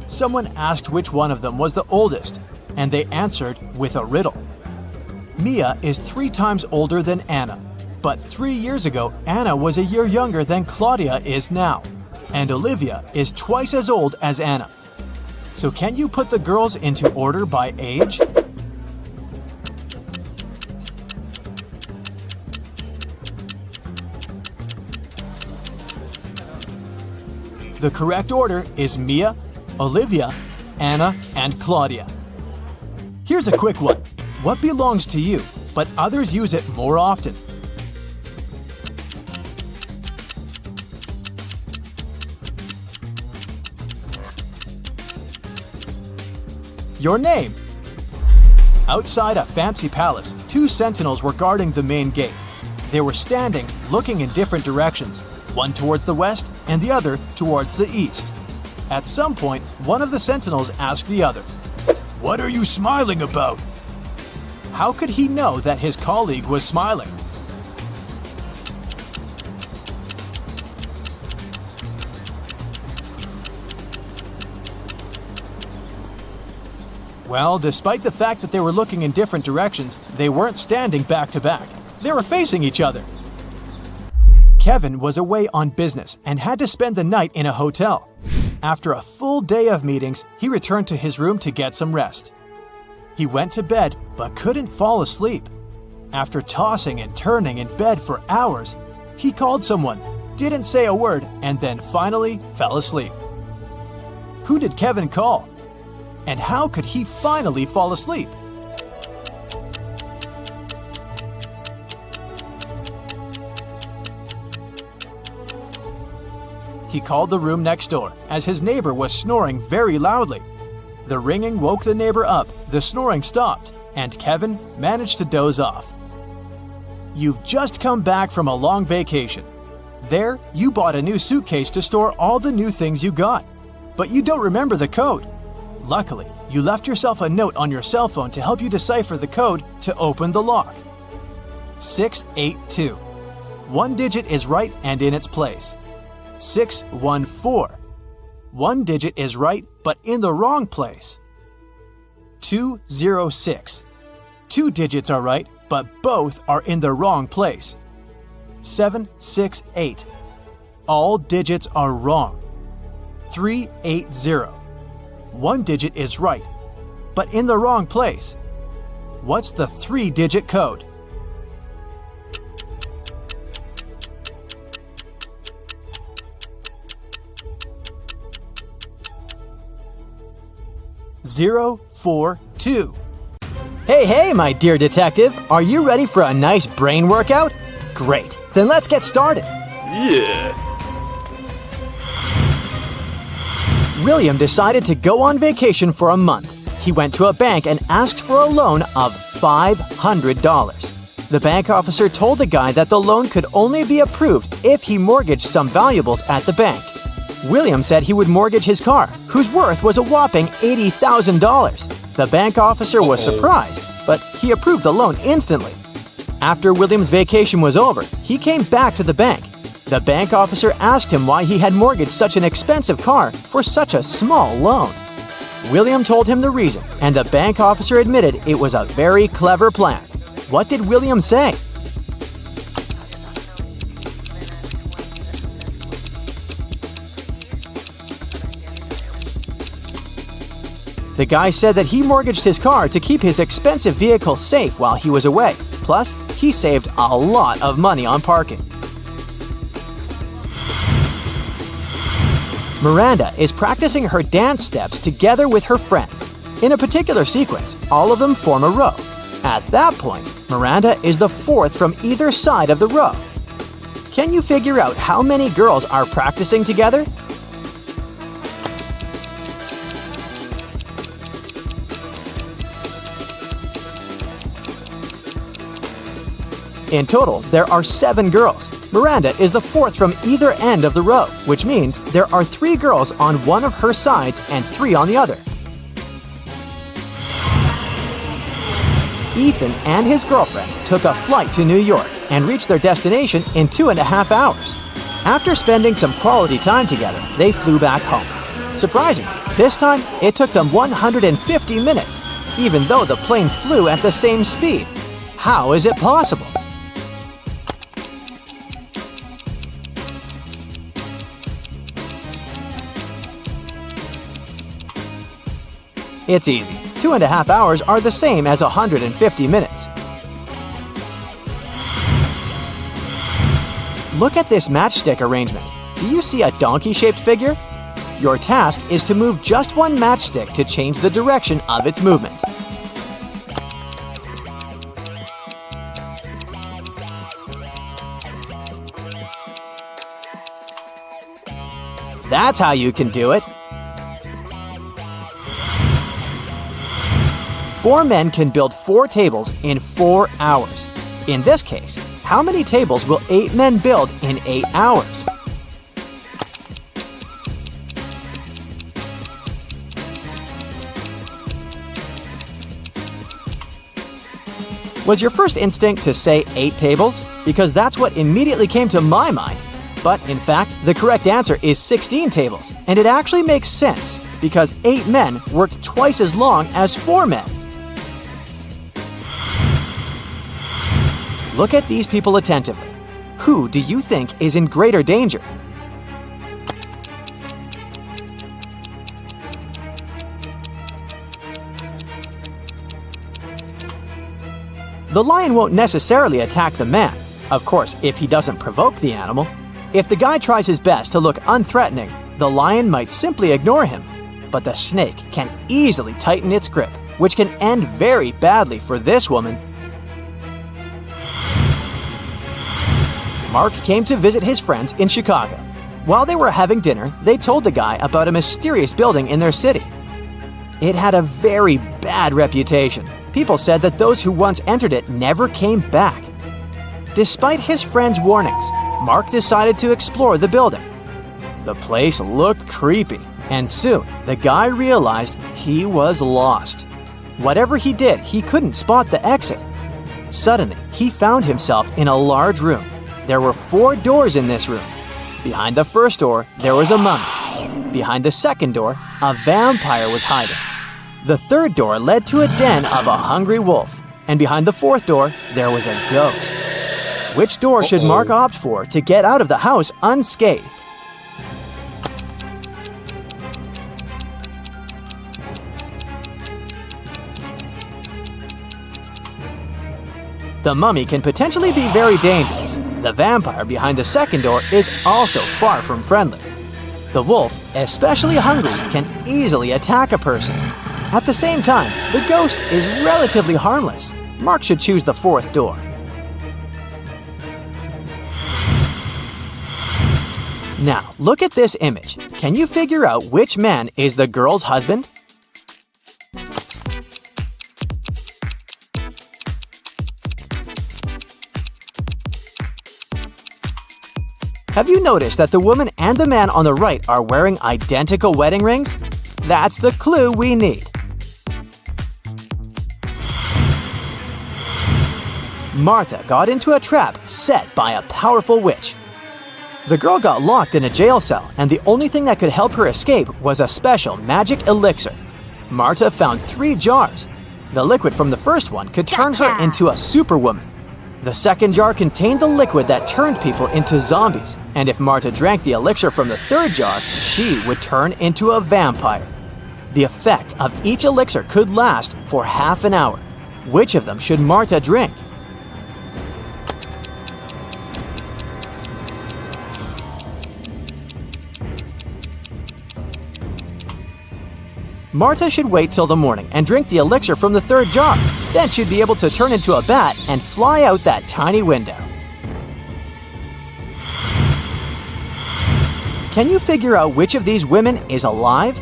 Someone asked which one of them was the oldest, and they answered with a riddle. Mia is 3 times older than Anna, but 3 years ago, Anna was a year younger than Claudia is now, and Olivia is twice as old as Anna. So can you put the girls into order by age? The correct order is Mia, Olivia, Anna, and Claudia. Here's a quick one. What belongs to you, but others use it more often? Your name. Outside a fancy palace, 2 sentinels were guarding the main gate. They were standing, looking in different directions, one towards the west and the other towards the east. At some point, one of the sentinels asked the other, "What are you smiling about?" How could he know that his colleague was smiling? Well, despite the fact that they were looking in different directions, they weren't standing back to back. They were facing each other. Kevin was away on business and had to spend the night in a hotel. After a full day of meetings, he returned to his room to get some rest. He went to bed but couldn't fall asleep. After tossing and turning in bed for hours, he called someone, didn't say a word, and then finally fell asleep. Who did Kevin call? And how could he finally fall asleep? He called the room next door, as his neighbor was snoring very loudly. The ringing woke the neighbor up, the snoring stopped, and Kevin managed to doze off. You've just come back from a long vacation. There, you bought a new suitcase to store all the new things you got, but you don't remember the code. Luckily, you left yourself a note on your cell phone to help you decipher the code to open the lock. 682. One digit is right and in its place. 614. One digit is right but in the wrong place. 206. 2 digits are right but both are in the wrong place. 768. All digits are wrong. 380. One digit is right, but in the wrong place. What's the 3-digit code? Zero, 4, 2. Hey, my dear detective, are you ready for a nice brain workout? Great, then let's get started. Yeah. William decided to go on vacation for a month. He went to a bank and asked for a loan of $500. The bank officer told the guy that the loan could only be approved if he mortgaged some valuables at the bank. William said he would mortgage his car, whose worth was a whopping $80,000. The bank officer was surprised, but he approved the loan instantly. After William's vacation was over, he came back to the bank. The bank officer asked him why he had mortgaged such an expensive car for such a small loan. William told him the reason, and the bank officer admitted it was a very clever plan. What did William say? The guy said that he mortgaged his car to keep his expensive vehicle safe while he was away. Plus, he saved a lot of money on parking. Miranda is practicing her dance steps together with her friends. In a particular sequence, all of them form a row. At that point, Miranda is the fourth from either side of the row. Can you figure out how many girls are practicing together? In total, there are 7 girls. Miranda is the fourth from either end of the row, which means there are 3 girls on one of her sides and 3 on the other. Ethan and his girlfriend took a flight to New York and reached their destination in 2.5 hours. After spending some quality time together, they flew back home. Surprisingly, this time it took them 150 minutes, even though the plane flew at the same speed. How is it possible? It's easy. 2.5 hours are the same as 150 minutes. Look at this matchstick arrangement. Do you see a donkey-shaped figure? Your task is to move just one matchstick to change the direction of its movement. That's how you can do it. 4 men can build 4 tables in 4 hours. In this case, how many tables will 8 men build in 8 hours? Was your first instinct to say 8 tables? Because that's what immediately came to my mind. But in fact, the correct answer is 16 tables. And it actually makes sense, because 8 men worked twice as long as 4 men. Look at these people attentively. Who do you think is in greater danger? The lion won't necessarily attack the man, of course, if he doesn't provoke the animal. If the guy tries his best to look unthreatening, the lion might simply ignore him. But the snake can easily tighten its grip, which can end very badly for this woman. Mark came to visit his friends in Chicago. While they were having dinner, they told the guy about a mysterious building in their city. It had a very bad reputation. People said that those who once entered it never came back. Despite his friends' warnings, Mark decided to explore the building. The place looked creepy, and soon the guy realized he was lost. Whatever he did, he couldn't spot the exit. Suddenly, he found himself in a large room. There were 4 doors in this room. Behind the first door, there was a mummy. Behind the second door, a vampire was hiding. The third door led to a den of a hungry wolf. And behind the fourth door, there was a ghost. Which door should Mark opt for to get out of the house unscathed? The mummy can potentially be very dangerous. The vampire behind the second door is also far from friendly. The wolf, especially hungry, can easily attack a person. At the same time, the ghost is relatively harmless. Mark should choose the fourth door. Now, look at this image. Can you figure out which man is the girl's husband? Have you noticed that the woman and the man on the right are wearing identical wedding rings? That's the clue we need. Marta got into a trap set by a powerful witch. The girl got locked in a jail cell, and the only thing that could help her escape was a special magic elixir. Marta found 3 jars. The liquid from the first one could turn her into a superwoman. The second jar contained the liquid that turned people into zombies, and if Marta drank the elixir from the third jar, she would turn into a vampire. The effect of each elixir could last for half an hour. Which of them should Marta drink? Marta should wait till the morning and drink the elixir from the third jar. Then she'd be able to turn into a bat and fly out that tiny window. Can you figure out which of these women is alive?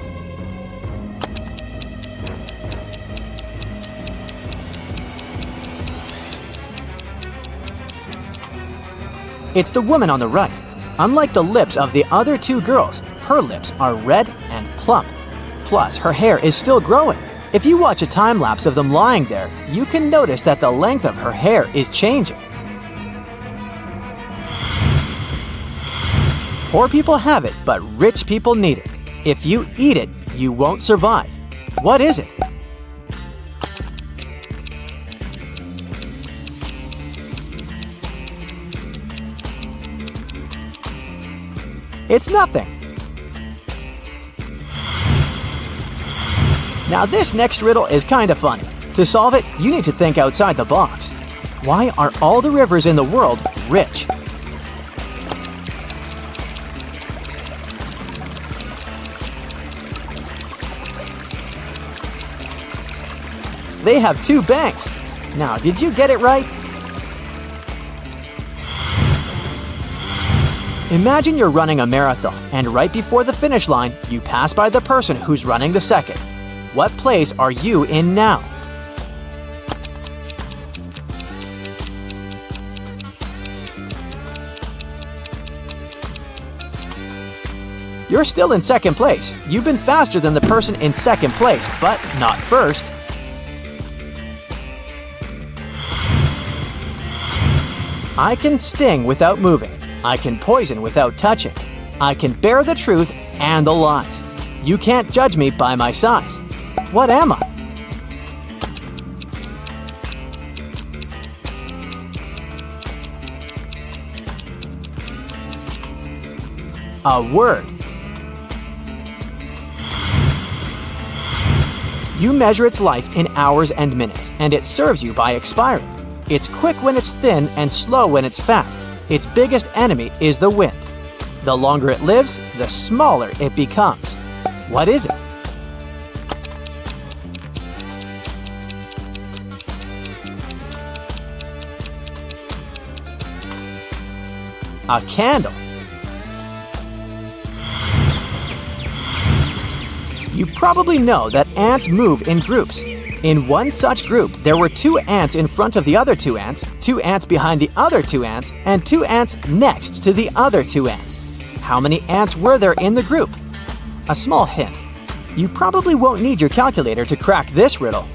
It's the woman on the right. Unlike the lips of the other 2 girls, her lips are red and plump. Plus, her hair is still growing. If you watch a time-lapse of them lying there, you can notice that the length of her hair is changing. Poor people have it, but rich people need it. If you eat it, you won't survive. What is it? It's nothing. Now this next riddle is kind of funny. To solve it, you need to think outside the box. Why are all the rivers in the world rich? They have 2 banks. Now, did you get it right? Imagine you're running a marathon, and right before the finish line, you pass by the person who's running the second. What place are you in now? You're still in second place. You've been faster than the person in second place, but not first. I can sting without moving. I can poison without touching. I can bear the truth and the lies. You can't judge me by my size. What am I? A word. You measure its life in hours and minutes, and it serves you by expiring. It's quick when it's thin and slow when it's fat. Its biggest enemy is the wind. The longer it lives, the smaller it becomes. What is it? A candle. You probably know that ants move in groups. In one such group, there were 2 ants in front of the other 2 ants, 2 ants behind the other 2 ants, and 2 ants next to the other 2 ants. How many ants were there in the group? A small hint. You probably won't need your calculator to crack this riddle.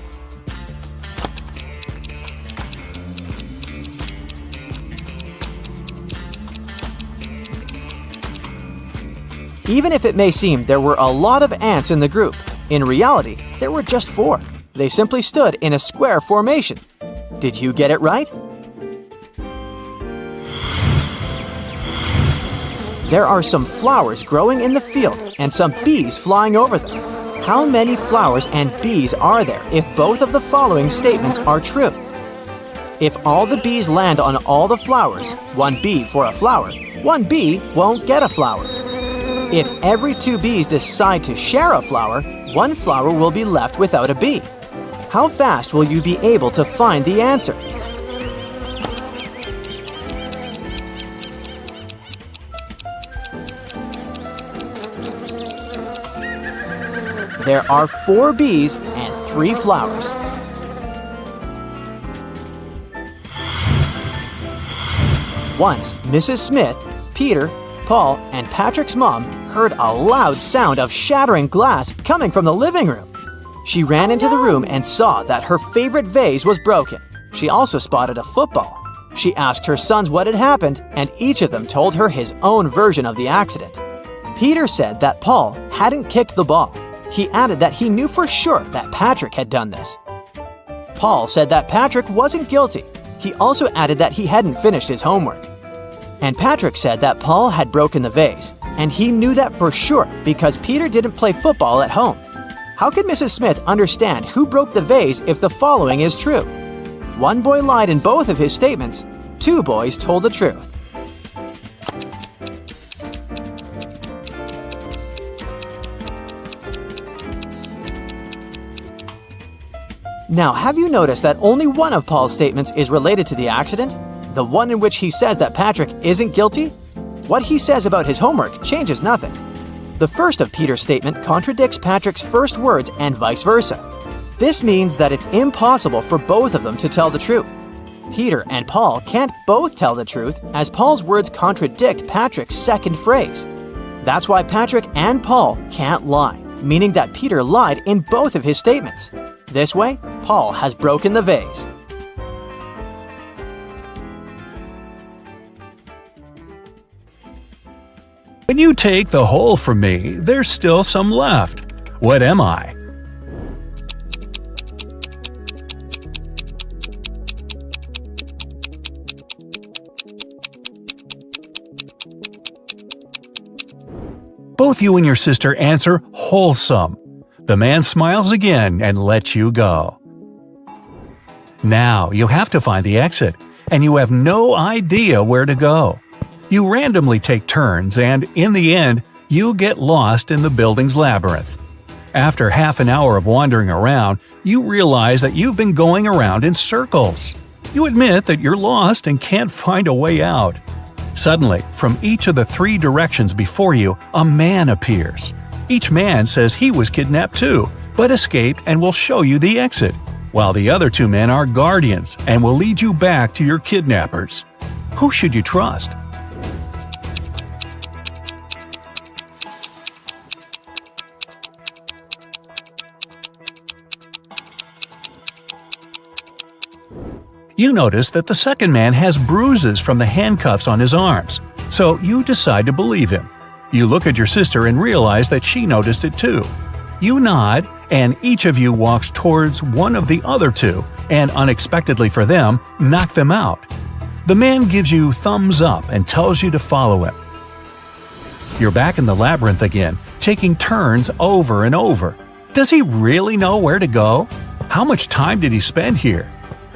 Even if it may seem there were a lot of ants in the group, in reality, there were just 4. They simply stood in a square formation. Did you get it right? There are some flowers growing in the field and some bees flying over them. How many flowers and bees are there if both of the following statements are true? If all the bees land on all the flowers, one bee for a flower, one bee won't get a flower. If every two bees decide to share a flower, one flower will be left without a bee. How fast will you be able to find the answer? There are 4 bees and 3 flowers. Once, Mrs. Smith, Peter, Paul, and Patrick's mom heard a loud sound of shattering glass coming from the living room. She ran into the room and saw that her favorite vase was broken. She also spotted a football. She asked her sons what had happened, and each of them told her his own version of the accident. Peter said that Paul hadn't kicked the ball. He added that he knew for sure that Patrick had done this. Paul said that Patrick wasn't guilty. He also added that he hadn't finished his homework. And Patrick said that Paul had broken the vase, and he knew that for sure because Peter didn't play football at home. How could Mrs. Smith understand who broke the vase if the following is true? One boy lied in both of his statements. 2 boys told the truth. Now, have you noticed that only one of Paul's statements is related to the accident? The one in which he says that Patrick isn't guilty? What he says about his homework changes nothing. The first of Peter's statement contradicts Patrick's first words and vice versa. This means that it's impossible for both of them to tell the truth. Peter and Paul can't both tell the truth as Paul's words contradict Patrick's second phrase. That's why Patrick and Paul can't lie, meaning that Peter lied in both of his statements. This way, Paul has broken the vase. When you take the whole from me, there's still some left. What am I? Both you and your sister answer wholesome. The man smiles again and lets you go. Now you have to find the exit, and you have no idea where to go. You randomly take turns, and in the end, you get lost in the building's labyrinth. After half an hour of wandering around, you realize that you've been going around in circles. You admit that you're lost and can't find a way out. Suddenly, from each of the 3 directions before you, a man appears. Each man says he was kidnapped too, but escaped and will show you the exit, while the other 2 men are guardians and will lead you back to your kidnappers. Who should you trust? You notice that the second man has bruises from the handcuffs on his arms, so you decide to believe him. You look at your sister and realize that she noticed it too. You nod, and each of you walks towards one of the other 2, and unexpectedly for them, knock them out. The man gives you thumbs up and tells you to follow him. You're back in the labyrinth again, taking turns over and over. Does he really know where to go? How much time did he spend here?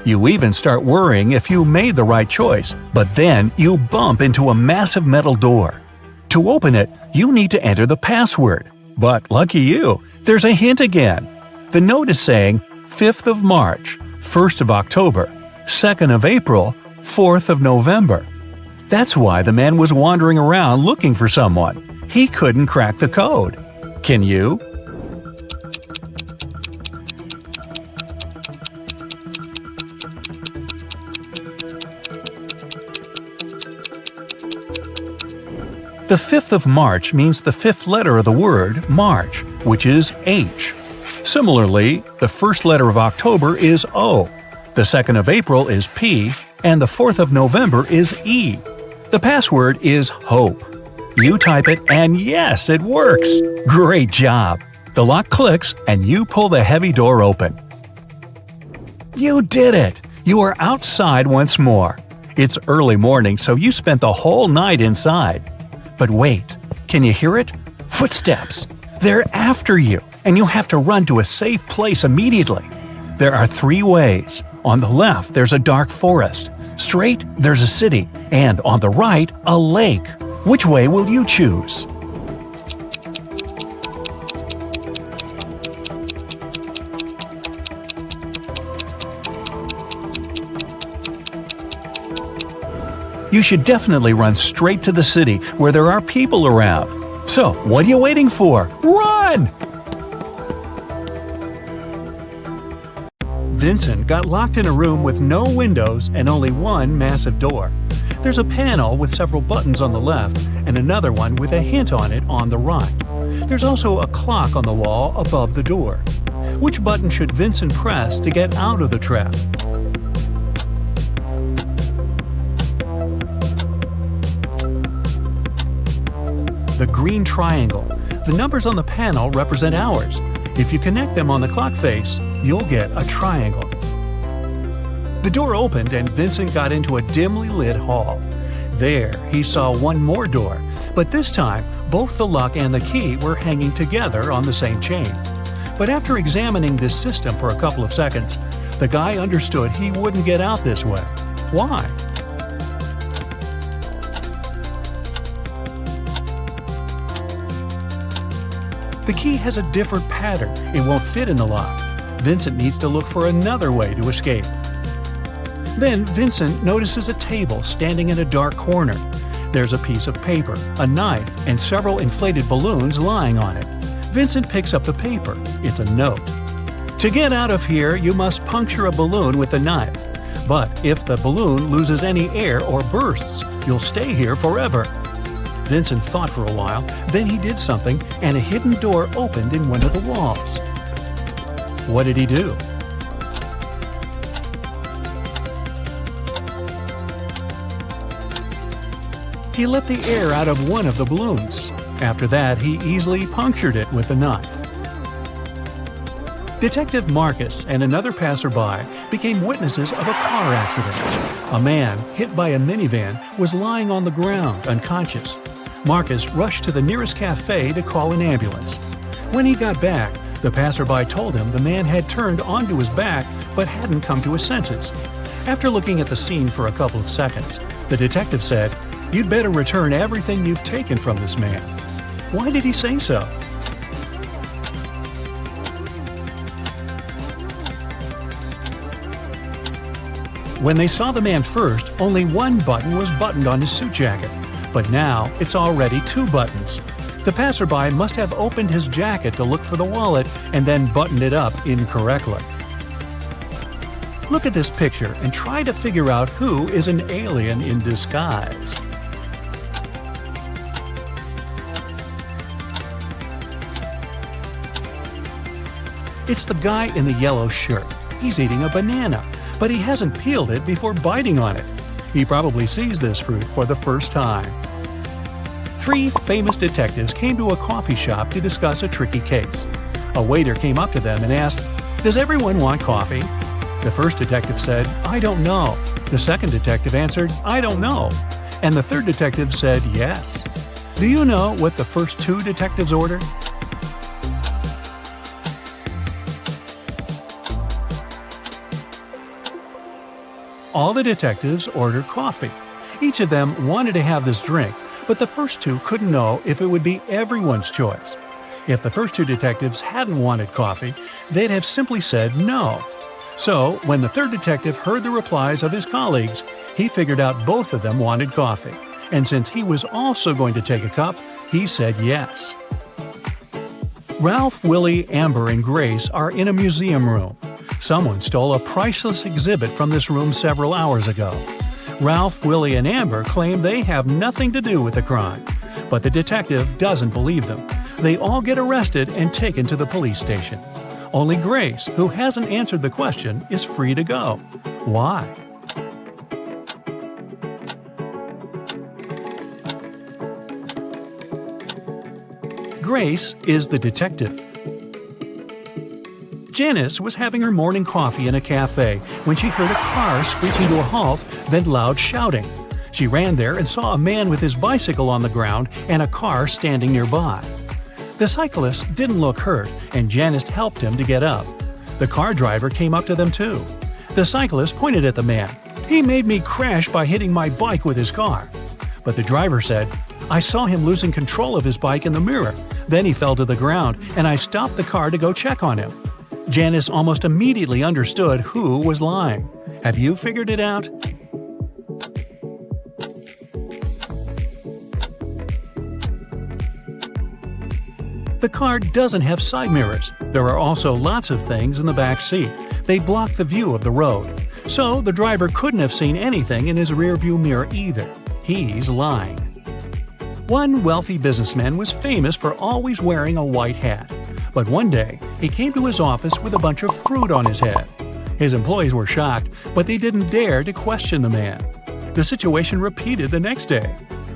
You even start worrying if you made the right choice, but then you bump into a massive metal door. To open it, you need to enter the password. But lucky you, there's a hint again. The note is saying 5th of March, 1st of October, 2nd of April, 4th of November. That's why the man was wandering around looking for someone. He couldn't crack the code. Can you? The 5th of March means the 5th letter of the word March, which is H. Similarly, the first letter of October is O, the 2nd of April is P, and the 4th of November is E. The password is HOPE. You type it, and yes, it works! Great job! The lock clicks, and you pull the heavy door open. You did it! You are outside once more. It's early morning, so you spent the whole night inside. But wait, can you hear it? Footsteps! They're after you, and you have to run to a safe place immediately. There are 3 ways. On the left, there's a dark forest. Straight, there's a city. And on the right, a lake. Which way will you choose? You should definitely run straight to the city where there are people around. So, what are you waiting for? Run! Vincent got locked in a room with no windows and only one massive door. There's a panel with several buttons on the left and another one with a hint on it on the right. There's also a clock on the wall above the door. Which button should Vincent press to get out of the trap? The green triangle. The numbers on the panel represent hours. If you connect them on the clock face, you'll get a triangle. The door opened and Vincent got into a dimly lit hall. There, he saw one more door, but this time, both the lock and the key were hanging together on the same chain. But after examining this system for a couple of seconds, the guy understood he wouldn't get out this way. Why? The key has a different pattern. It won't fit in the lock. Vincent needs to look for another way to escape. Then Vincent notices a table standing in a dark corner. There's a piece of paper, a knife, and several inflated balloons lying on it. Vincent picks up the paper. It's a note. To get out of here, you must puncture a balloon with a knife. But if the balloon loses any air or bursts, you'll stay here forever. Vincent thought for a while, then he did something, and a hidden door opened in one of the walls. What did he do? He let the air out of one of the balloons. After that, he easily punctured it with a knife. Detective Marcus and another passerby became witnesses of a car accident. A man, hit by a minivan, was lying on the ground, unconscious. Marcus rushed to the nearest cafe to call an ambulance. When he got back, the passerby told him the man had turned onto his back but hadn't come to his senses. After looking at the scene for a couple of seconds, the detective said, "You'd better return everything you've taken from this man." Why did he say so? When they saw the man first, only one button was buttoned on his suit jacket. But now, it's already 2 buttons. The passerby must have opened his jacket to look for the wallet and then buttoned it up incorrectly. Look at this picture and try to figure out who is an alien in disguise. It's the guy in the yellow shirt. He's eating a banana, but he hasn't peeled it before biting on it. He probably sees this fruit for the first time. 3 famous detectives came to a coffee shop to discuss a tricky case. A waiter came up to them and asked, "Does everyone want coffee?" The first detective said, "I don't know." The second detective answered, "I don't know." And the third detective said, "Yes." Do you know what the first 2 detectives ordered? All the detectives ordered coffee. Each of them wanted to have this drink, but the first 2 couldn't know if it would be everyone's choice. If the first 2 detectives hadn't wanted coffee, they'd have simply said no. So, when the third detective heard the replies of his colleagues, he figured out both of them wanted coffee. And since he was also going to take a cup, he said yes. Ralph, Willie, Amber, and Grace are in a museum room. Someone stole a priceless exhibit from this room several hours ago. Ralph, Willie, and Amber claim they have nothing to do with the crime, but the detective doesn't believe them. They all get arrested and taken to the police station. Only Grace, who hasn't answered the question, is free to go. Why? Grace is the detective. Janice was having her morning coffee in a cafe when she heard a car screeching to a halt, then loud shouting. She ran there and saw a man with his bicycle on the ground and a car standing nearby. The cyclist didn't look hurt, and Janice helped him to get up. The car driver came up to them too. The cyclist pointed at the man. "He made me crash by hitting my bike with his car." But the driver said, "I saw him losing control of his bike in the mirror. Then he fell to the ground, and I stopped the car to go check on him." Janice almost immediately understood who was lying. Have you figured it out? The car doesn't have side mirrors. There are also lots of things in the back seat. They block the view of the road. So the driver couldn't have seen anything in his rearview mirror either. He's lying. One wealthy businessman was famous for always wearing a white hat. But one day, he came to his office with a bunch of fruit on his head. His employees were shocked, but they didn't dare to question the man. The situation repeated the next day.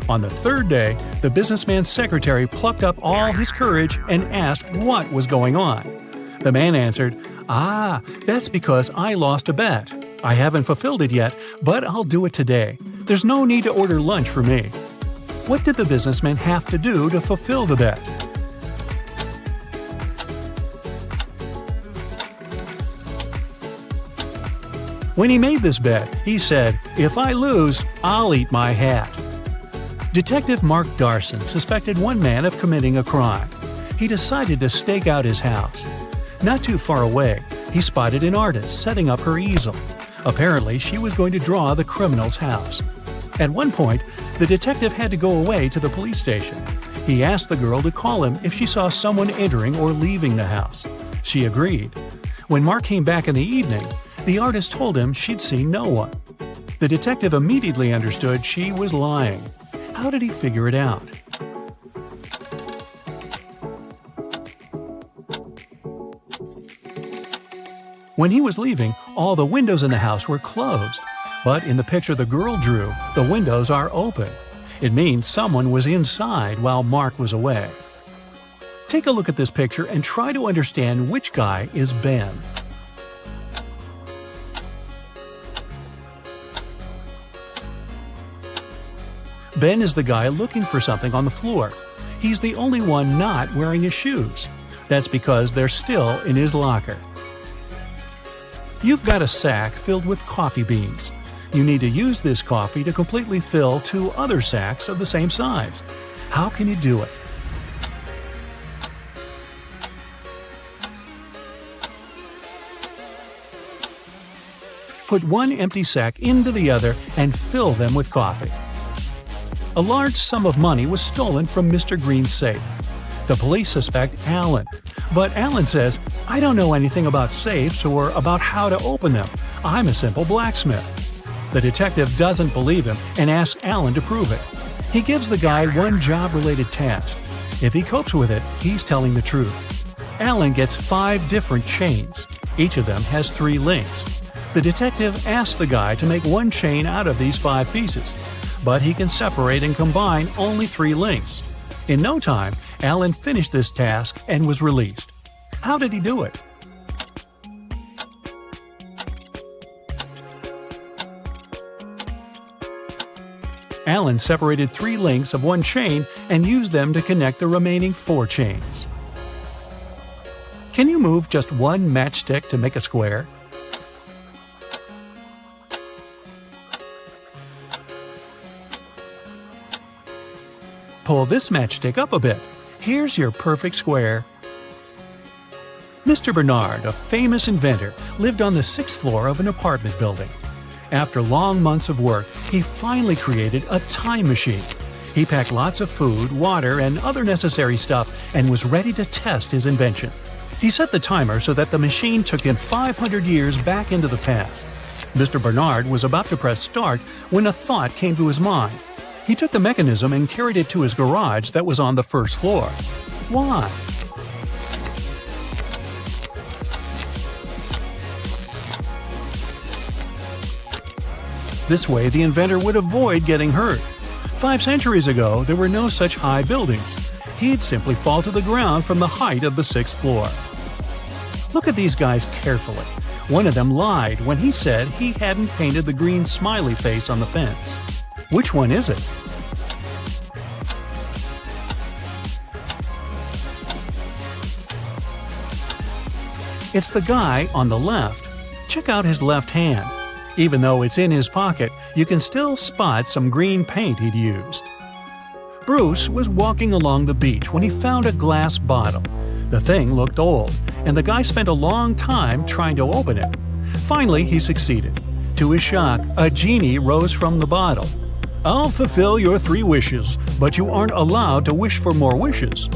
On the third day, the businessman's secretary plucked up all his courage and asked what was going on. The man answered, "That's because I lost a bet. I haven't fulfilled it yet, but I'll do it today. There's no need to order lunch for me." What did the businessman have to do to fulfill the bet? When he made this bet, he said, "If I lose, I'll eat my hat." Detective Mark Darson suspected one man of committing a crime. He decided to stake out his house. Not too far away, he spotted an artist setting up her easel. Apparently, she was going to draw the criminal's house. At one point, the detective had to go away to the police station. He asked the girl to call him if she saw someone entering or leaving the house. She agreed. When Mark came back in the evening, the artist told him she'd seen no one. The detective immediately understood she was lying. How did he figure it out? When he was leaving, all the windows in the house were closed. But in the picture the girl drew, the windows are open. It means someone was inside while Mark was away. Take a look at this picture and try to understand which guy is Ben. Ben is the guy looking for something on the floor. He's the only one not wearing his shoes. That's because they're still in his locker. You've got a sack filled with coffee beans. You need to use this coffee to completely fill 2 other sacks of the same size. How can you do it? Put one empty sack into the other and fill them with coffee. A large sum of money was stolen from Mr. Green's safe. The police suspect Alan, but Alan says, "I don't know anything about safes or about how to open them. I'm a simple blacksmith." The detective doesn't believe him and asks Alan to prove it. He gives the guy one job-related task. If he copes with it, he's telling the truth. Alan gets 5 different chains. Each of them has 3 links. The detective asks the guy to make one chain out of these 5 pieces, but he can separate and combine only 3 links. In no time, Alan finished this task and was released. How did he do it? Alan separated 3 links of one chain and used them to connect the remaining 4 chains. Can you move just one matchstick to make a square? Pull this matchstick up a bit. Here's your perfect square. Mr. Bernard, a famous inventor, lived on the 6th floor of an apartment building. After long months of work, he finally created a time machine. He packed lots of food, water, and other necessary stuff and was ready to test his invention. He set the timer so that the machine took him 500 years back into the past. Mr. Bernard was about to press start when a thought came to his mind. He took the mechanism and carried it to his garage that was on the 1st floor. Why? This way, the inventor would avoid getting hurt. 5 centuries ago, there were no such high buildings. He'd simply fall to the ground from the height of the 6th floor. Look at these guys carefully. One of them lied when he said he hadn't painted the green smiley face on the fence. Which one is it? It's the guy on the left. Check out his left hand. Even though it's in his pocket, you can still spot some green paint he'd used. Bruce was walking along the beach when he found a glass bottle. The thing looked old, and the guy spent a long time trying to open it. Finally, he succeeded. To his shock, a genie rose from the bottle. "I'll fulfill your 3 wishes, but you aren't allowed to wish for more wishes."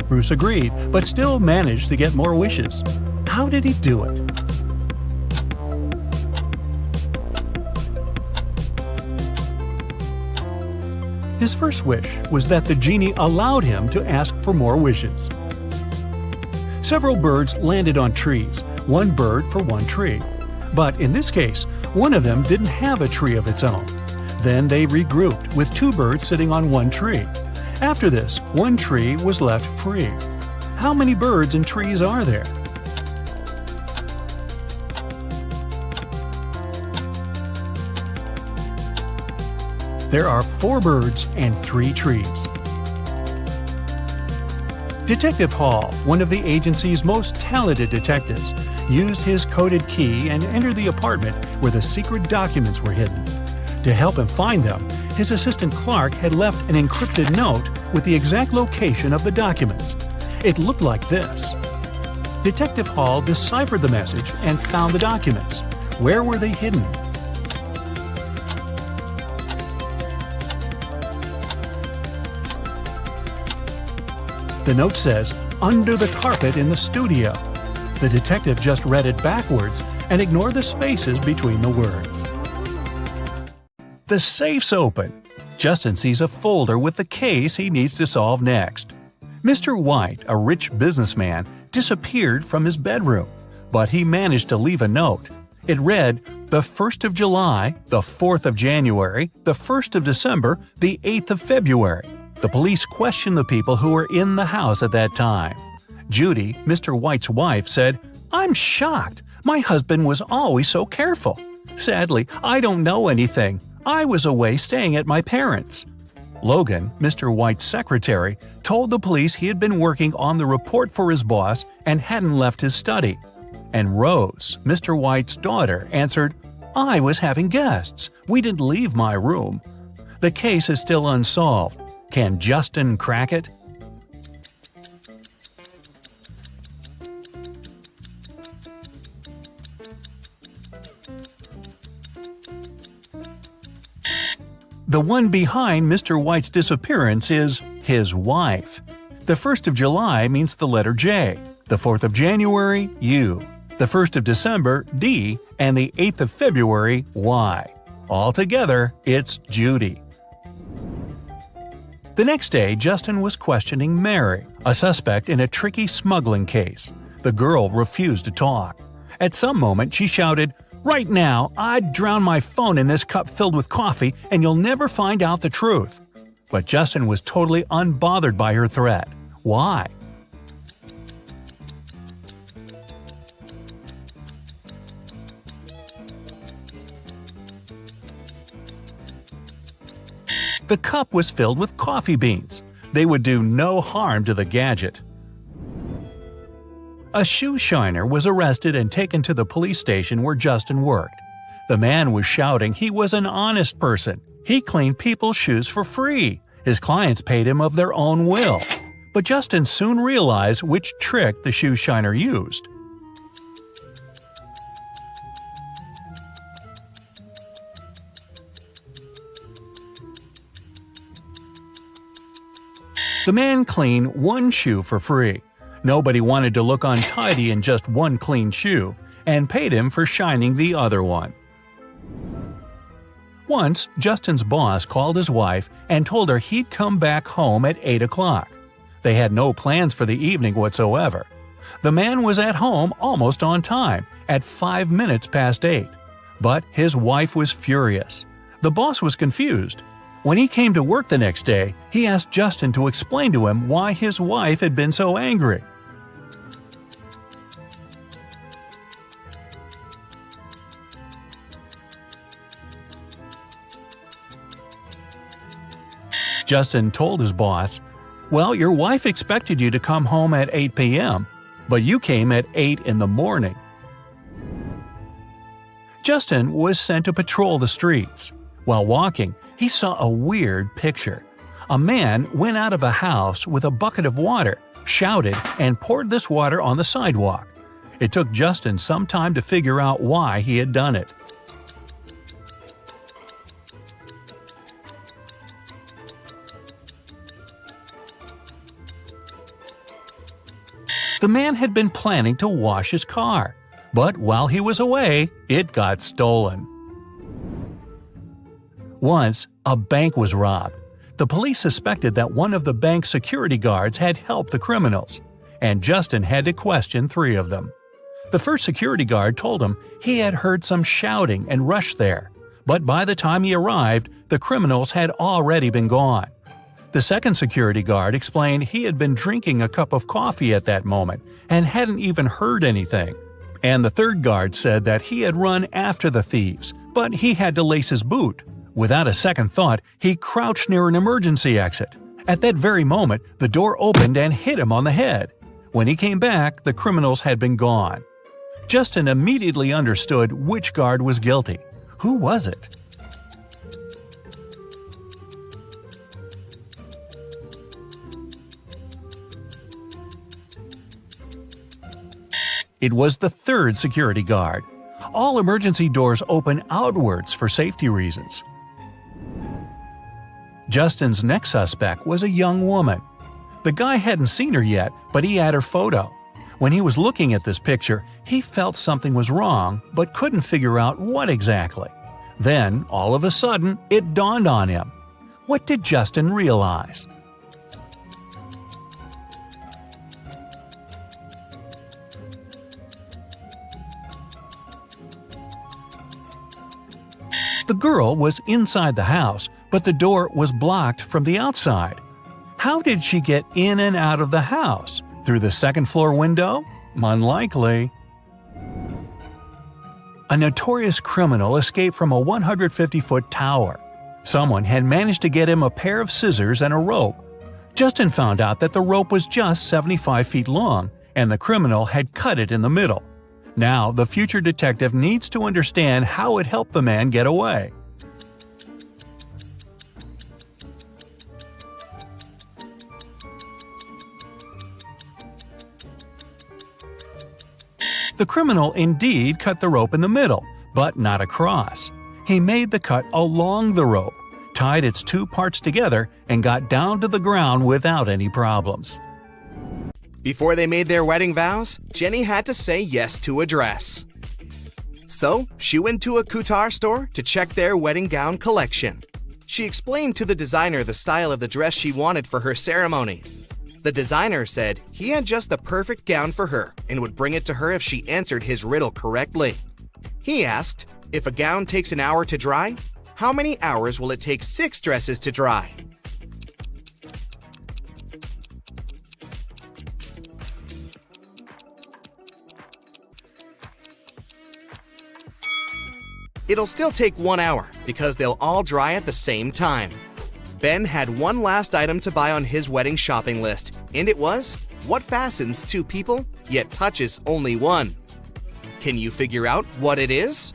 Bruce agreed, but still managed to get more wishes. How did he do it? His first wish was that the genie allowed him to ask for more wishes. Several birds landed on trees, one bird for one tree. But in this case, one of them didn't have a tree of its own. Then they regrouped with 2 birds sitting on one tree. After this, one tree was left free. How many birds and trees are there? There are 4 birds and 3 trees. Detective Hall, one of the agency's most talented detectives, used his coded key and entered the apartment where the secret documents were hidden. To help him find them, his assistant Clark had left an encrypted note with the exact location of the documents. It looked like this. Detective Hall deciphered the message and found the documents. Where were they hidden? The note says, "Under the carpet in the studio." The detective just read it backwards and ignored the spaces between the words. The safe's open. Justin sees a folder with the case he needs to solve next. Mr. White, a rich businessman, disappeared from his bedroom, but he managed to leave a note. It read, "The 1st of July, the 4th of January, the 1st of December, the 8th of February." The police questioned the people who were in the house at that time. Judy, Mr. White's wife, said, "I'm shocked. My husband was always so careful. Sadly, I don't know anything. I was away staying at my parents'." Logan, Mr. White's secretary, told the police he had been working on the report for his boss and hadn't left his study. And Rose, Mr. White's daughter, answered, "I was having guests. We didn't leave my room." The case is still unsolved. Can Justin crack it? The one behind Mr. White's disappearance is his wife. The 1st of July means the letter J, the 4th of January, U, the 1st of December, D, and the 8th of February, Y. Altogether, it's Judy. The next day, Justin was questioning Mary, a suspect in a tricky smuggling case. The girl refused to talk. At some moment, she shouted, "Right now, I'd drown my phone in this cup filled with coffee and you'll never find out the truth." But Justin was totally unbothered by her threat. Why? The cup was filled with coffee beans. They would do no harm to the gadget. A shoe shiner was arrested and taken to the police station where Justin worked. The man was shouting he was an honest person. He cleaned people's shoes for free. His clients paid him of their own will. But Justin soon realized which trick the shoe shiner used. The man cleaned one shoe for free. Nobody wanted to look untidy in just one clean shoe, and paid him for shining the other one. Once, Justin's boss called his wife and told her he'd come back home at 8 o'clock. They had no plans for the evening whatsoever. The man was at home almost on time, at 5 minutes past 8. But his wife was furious. The boss was confused. When he came to work the next day, he asked Justin to explain to him why his wife had been so angry. Justin told his boss, "Well, your wife expected you to come home at 8 p.m., but you came at 8 in the morning." Justin was sent to patrol the streets. While walking, he saw a weird picture. A man went out of a house with a bucket of water, shouted, and poured this water on the sidewalk. It took Justin some time to figure out why he had done it. The man had been planning to wash his car, but while he was away, it got stolen. Once, a bank was robbed. The police suspected that one of the bank's security guards had helped the criminals, and Justin had to question 3 of them. The first security guard told him he had heard some shouting and rushed there, but by the time he arrived, the criminals had already been gone. The second security guard explained he had been drinking a cup of coffee at that moment and hadn't even heard anything. And the third guard said that he had run after the thieves, but he had to lace his boot. Without a second thought, he crouched near an emergency exit. At that very moment, the door opened and hit him on the head. When he came back, the criminals had been gone. Justin immediately understood which guard was guilty. Who was it? It was the third security guard. All emergency doors open outwards for safety reasons. Justin's next suspect was a young woman. The guy hadn't seen her yet, but he had her photo. When he was looking at this picture, he felt something was wrong, but couldn't figure out what exactly. Then, all of a sudden, it dawned on him. What did Justin realize? The girl was inside the house, but the door was blocked from the outside. How did she get in and out of the house? Through the second-floor window? Unlikely. A notorious criminal escaped from a 150-foot tower. Someone had managed to get him a pair of scissors and a rope. Justin found out that the rope was just 75 feet long, and the criminal had cut it in the middle. Now, the future detective needs to understand how it helped the man get away. The criminal indeed cut the rope in the middle, but not across. He made the cut along the rope, tied its 2 parts together, and got down to the ground without any problems. Before they made their wedding vows, Jenny had to say yes to a dress. So, she went to a couture store to check their wedding gown collection. She explained to the designer the style of the dress she wanted for her ceremony. The designer said he had just the perfect gown for her and would bring it to her if she answered his riddle correctly. He asked, if a gown takes an hour to dry, how many hours will it take 6 dresses to dry? It'll still take 1 hour because they'll all dry at the same time. Ben had one last item to buy on his wedding shopping list, and it was what fastens 2 people yet touches only 1. Can you figure out what it is?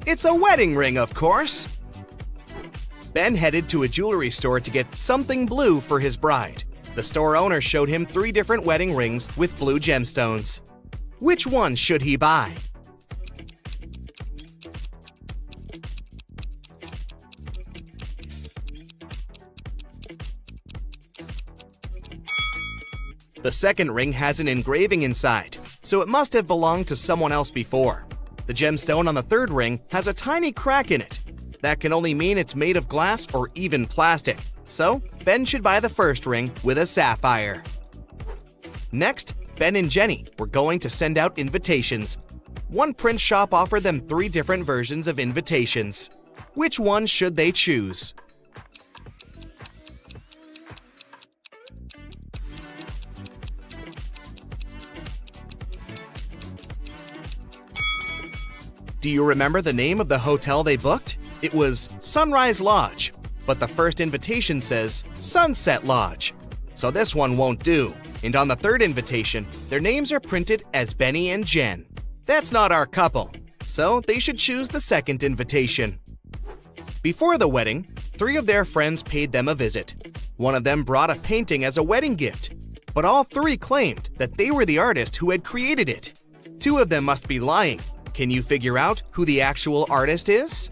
It's a wedding ring, of course. Ben headed to a jewelry store to get something blue for his bride. The store owner showed him 3 different wedding rings with blue gemstones. Which one should he buy? The second ring has an engraving inside, so it must have belonged to someone else before. The gemstone on the third ring has a tiny crack in it. That can only mean it's made of glass or even plastic. So, Ben should buy the first ring with a sapphire. Next, Ben and Jenny were going to send out invitations. One print shop offered them 3 different versions of invitations. Which one should they choose? Do you remember the name of the hotel they booked? It was Sunrise Lodge, but the first invitation says Sunset Lodge. So this one won't do. And on the third invitation, their names are printed as Benny and Jen. That's not our couple, so they should choose the second invitation. Before the wedding, 3 of their friends paid them a visit. One of them brought a painting as a wedding gift, but all 3 claimed that they were the artist who had created it. 2 of them must be lying. Can you figure out who the actual artist is?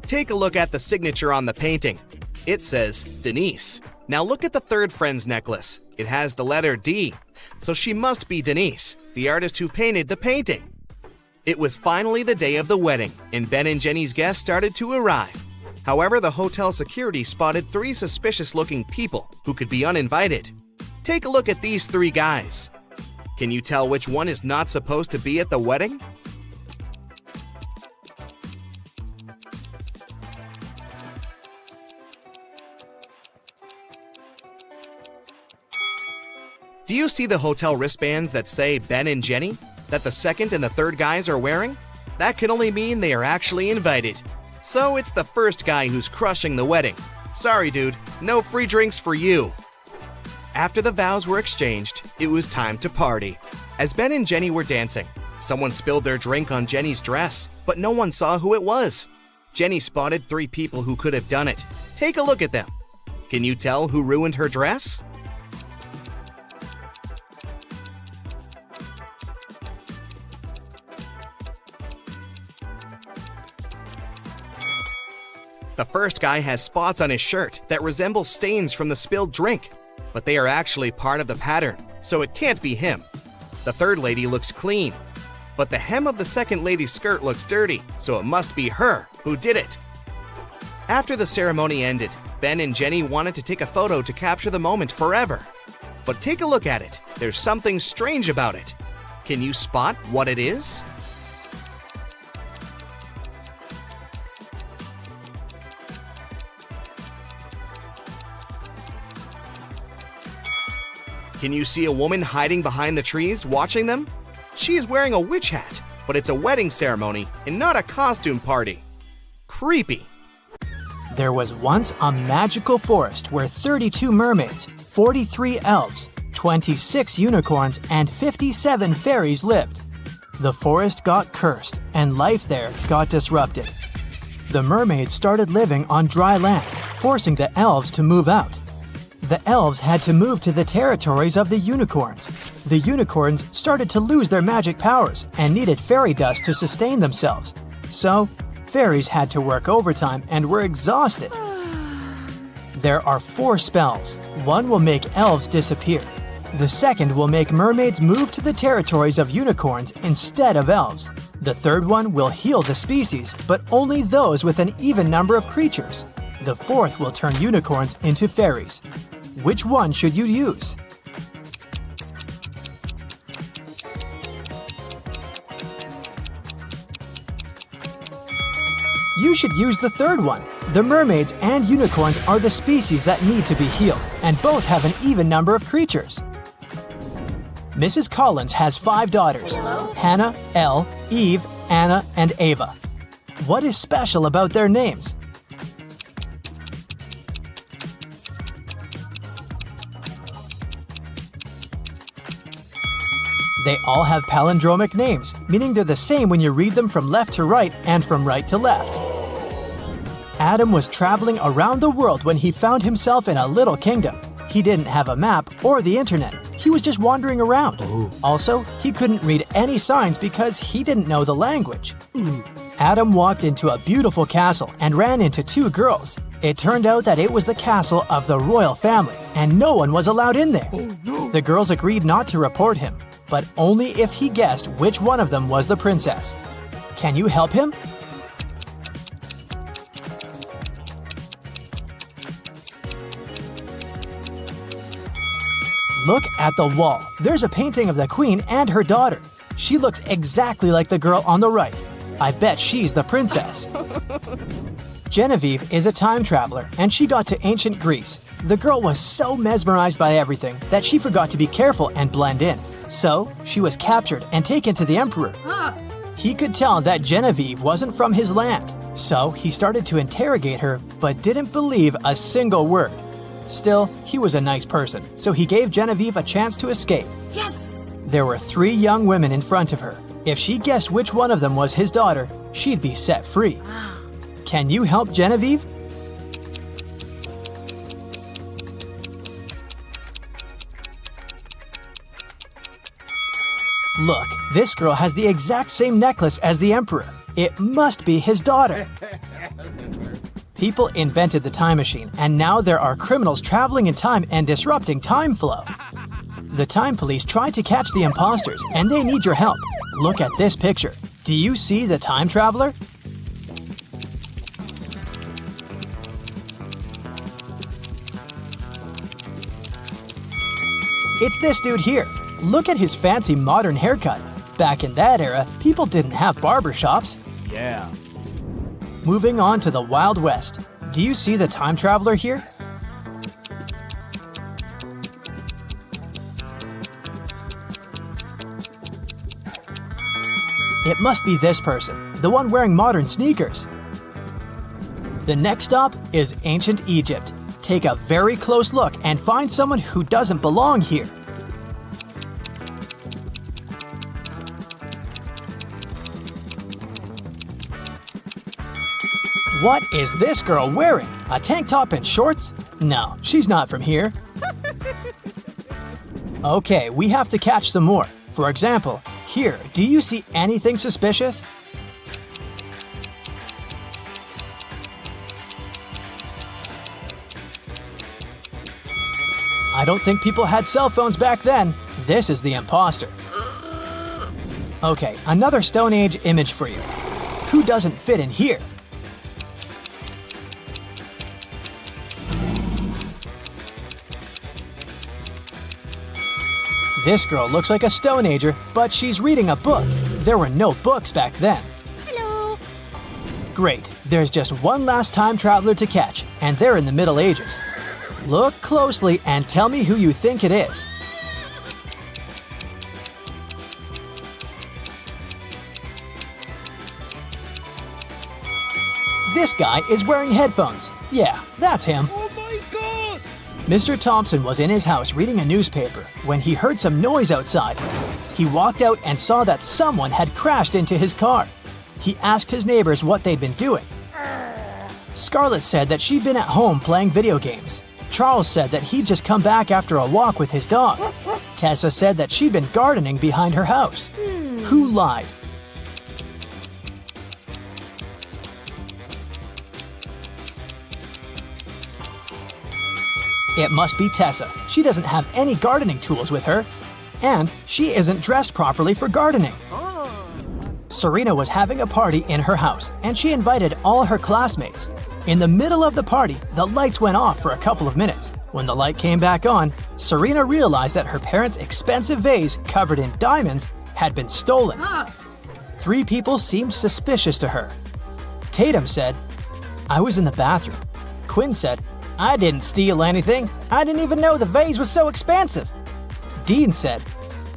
Take a look at the signature on the painting. It says Denise. Now look at the third friend's necklace. It has the letter D, so she must be Denise, the artist who painted the painting. It was finally the day of the wedding, and Ben and Jenny's guests started to arrive. However, the hotel security spotted 3 suspicious-looking people who could be uninvited. Take a look at these 3 guys. Can you tell which one is not supposed to be at the wedding? Do you see the hotel wristbands that say Ben and Jenny that the second and the third guys are wearing? That can only mean they are actually invited. So it's the first guy who's crushing the wedding. Sorry, dude, no free drinks for you. After the vows were exchanged, it was time to party. As Ben and Jenny were dancing, someone spilled their drink on Jenny's dress, but no one saw who it was. Jenny spotted 3 people who could have done it. Take a look at them. Can you tell who ruined her dress? The first guy has spots on his shirt that resemble stains from the spilled drink, but they are actually part of the pattern, so it can't be him. The third lady looks clean, but the hem of the second lady's skirt looks dirty, so it must be her who did it. After the ceremony ended, Ben and Jenny wanted to take a photo to capture the moment forever. But take a look at it. There's something strange about it. Can you spot what it is? Can you see a woman hiding behind the trees watching them? She is wearing a witch hat, but it's a wedding ceremony and not a costume party. Creepy. There was once a magical forest where 32 mermaids, 43 elves, 26 unicorns, and 57 fairies lived. The forest got cursed, and life there got disrupted. The mermaids started living on dry land, forcing the elves to move out. The elves had to move to the territories of the unicorns. The unicorns started to lose their magic powers and needed fairy dust to sustain themselves. So, fairies had to work overtime and were exhausted. There are 4 spells. One will make elves disappear. The second will make mermaids move to the territories of unicorns instead of elves. The third one will heal the species, but only those with an even number of creatures. The fourth will turn unicorns into fairies. Which one should you use? You should use the third one. The mermaids and unicorns are the species that need to be healed, and both have an even number of creatures. Mrs. Collins has 5 daughters: Hannah, Elle, Eve, Anna, and Ava. What is special about their names? They all have palindromic names, meaning they're the same when you read them from left to right and from right to left. Adam was traveling around the world when he found himself in a little kingdom. He didn't have a map or the internet. He was just wandering around. Also, he couldn't read any signs because he didn't know the language. Adam walked into a beautiful castle and ran into 2 girls. It turned out that it was the castle of the royal family, and no one was allowed in there. The girls agreed not to report him, but only if he guessed which one of them was the princess. Can you help him? Look at the wall. There's a painting of the queen and her daughter. She looks exactly like the girl on the right. I bet she's the princess. Genevieve is a time traveler, and she got to ancient Greece. The girl was so mesmerized by everything that she forgot to be careful and blend in. So, she was captured and taken to the emperor. He could tell that Genevieve wasn't from his land, so he started to interrogate her but didn't believe a single word. Still, he was a nice person, so he gave Genevieve a chance to escape. Yes! There were 3 young women in front of her. If she guessed which one of them was his daughter, she'd be set free. Can you help Genevieve? Look, this girl has the exact same necklace as the emperor. It must be his daughter. People invented the time machine, and now there are criminals traveling in time and disrupting time flow. The time police tried to catch the imposters, and they need your help. Look at this picture. Do you see the time traveler? It's this dude here. Look at his fancy modern haircut. Back in that era, people didn't have barbershops. Yeah. Moving on to the Wild West. Do you see the time traveler here? It must be this person, the one wearing modern sneakers. The next stop is ancient Egypt. Take a very close look and find someone who doesn't belong here. What is this girl wearing? A tank top and shorts? No, she's not from here. Okay, we have to catch some more. For example, here, do you see anything suspicious? I don't think people had cell phones back then. This is the imposter. Okay, another Stone Age image for you. Who doesn't fit in here? This girl looks like a Stone Ager, but she's reading a book. There were no books back then. Hello. Great, there's just one last time traveler to catch, and they're in the Middle Ages. Look closely and tell me who you think it is. This guy is wearing headphones. Yeah, that's him. Oh my god! Mr. Thompson was in his house reading a newspaper when he heard some noise outside. He walked out and saw that someone had crashed into his car. He asked his neighbors what they'd been doing. Scarlett said that she'd been at home playing video games. Charles said that he'd just come back after a walk with his dog. Tessa said that she'd been gardening behind her house. Who lied? It must be Tessa. She doesn't have any gardening tools with her. And she isn't dressed properly for gardening. Serena was having a party in her house, and she invited all her classmates. In the middle of the party, the lights went off for a couple of minutes. When the light came back on, Serena realized that her parents' expensive vase covered in diamonds had been stolen. 3 people seemed suspicious to her. Tatum said, "I was in the bathroom." Quinn said, "I didn't steal anything. I didn't even know the vase was so expensive." Dean said,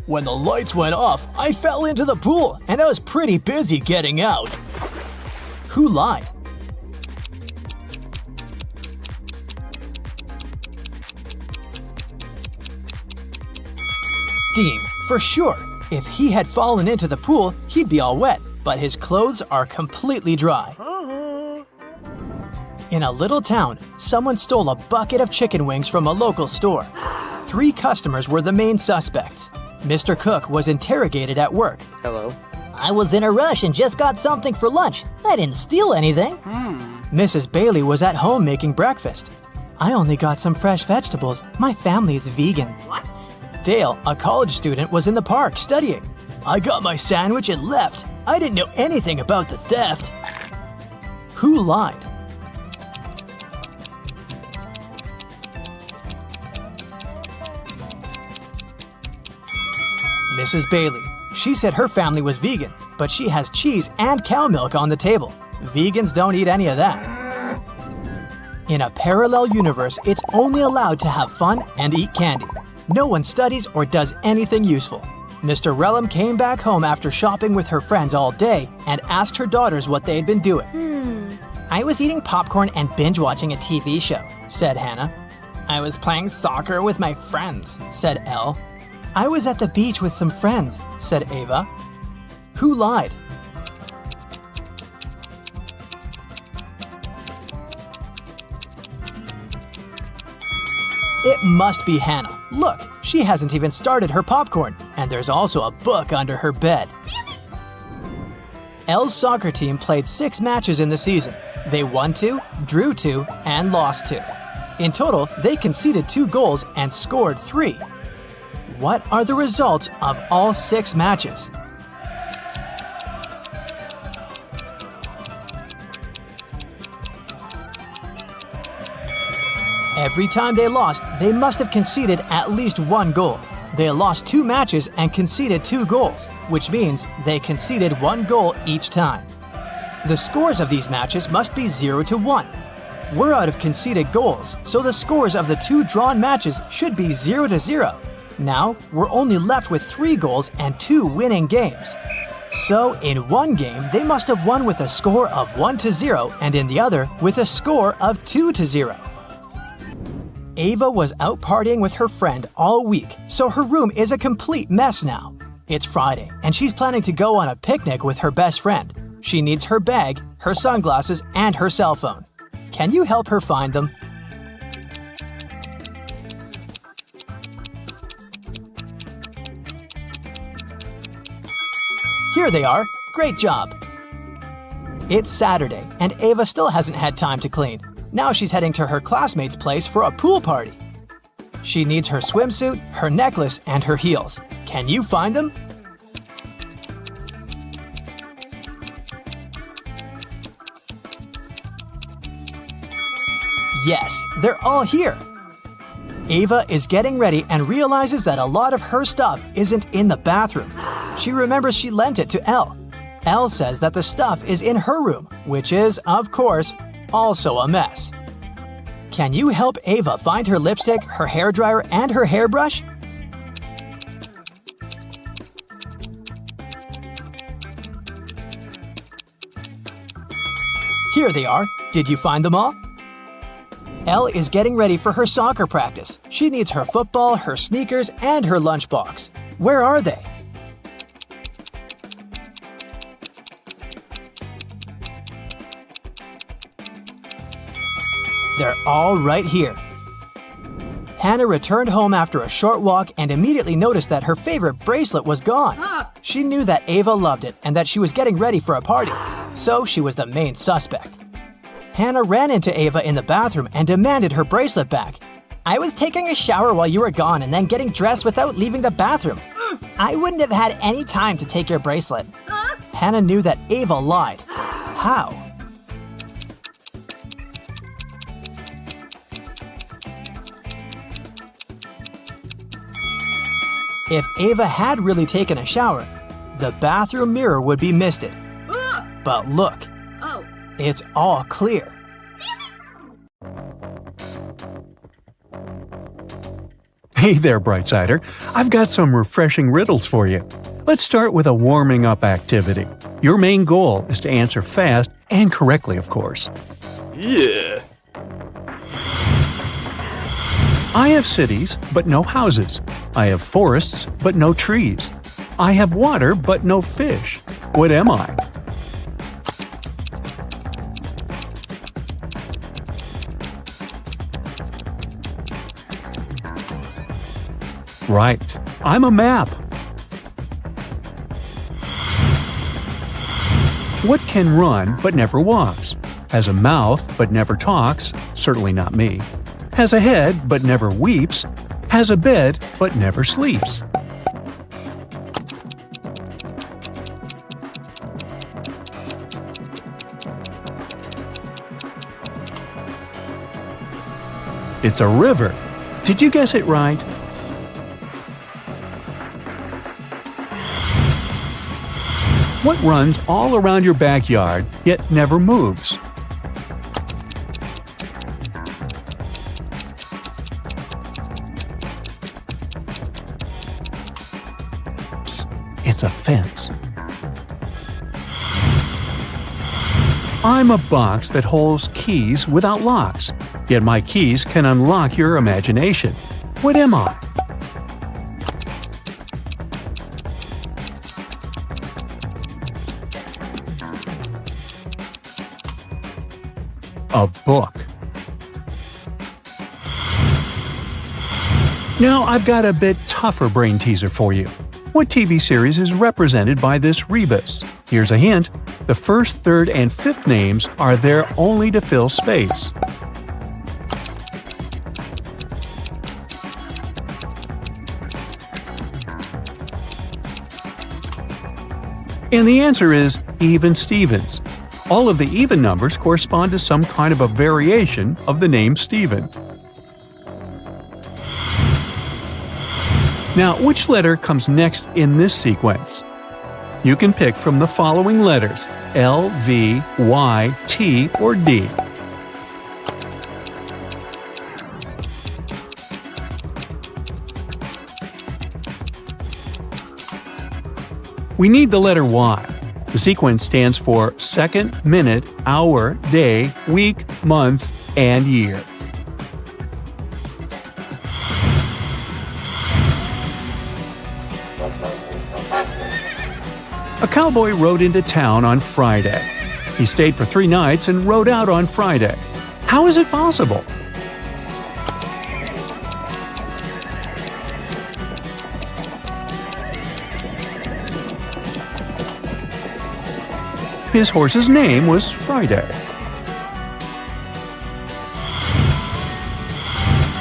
"When the lights went off, I fell into the pool and I was pretty busy getting out." Who lied? Dean, for sure. If he had fallen into the pool, he'd be all wet, but his clothes are completely dry. In a little town, someone stole a bucket of chicken wings from a local store. 3 customers were the main suspects. Mr. Cook was interrogated at work. Hello. I was in a rush and just got something for lunch. I didn't steal anything. Mrs. Bailey was at home making breakfast. "I only got some fresh vegetables. My family is vegan." What? Dale, a college student, was in the park studying. "I got my sandwich and left. I didn't know anything about the theft." Who lied? Mrs. Bailey. She said her family was vegan, but she has cheese and cow milk on the table. Vegans don't eat any of that. In a parallel universe, it's only allowed to have fun and eat candy. No one studies or does anything useful. Mr. Relum came back home after shopping with her friends all day and asked her daughters what they had been doing. I was eating popcorn and binge watching a TV show, said Hannah. I was playing soccer with my friends, said Elle. I was at the beach with some friends, said Ava. Who lied? It must be Hannah. Look, she hasn't even started her popcorn, and there's also a book under her bed. Elle's soccer team played 6 matches in the season. They won 2, drew 2, and lost 2. In total, they conceded 2 goals and scored 3. What are the results of all 6 matches? Every time they lost, they must have conceded at least 1 goal. They lost 2 matches and conceded 2 goals, which means they conceded 1 goal each time. The scores of these matches must be 0-1. We're out of conceded goals, so the scores of the 2 drawn matches should be 0-0. Now, we're only left with 3 goals and 2 winning games. So, in one game, they must have won with a score of 1-0, and in the other, with a score of 2-0. Ava was out partying with her friend all week, so her room is a complete mess now. It's Friday, and she's planning to go on a picnic with her best friend. She needs her bag, her sunglasses, and her cell phone. Can you help her find them? Here they are. Great job! It's Saturday, and Ava still hasn't had time to clean. Now she's heading to her classmate's place for a pool party. She needs her swimsuit, her necklace, and her heels. Can you find them? Yes, they're all here. Ava is getting ready and realizes that a lot of her stuff isn't in the bathroom. She remembers she lent it to Elle. Elle says that the stuff is in her room, which is, of course, also a mess. Can you help Ava find her lipstick, her hairdryer, and her hairbrush? Here they are. Did you find them all? Elle is getting ready for her soccer practice. She needs her football, her sneakers, and her lunchbox. Where are they? They're all right here. Hannah returned home after a short walk and immediately noticed that her favorite bracelet was gone. She knew that Ava loved it and that she was getting ready for a party, so she was the main suspect. Hannah ran into Ava in the bathroom and demanded her bracelet back. I was taking a shower while you were gone and then getting dressed without leaving the bathroom. I wouldn't have had any time to take your bracelet. Hannah knew that Ava lied. How? If Ava had really taken a shower, the bathroom mirror would be misted. But look, it's all clear. Hey there, Brightsider. I've got some refreshing riddles for you. Let's start with a warming up activity. Your main goal is to answer fast and correctly, of course. Yeah. I have cities, but no houses. I have forests, but no trees. I have water, but no fish. What am I? Right. I'm a map. What can run but never walks? Has a mouth but never talks? Certainly not me. Has a head but never weeps? Has a bed but never sleeps? It's a river. Did you guess it right? What runs all around your backyard, yet never moves? a fence. I'm a box that holds keys without locks, yet my keys can unlock your imagination. What am I? A book. Now I've got a bit tougher brain teaser for you. What TV series is represented by this rebus? Here's a hint. The first, third, and fifth names are there only to fill space. And the answer is Even Stevens. All of the even numbers correspond to some kind of a variation of the name Stephen. Now, which letter comes next in this sequence? You can pick from the following letters: L, V, Y, T, or D. We need the letter Y. The sequence stands for second, minute, hour, day, week, month, and year. A cowboy rode into town on Friday. He stayed for 3 nights and rode out on Friday. How is it possible? His horse's name was Friday.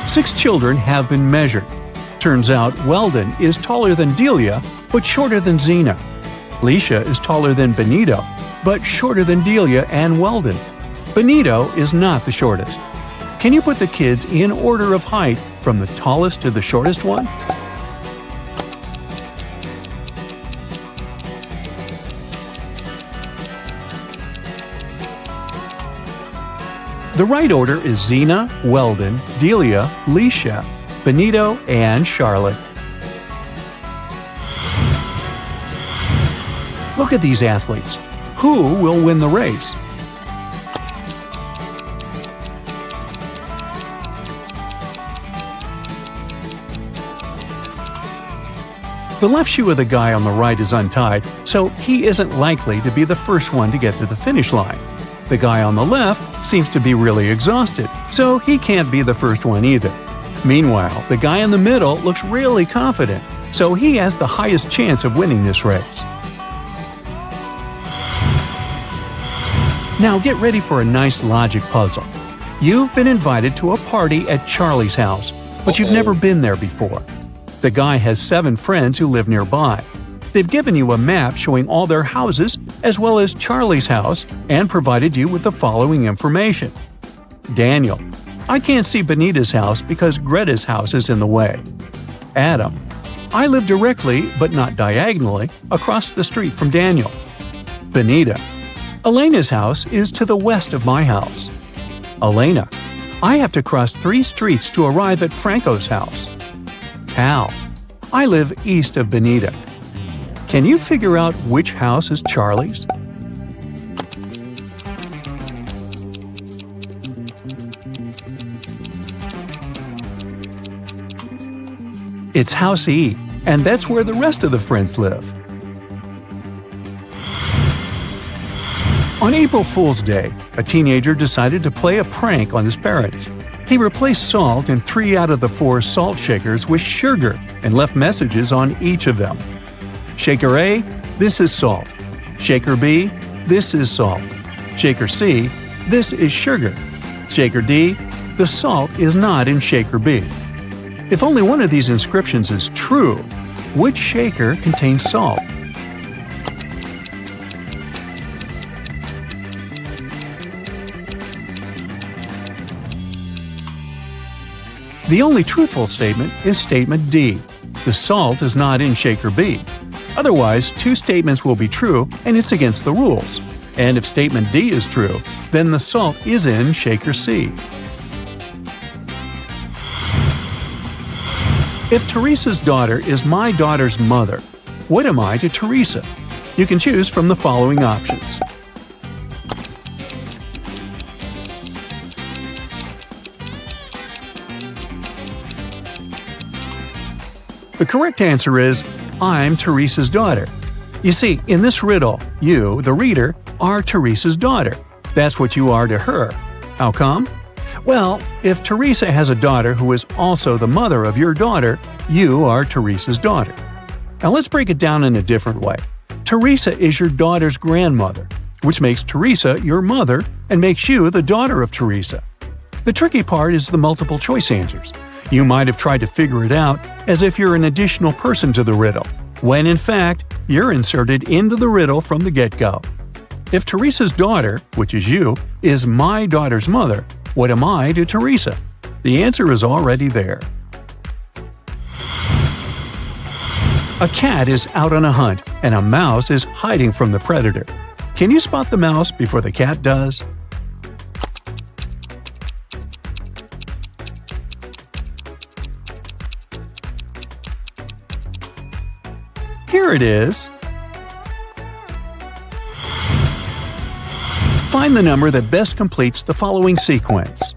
6 children have been measured. Turns out Weldon is taller than Delia, but shorter than Zena. Alicia is taller than Benito, but shorter than Delia and Weldon. Benito is not the shortest. Can you put the kids in order of height from the tallest to the shortest one? The right order is Zena, Weldon, Delia, Alicia, Benito, and Charlotte. Look at these athletes. Who will win the race? The left shoe of the guy on the right is untied, so he isn't likely to be the first one to get to the finish line. The guy on the left seems to be really exhausted, so he can't be the first one either. Meanwhile, the guy in the middle looks really confident, so he has the highest chance of winning this race. Now get ready for a nice logic puzzle. You've been invited to a party at Charlie's house, but you've never been there before. The guy has 7 friends who live nearby. They've given you a map showing all their houses as well as Charlie's house and provided you with the following information. Daniel: I can't see Benita's house because Greta's house is in the way. Adam: I live directly, but not diagonally, across the street from Daniel. Benita: Elena's house is to the west of my house. Elena: I have to cross 3 streets to arrive at Franco's house. Hal: I live east of Benita. Can you figure out which house is Charlie's? It's House E, and that's where the rest of the friends live. On April Fool's Day, a teenager decided to play a prank on his parents. He replaced salt in 3 out of the 4 salt shakers with sugar and left messages on each of them. Shaker A: this is salt. Shaker B: this is salt. Shaker C: this is sugar. Shaker D: the salt is not in Shaker B. If only one of these inscriptions is true, which shaker contains salt? The only truthful statement is statement D. The salt is not in Shaker B. Otherwise, 2 statements will be true and it's against the rules. And if statement D is true, then the salt is in Shaker C. If Teresa's daughter is my daughter's mother, What am I to Teresa? You can choose from the following options. The correct answer is, I'm Teresa's daughter. You see, in this riddle, you, the reader, are Teresa's daughter. That's what you are to her. How come? Well, if Teresa has a daughter who is also the mother of your daughter, you are Teresa's daughter. Now let's break it down in a different way. Teresa is your daughter's grandmother, which makes Teresa your mother and makes you the daughter of Teresa. The tricky part is the multiple choice answers. You might have tried to figure it out as if you're an additional person to the riddle, when in fact, you're inserted into the riddle from the get-go. If Teresa's daughter, which is you, is my daughter's mother, what am I to Teresa? The answer is already there. A cat is out on a hunt, and a mouse is hiding from the predator. Can you spot the mouse before the cat does? Here it is. Find the number that best completes the following sequence.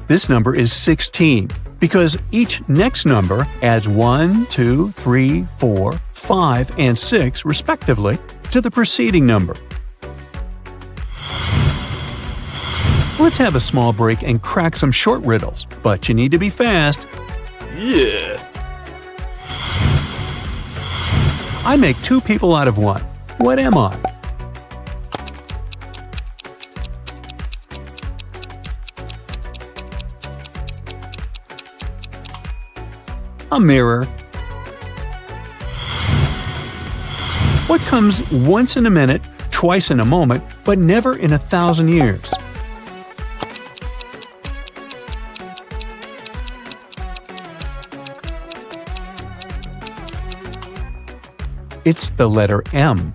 This number is 16 because each next number adds 1, 2, 3, 4, 5, and 6 respectively to the preceding number. Let's have a small break and crack some short riddles, but you need to be fast. Yeah. I make two people out of one. What am I? A mirror. What comes once in a minute, twice in a moment, but never in 1,000 years? It's the letter M.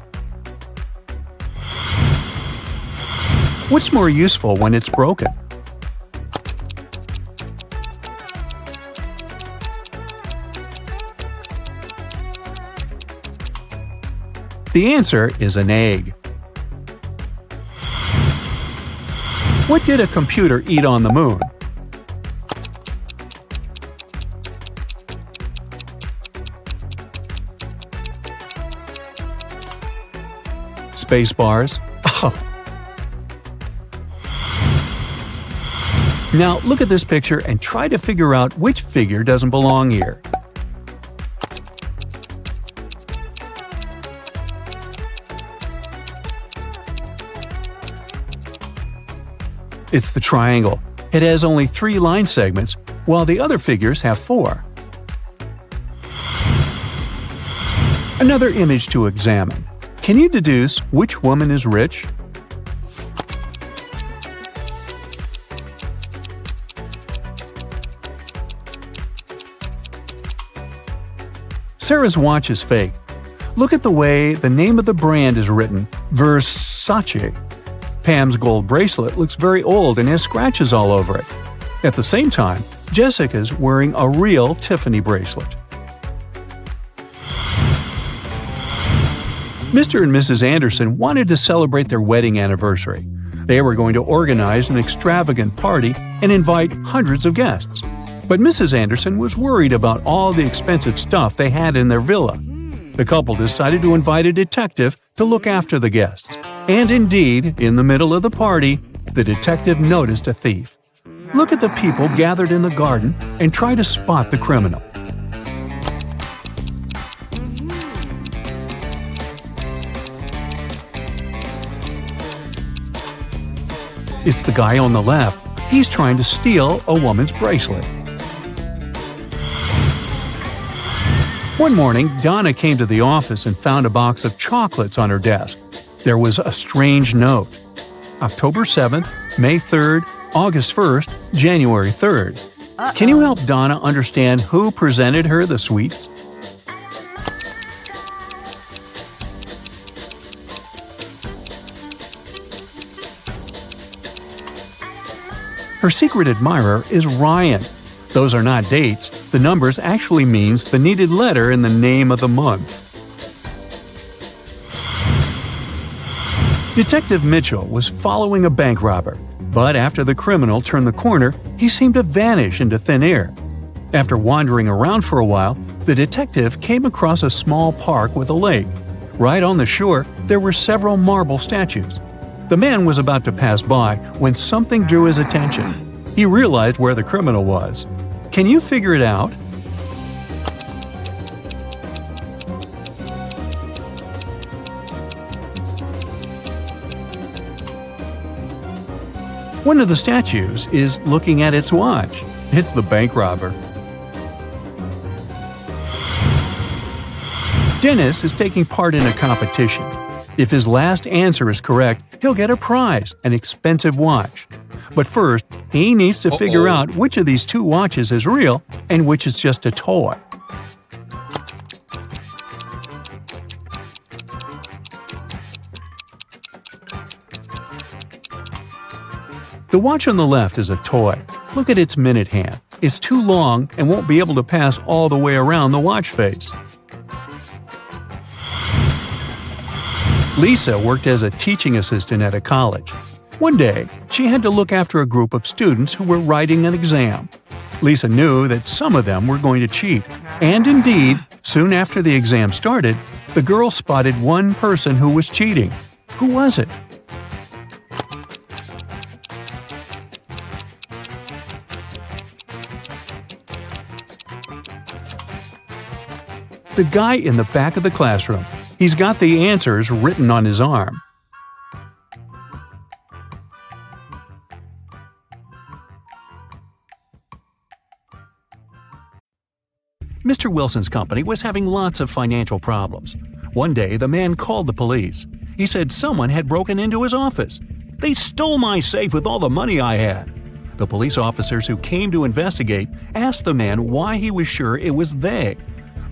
What's more useful when it's broken? The answer is an egg. What did a computer eat on the moon? Space bars. Oh. Now look at this picture and try to figure out which figure doesn't belong here. It's the triangle. It has only 3 line segments, while the other figures have 4. Another image to examine. Can you deduce which woman is rich? Sarah's watch is fake. Look at the way the name of the brand is written, Versace. Pam's gold bracelet looks very old and has scratches all over it. At the same time, Jessica's wearing a real Tiffany bracelet. Mr. and Mrs. Anderson wanted to celebrate their wedding anniversary. They were going to organize an extravagant party and invite hundreds of guests. But Mrs. Anderson was worried about all the expensive stuff they had in their villa. The couple decided to invite a detective to look after the guests. And indeed, in the middle of the party, the detective noticed a thief. Look at the people gathered in the garden and try to spot the criminal. It's the guy on the left. He's trying to steal a woman's bracelet. One morning, Donna came to the office and found a box of chocolates on her desk. There was a strange note. October 7th, May 3rd, August 1st, January 3rd. Can you help Donna understand who presented her the sweets? Her secret admirer is Ryan. Those are not dates. The numbers actually means the needed letter in the name of the month. Detective Mitchell was following a bank robber, but after the criminal turned the corner, he seemed to vanish into thin air. After wandering around for a while, the detective came across a small park with a lake. Right on the shore, there were several marble statues. The man was about to pass by when something drew his attention. He realized where the criminal was. Can you figure it out? One of the statues is looking at its watch. It's the bank robber. Dennis is taking part in a competition. If his last answer is correct, he'll get a prize, an expensive watch. But first, he needs to figure out which of these two watches is real and which is just a toy. The watch on the left is a toy. Look at its minute hand. It's too long and won't be able to pass all the way around the watch face. Lisa worked as a teaching assistant at a college. One day, she had to look after a group of students who were writing an exam. Lisa knew that some of them were going to cheat, and indeed, soon after the exam started, the girl spotted one person who was cheating. Who was it? The guy in the back of the classroom. He's got the answers written on his arm. Mr. Wilson's company was having lots of financial problems. One day, the man called the police. He said someone had broken into his office. They stole my safe with all the money I had. The police officers who came to investigate asked the man why he was sure it was they.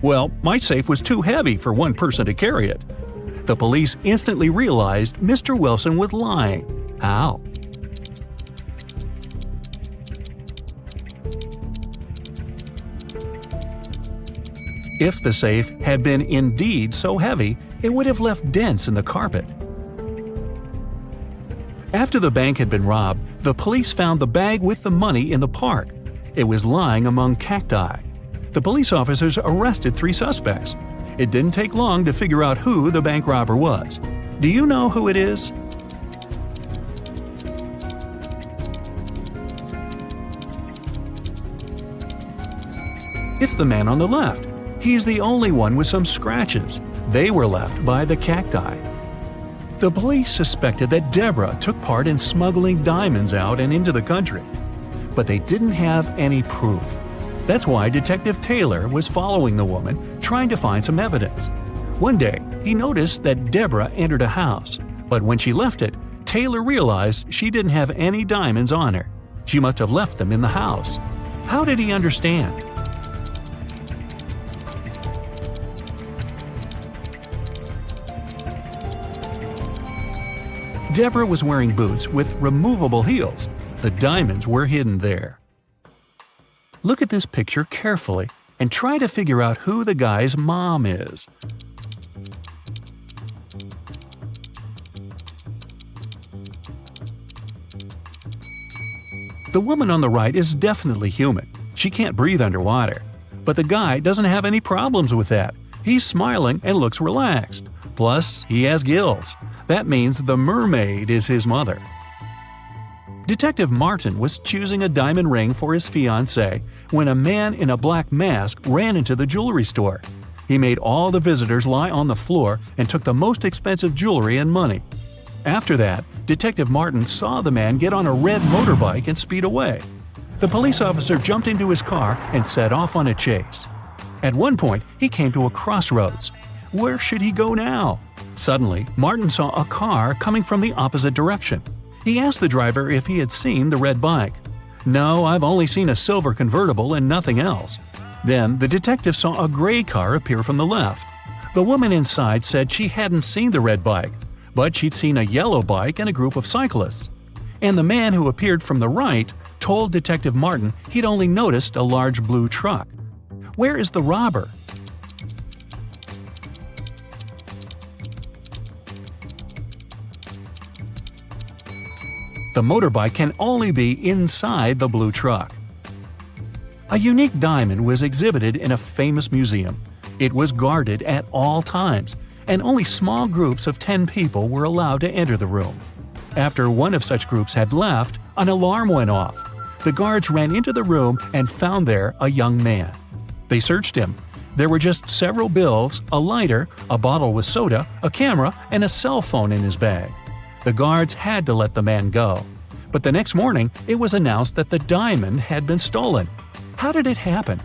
Well, my safe was too heavy for one person to carry it. The police instantly realized Mr. Wilson was lying. How? If the safe had been indeed so heavy, it would have left dents in the carpet. After the bank had been robbed, the police found the bag with the money in the park. It was lying among cacti. The police officers arrested 3 suspects. It didn't take long to figure out who the bank robber was. Do you know who it is? It's the man on the left. He's the only one with some scratches. They were left by the cacti. The police suspected that Deborah took part in smuggling diamonds out and into the country. But they didn't have any proof. That's why Detective Taylor was following the woman, trying to find some evidence. One day, he noticed that Deborah entered a house, but when she left it, Taylor realized she didn't have any diamonds on her. She must have left them in the house. How did he understand? Deborah was wearing boots with removable heels. The diamonds were hidden there. Look at this picture carefully and try to figure out who the guy's mom is. The woman on the right is definitely human. She can't breathe underwater. But the guy doesn't have any problems with that. He's smiling and looks relaxed. Plus, he has gills. That means the mermaid is his mother. Detective Martin was choosing a diamond ring for his fiancée when a man in a black mask ran into the jewelry store. He made all the visitors lie on the floor and took the most expensive jewelry and money. After that, Detective Martin saw the man get on a red motorbike and speed away. The police officer jumped into his car and set off on a chase. At one point, he came to a crossroads. Where should he go now? Suddenly, Martin saw a car coming from the opposite direction. He asked the driver if he had seen the red bike. "No, I've only seen a silver convertible and nothing else." Then the detective saw a gray car appear from the left. The woman inside said she hadn't seen the red bike, but she'd seen a yellow bike and a group of cyclists. and the man who appeared from the right told Detective Martin he'd only noticed a large blue truck. Where is the robber? The motorbike can only be inside the blue truck. A unique diamond was exhibited in a famous museum. It was guarded at all times, and only small groups of 10 people were allowed to enter the room. After one of such groups had left, an alarm went off. The guards ran into the room and found there a young man. They searched him. There were just several bills, a lighter, a bottle with soda, a camera, and a cell phone in his bag. The guards had to let the man go. But the next morning, it was announced that the diamond had been stolen. How did it happen?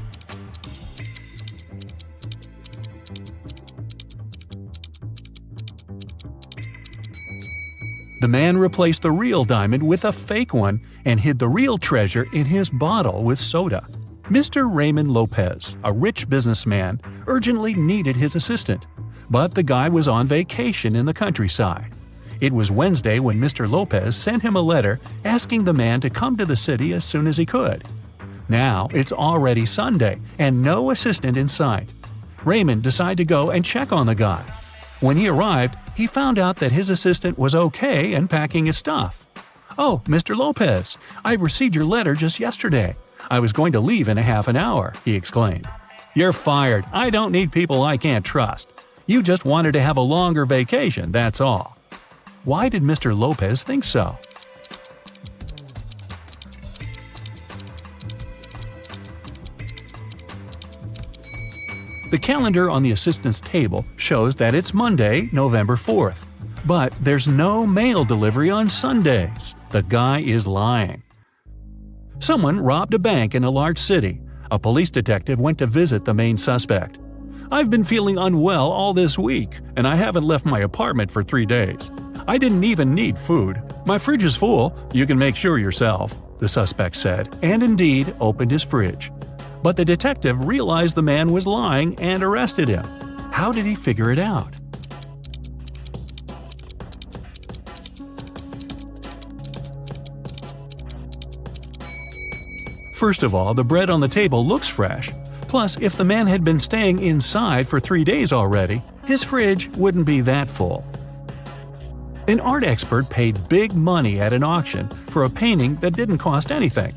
The man replaced the real diamond with a fake one and hid the real treasure in his bottle with soda. Mr. Raymond Lopez, a rich businessman, urgently needed his assistant, but the guy was on vacation in the countryside. It was Wednesday when Mr. Lopez sent him a letter asking the man to come to the city as soon as he could. Now it's already Sunday and no assistant in sight. Raymond decided to go and check on the guy. When he arrived, he found out that his assistant was okay and packing his stuff. "Oh, Mr. Lopez, I received your letter just yesterday. I was going to leave in a half an hour," he exclaimed. "You're fired. I don't need people I can't trust. You just wanted to have a longer vacation, that's all." Why did Mr. Lopez think so? The calendar on the assistant's table shows that it's Monday, November 4th. But there's no mail delivery on Sundays. The guy is lying. Someone robbed a bank in a large city. A police detective went to visit the main suspect. "I've been feeling unwell all this week, and I haven't left my apartment for 3 days. I didn't even need food. My fridge is full, you can make sure yourself," the suspect said, and indeed opened his fridge. But the detective realized the man was lying and arrested him. How did he figure it out? First of all, the bread on the table looks fresh. Plus, if the man had been staying inside for 3 days already, his fridge wouldn't be that full. An art expert paid big money at an auction for a painting that didn't cost anything.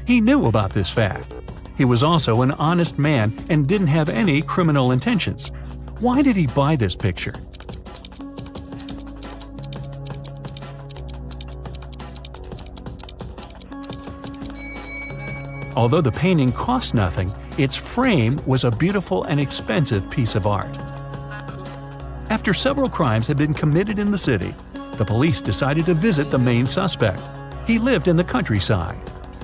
He knew about this fact. He was also an honest man and didn't have any criminal intentions. Why did he buy this picture? Although the painting cost nothing, its frame was a beautiful and expensive piece of art. After several crimes had been committed in the city, the police decided to visit the main suspect. He lived in the countryside.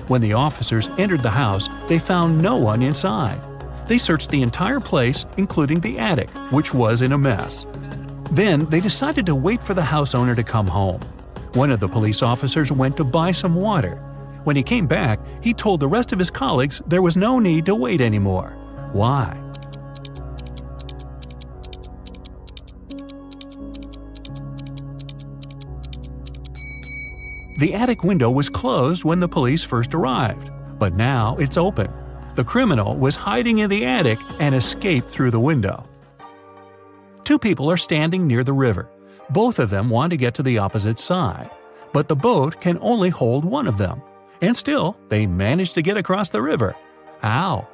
When the officers entered the house, they found no one inside. They searched the entire place, including the attic, which was in a mess. Then they decided to wait for the house owner to come home. One of the police officers went to buy some water. When he came back, he told the rest of his colleagues there was no need to wait anymore. Why? The attic window was closed when the police first arrived, but now it's open. The criminal was hiding in the attic and escaped through the window. Two people are standing near the river. Both of them want to get to the opposite side, but the boat can only hold one of them. And still, they manage to get across the river. How?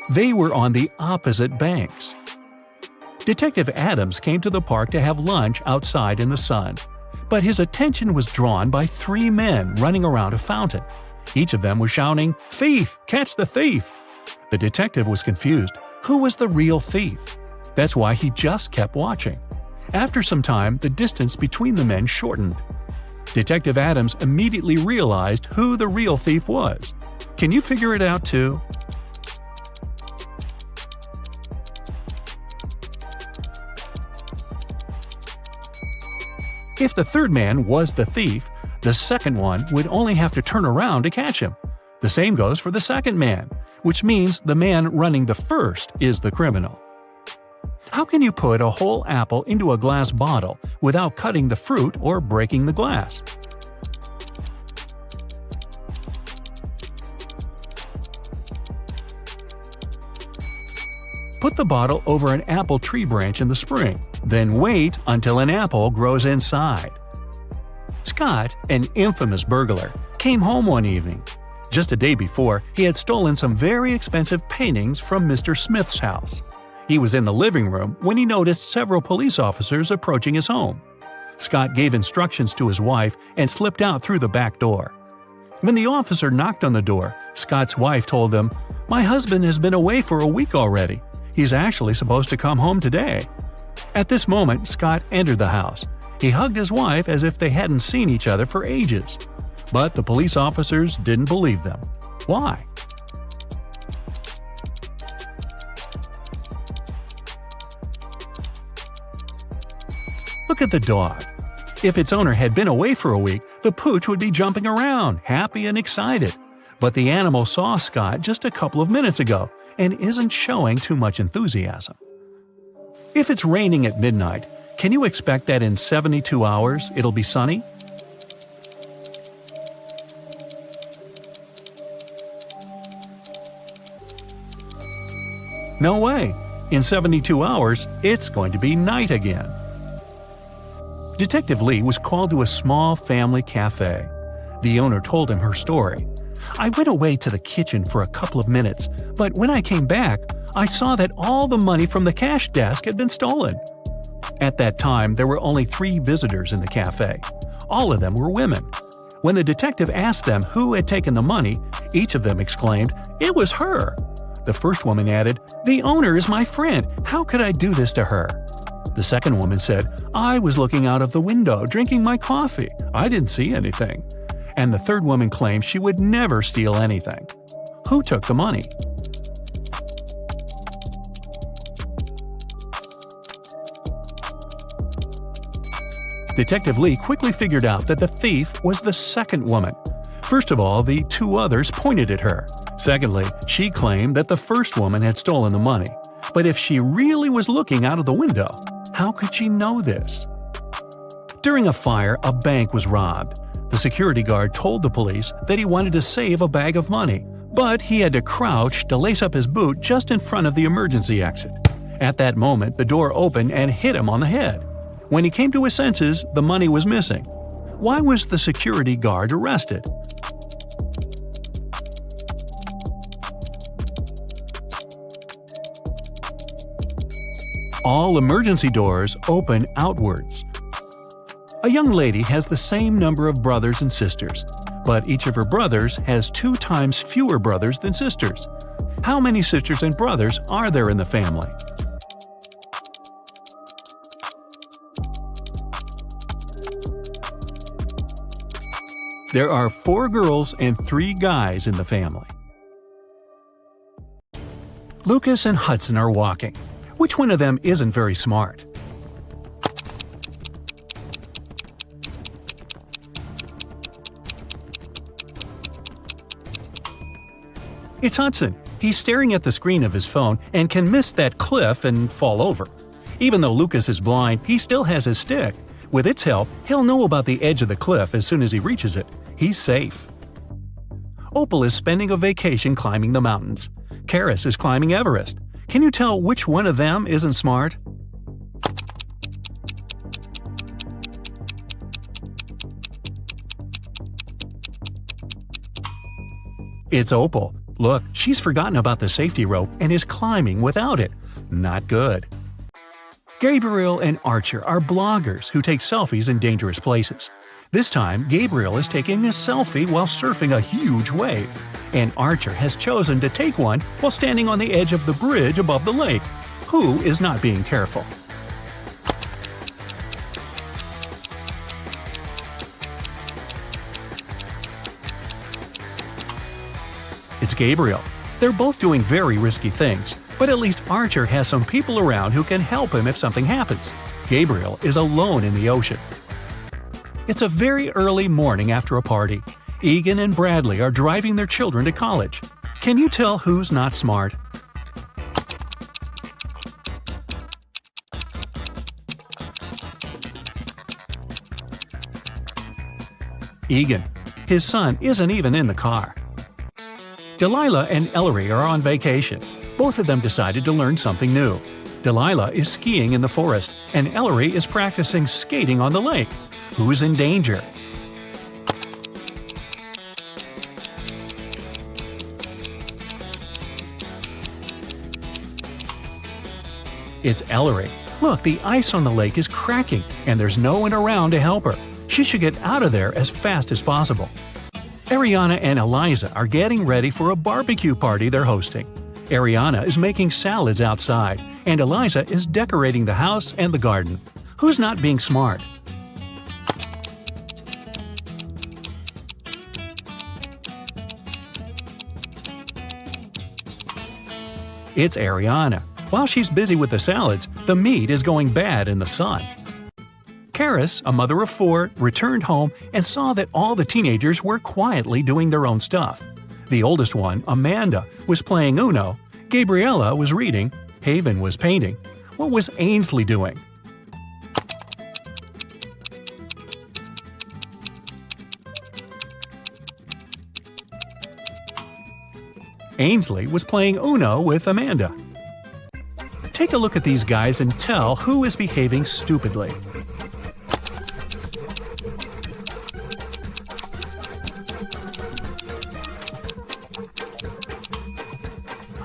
They were on the opposite banks. Detective Adams came to the park to have lunch outside in the sun, but his attention was drawn by 3 men running around a fountain. Each of them was shouting, "Thief! Catch the thief!" The detective was confused. Who was the real thief? That's why he just kept watching. After some time, the distance between the men shortened. Detective Adams immediately realized who the real thief was. Can you figure it out too? If the third man was the thief, the second one would only have to turn around to catch him. The same goes for the second man, which means the man running the first is the criminal. How can you put a whole apple into a glass bottle without cutting the fruit or breaking the glass? Put the bottle over an apple tree branch in the spring, then wait until an apple grows inside. Scott, an infamous burglar, came home one evening. Just a day before, he had stolen some very expensive paintings from Mr. Smith's house. He was in the living room when he noticed several police officers approaching his home. Scott gave instructions to his wife and slipped out through the back door. When the officer knocked on the door, Scott's wife told them, "My husband has been away for a week already. He's actually supposed to come home today." At this moment, Scott entered the house. He hugged his wife as if they hadn't seen each other for ages. But the police officers didn't believe them. Why? Look at the dog. If its owner had been away for a week, the pooch would be jumping around, happy and excited. But the animal saw Scott just a couple of minutes ago and isn't showing too much enthusiasm. If it's raining at midnight, can you expect that in 72 hours it'll be sunny? No way. In 72 hours, it's going to be night again. Detective Lee was called to a small family cafe. The owner told him her story. "I went away to the kitchen for a couple of minutes, but when I came back, I saw that all the money from the cash desk had been stolen." At that time, there were only 3 visitors in the cafe. All of them were women. When the detective asked them who had taken the money, each of them exclaimed, "It was her." The first woman added, "The owner is my friend. How could I do this to her?" The second woman said, "I was looking out of the window, drinking my coffee. I didn't see anything." And the third woman claimed she would never steal anything. Who took the money? Detective Lee quickly figured out that the thief was the second woman. First of all, the 2 others pointed at her. Secondly, she claimed that the first woman had stolen the money. But if she really was looking out of the window, how could she know this? During a fire, a bank was robbed. The security guard told the police that he wanted to save a bag of money, but he had to crouch to lace up his boot just in front of the emergency exit. At that moment, the door opened and hit him on the head. When he came to his senses, the money was missing. Why was the security guard arrested? All emergency doors open outwards. A young lady has the same number of brothers and sisters, but each of her brothers has 2 times fewer brothers than sisters. How many sisters and brothers are there in the family? There are 4 girls and 3 guys in the family. Lucas and Hudson are walking. Which one of them isn't very smart? It's Hudson. He's staring at the screen of his phone and can miss that cliff and fall over. Even though Lucas is blind, he still has his stick. With its help, he'll know about the edge of the cliff as soon as he reaches it. He's safe. Opal is spending a vacation climbing the mountains. Karis is climbing Everest. Can you tell which one of them isn't smart? It's Opal. Look, she's forgotten about the safety rope and is climbing without it. Not good. Gabriel and Archer are bloggers who take selfies in dangerous places. This time, Gabriel is taking a selfie while surfing a huge wave, and Archer has chosen to take one while standing on the edge of the bridge above the lake. Who is not being careful? It's Gabriel. They're both doing very risky things, but at least Archer has some people around who can help him if something happens. Gabriel is alone in the ocean. It's a very early morning after a party. Egan and Bradley are driving their children to college. Can you tell who's not smart? Egan. His son isn't even in the car. Delilah and Ellery are on vacation. Both of them decided to learn something new. Delilah is skiing in the forest, and Ellery is practicing skating on the lake. Who's in danger? It's Ellery. Look, the ice on the lake is cracking, and there's no one around to help her. She should get out of there as fast as possible. Ariana and Eliza are getting ready for a barbecue party they're hosting. Ariana is making salads outside, and Eliza is decorating the house and the garden. Who's not being smart? It's Ariana. While she's busy with the salads, the meat is going bad in the sun. Karis, a mother of 4, returned home and saw that all the teenagers were quietly doing their own stuff. The oldest one, Amanda, was playing Uno, Gabriella was reading, Haven was painting. What was Ainsley doing? Ainsley was playing Uno with Amanda. Take a look at these guys and tell who is behaving stupidly.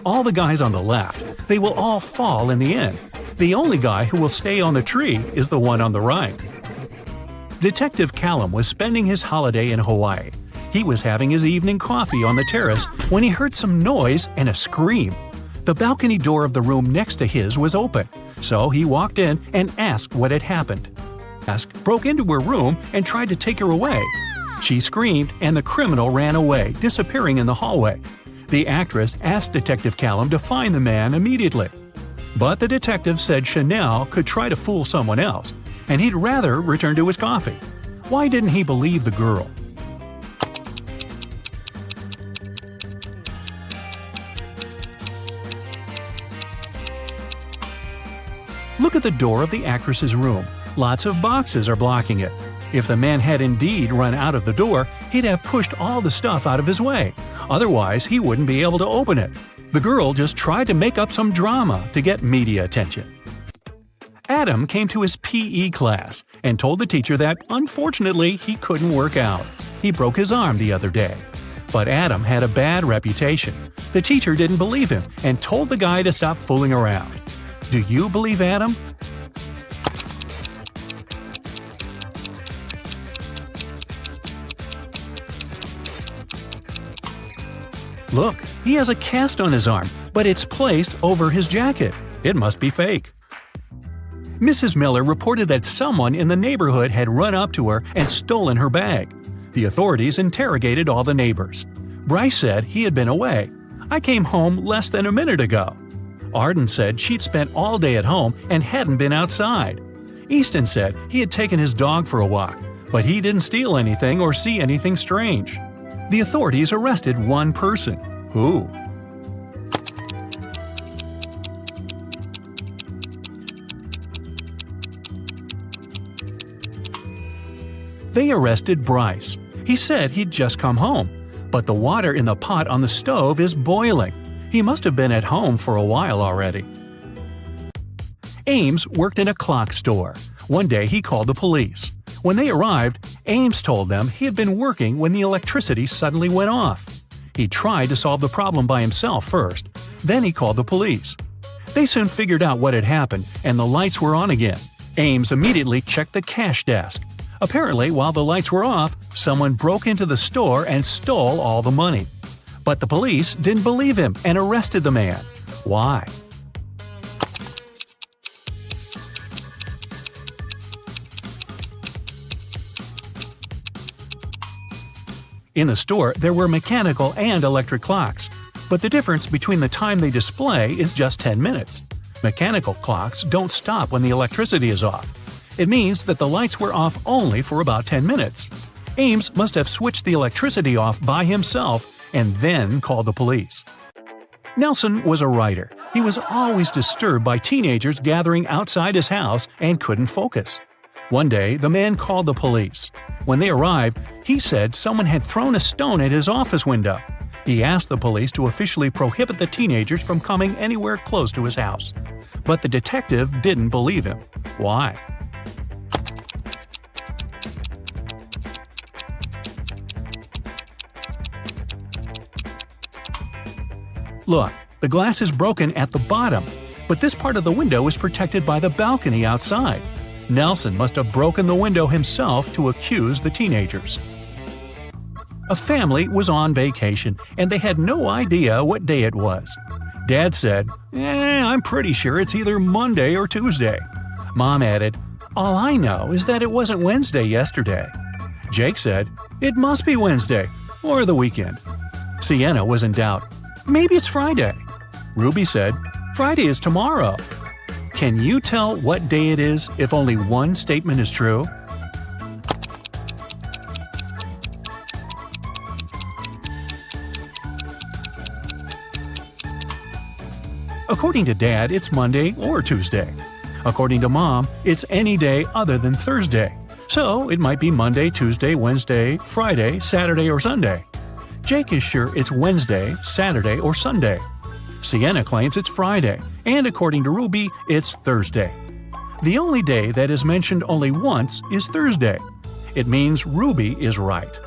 All the guys on the left, they will all fall in the end. The only guy who will stay on the tree is the one on the right. Detective Callum was spending his holiday in Hawaii. He was having his evening coffee on the terrace when he heard some noise and a scream. The balcony door of the room next to his was open, so he walked in and asked what had happened. Broke into her room and tried to take her away. She screamed and the criminal ran away, disappearing in the hallway. The actress asked Detective Callum to find the man immediately. But the detective said Chanel could try to fool someone else, and he'd rather return to his coffee. Why didn't he believe the girl? Look at the door of the actress's room. Lots of boxes are blocking it. If the man had indeed run out of the door, he'd have pushed all the stuff out of his way. Otherwise, he wouldn't be able to open it. The girl just tried to make up some drama to get media attention. Adam came to his PE class and told the teacher that, unfortunately, he couldn't work out. He broke his arm the other day. But Adam had a bad reputation. The teacher didn't believe him and told the guy to stop fooling around. Do you believe Adam? Look, he has a cast on his arm, but it's placed over his jacket. It must be fake. Mrs. Miller reported that someone in the neighborhood had run up to her and stolen her bag. The authorities interrogated all the neighbors. Bryce said he had been away. I came home less than a minute ago. Arden said she'd spent all day at home and hadn't been outside. Easton said he had taken his dog for a walk, but he didn't steal anything or see anything strange. The authorities arrested one person. Who? They arrested Bryce. He said he'd just come home, but the water in the pot on the stove is boiling. He must have been at home for a while already. Ames worked in a clock store. One day he called the police. When they arrived, Ames told them he had been working when the electricity suddenly went off. He tried to solve the problem by himself first. Then he called the police. They soon figured out what had happened, and the lights were on again. Ames immediately checked the cash desk. Apparently, while the lights were off, someone broke into the store and stole all the money. But the police didn't believe him and arrested the man. Why? In the store, there were mechanical and electric clocks, but the difference between the time they display is just 10 minutes. Mechanical clocks don't stop when the electricity is off. It means that the lights were off only for about 10 minutes. Ames must have switched the electricity off by himself and then called the police. Nelson was a writer. He was always disturbed by teenagers gathering outside his house and couldn't focus. One day, the man called the police. When they arrived, he said someone had thrown a stone at his office window. He asked the police to officially prohibit the teenagers from coming anywhere close to his house. But the detective didn't believe him. Why? Look, the glass is broken at the bottom, but this part of the window is protected by the balcony outside. Nelson must have broken the window himself to accuse the teenagers. A family was on vacation, and they had no idea what day it was. Dad said, I'm pretty sure it's either Monday or Tuesday. Mom added, all I know is that it wasn't Wednesday yesterday. Jake said, it must be Wednesday, or the weekend. Sienna was in doubt. Maybe it's Friday. Ruby said, Friday is tomorrow. Can you tell what day it is if only one statement is true? According to Dad, it's Monday or Tuesday. According to Mom, it's any day other than Thursday. So it might be Monday, Tuesday, Wednesday, Friday, Saturday, or Sunday. Jake is sure it's Wednesday, Saturday, or Sunday. Sienna claims it's Friday, and according to Ruby, it's Thursday. The only day that is mentioned only once is Thursday. It means Ruby is right.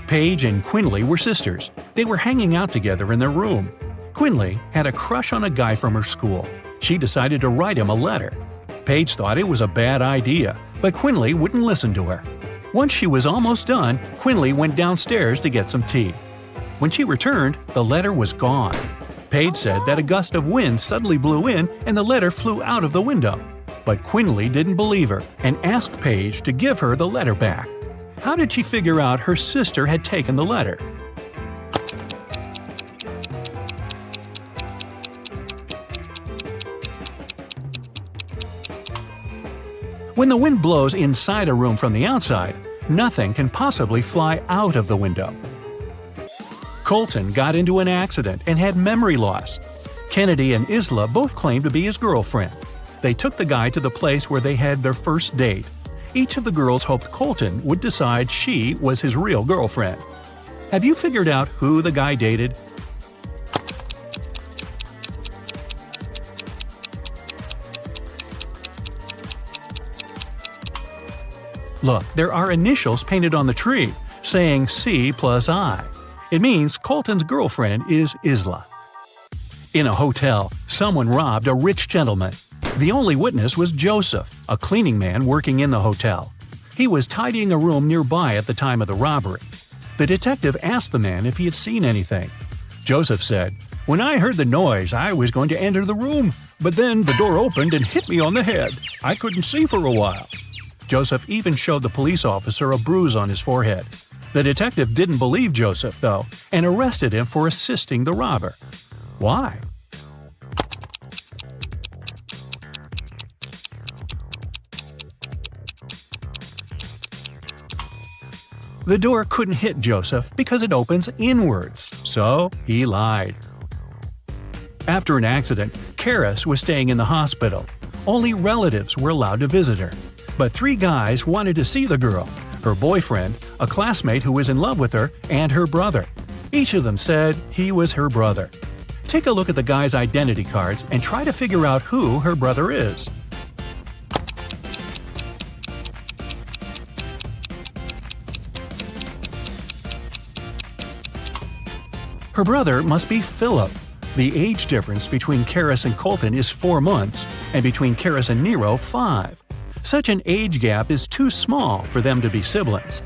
Paige and Quinley were sisters. They were hanging out together in their room. Quinley had a crush on a guy from her school. She decided to write him a letter. Paige thought it was a bad idea, but Quinley wouldn't listen to her. Once she was almost done, Quinley went downstairs to get some tea. When she returned, the letter was gone. Paige said that a gust of wind suddenly blew in and the letter flew out of the window. But Quinley didn't believe her and asked Paige to give her the letter back. How did she figure out her sister had taken the letter? When the wind blows inside a room from the outside, nothing can possibly fly out of the window. Colton got into an accident and had memory loss. Kennedy and Isla both claimed to be his girlfriend. They took the guy to the place where they had their first date. Each of the girls hoped Colton would decide she was his real girlfriend. Have you figured out who the guy dated? Look, there are initials painted on the tree, saying C plus I. It means Colton's girlfriend is Isla. In a hotel, someone robbed a rich gentleman. The only witness was Joseph, a cleaning man working in the hotel. He was tidying a room nearby at the time of the robbery. The detective asked the man if he had seen anything. Joseph said, "When I heard the noise, I was going to enter the room, but then the door opened and hit me on the head. I couldn't see for a while." Joseph even showed the police officer a bruise on his forehead. The detective didn't believe Joseph, though, and arrested him for assisting the robber. Why? The door couldn't hit Joseph because it opens inwards, so he lied. After an accident, Karis was staying in the hospital. Only relatives were allowed to visit her. But 3 guys wanted to see the girl: her boyfriend, a classmate who was in love with her, and her brother. Each of them said he was her brother. Take a look at the guys' identity cards and try to figure out who her brother is. Her brother must be Philip. The age difference between Karis and Colton is 4 months, and between Karis and Nero, 5. Such an age gap is too small for them to be siblings.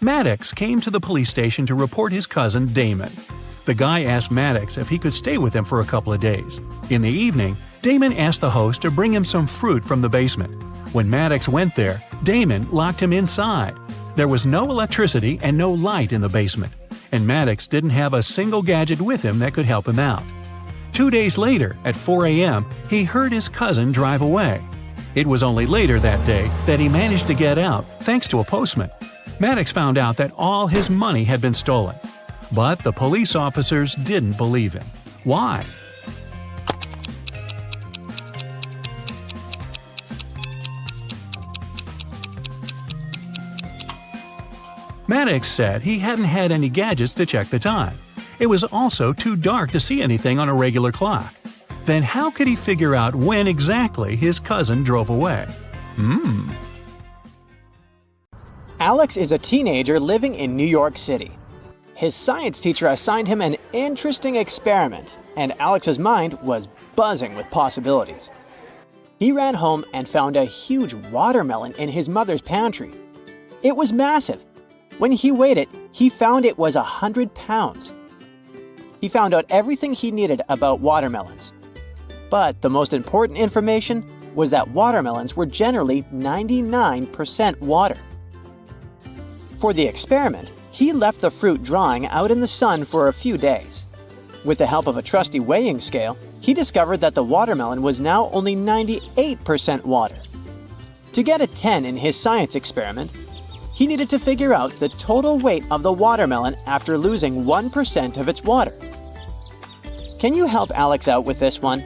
Maddox came to the police station to report his cousin Damon. The guy asked Maddox if he could stay with him for a couple of days. In the evening, Damon asked the host to bring him some fruit from the basement. When Maddox went there, Damon locked him inside. There was no electricity and no light in the basement, and Maddox didn't have a single gadget with him that could help him out. 2 days later, at 4 a.m., he heard his cousin drive away. It was only later that day that he managed to get out, thanks to a postman. Maddox found out that all his money had been stolen. But the police officers didn't believe him. Why? Maddox said he hadn't had any gadgets to check the time. It was also too dark to see anything on a regular clock. Then how could he figure out when exactly his cousin drove away? Alex is a teenager living in New York City. His science teacher assigned him an interesting experiment, and Alex's mind was buzzing with possibilities. He ran home and found a huge watermelon in his mother's pantry. It was massive. When he weighed it, he found it was 100 pounds. He found out everything he needed about watermelons. But the most important information was that watermelons were generally 99% water. For the experiment, he left the fruit drying out in the sun for a few days. With the help of a trusty weighing scale, he discovered that the watermelon was now only 98% water. To get a 10 in his science experiment, he needed to figure out the total weight of the watermelon after losing 1% of its water. Can you help Alex out with this one?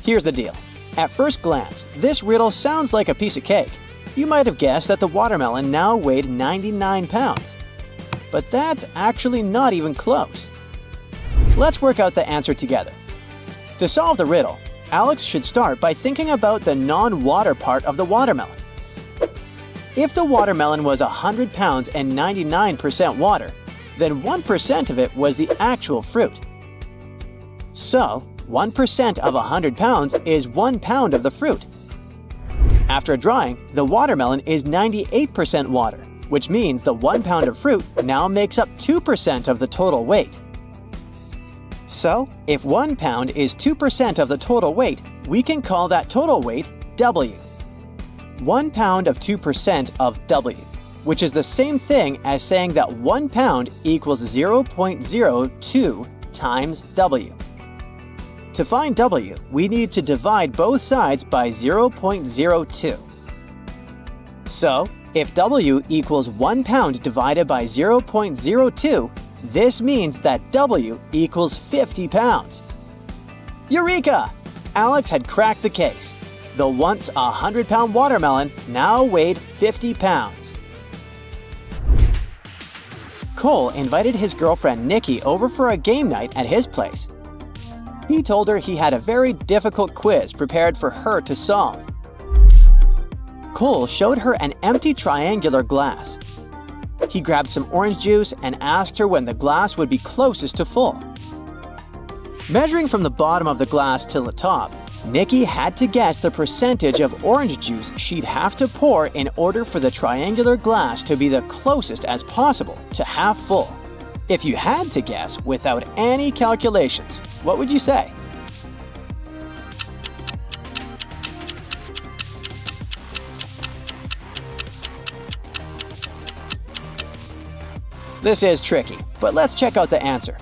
Here's the deal. At first glance, this riddle sounds like a piece of cake. You might have guessed that the watermelon now weighed 99 pounds. But that's actually not even close. Let's work out the answer together. To solve the riddle, Alex should start by thinking about the non-water part of the watermelon. If the watermelon was 100 pounds and 99% water, then 1% of it was the actual fruit. So, 1% of 100 pounds is 1 pound of the fruit. After drying, the watermelon is 98% water, which means the 1 pound of fruit now makes up 2% of the total weight. So, if 1 pound is 2% of the total weight, we can call that total weight W. 1 pound of 2% of W, which is the same thing as saying that 1 pound equals 0.02 times W. To find W, we need to divide both sides by 0.02. So, if W equals 1 pound divided by 0.02, this means that W equals 50 pounds. Eureka! Alex had cracked the case. The once 100-pound watermelon now weighed 50 pounds. Cole invited his girlfriend Nikki over for a game night at his place. He told her he had a very difficult quiz prepared for her to solve. Cole showed her an empty triangular glass. He grabbed some orange juice and asked her when the glass would be closest to full. Measuring from the bottom of the glass till the top, Nikki had to guess the percentage of orange juice she'd have to pour in order for the triangular glass to be the closest as possible to half full. If you had to guess without any calculations, what would you say? This is tricky, but let's check out the answer.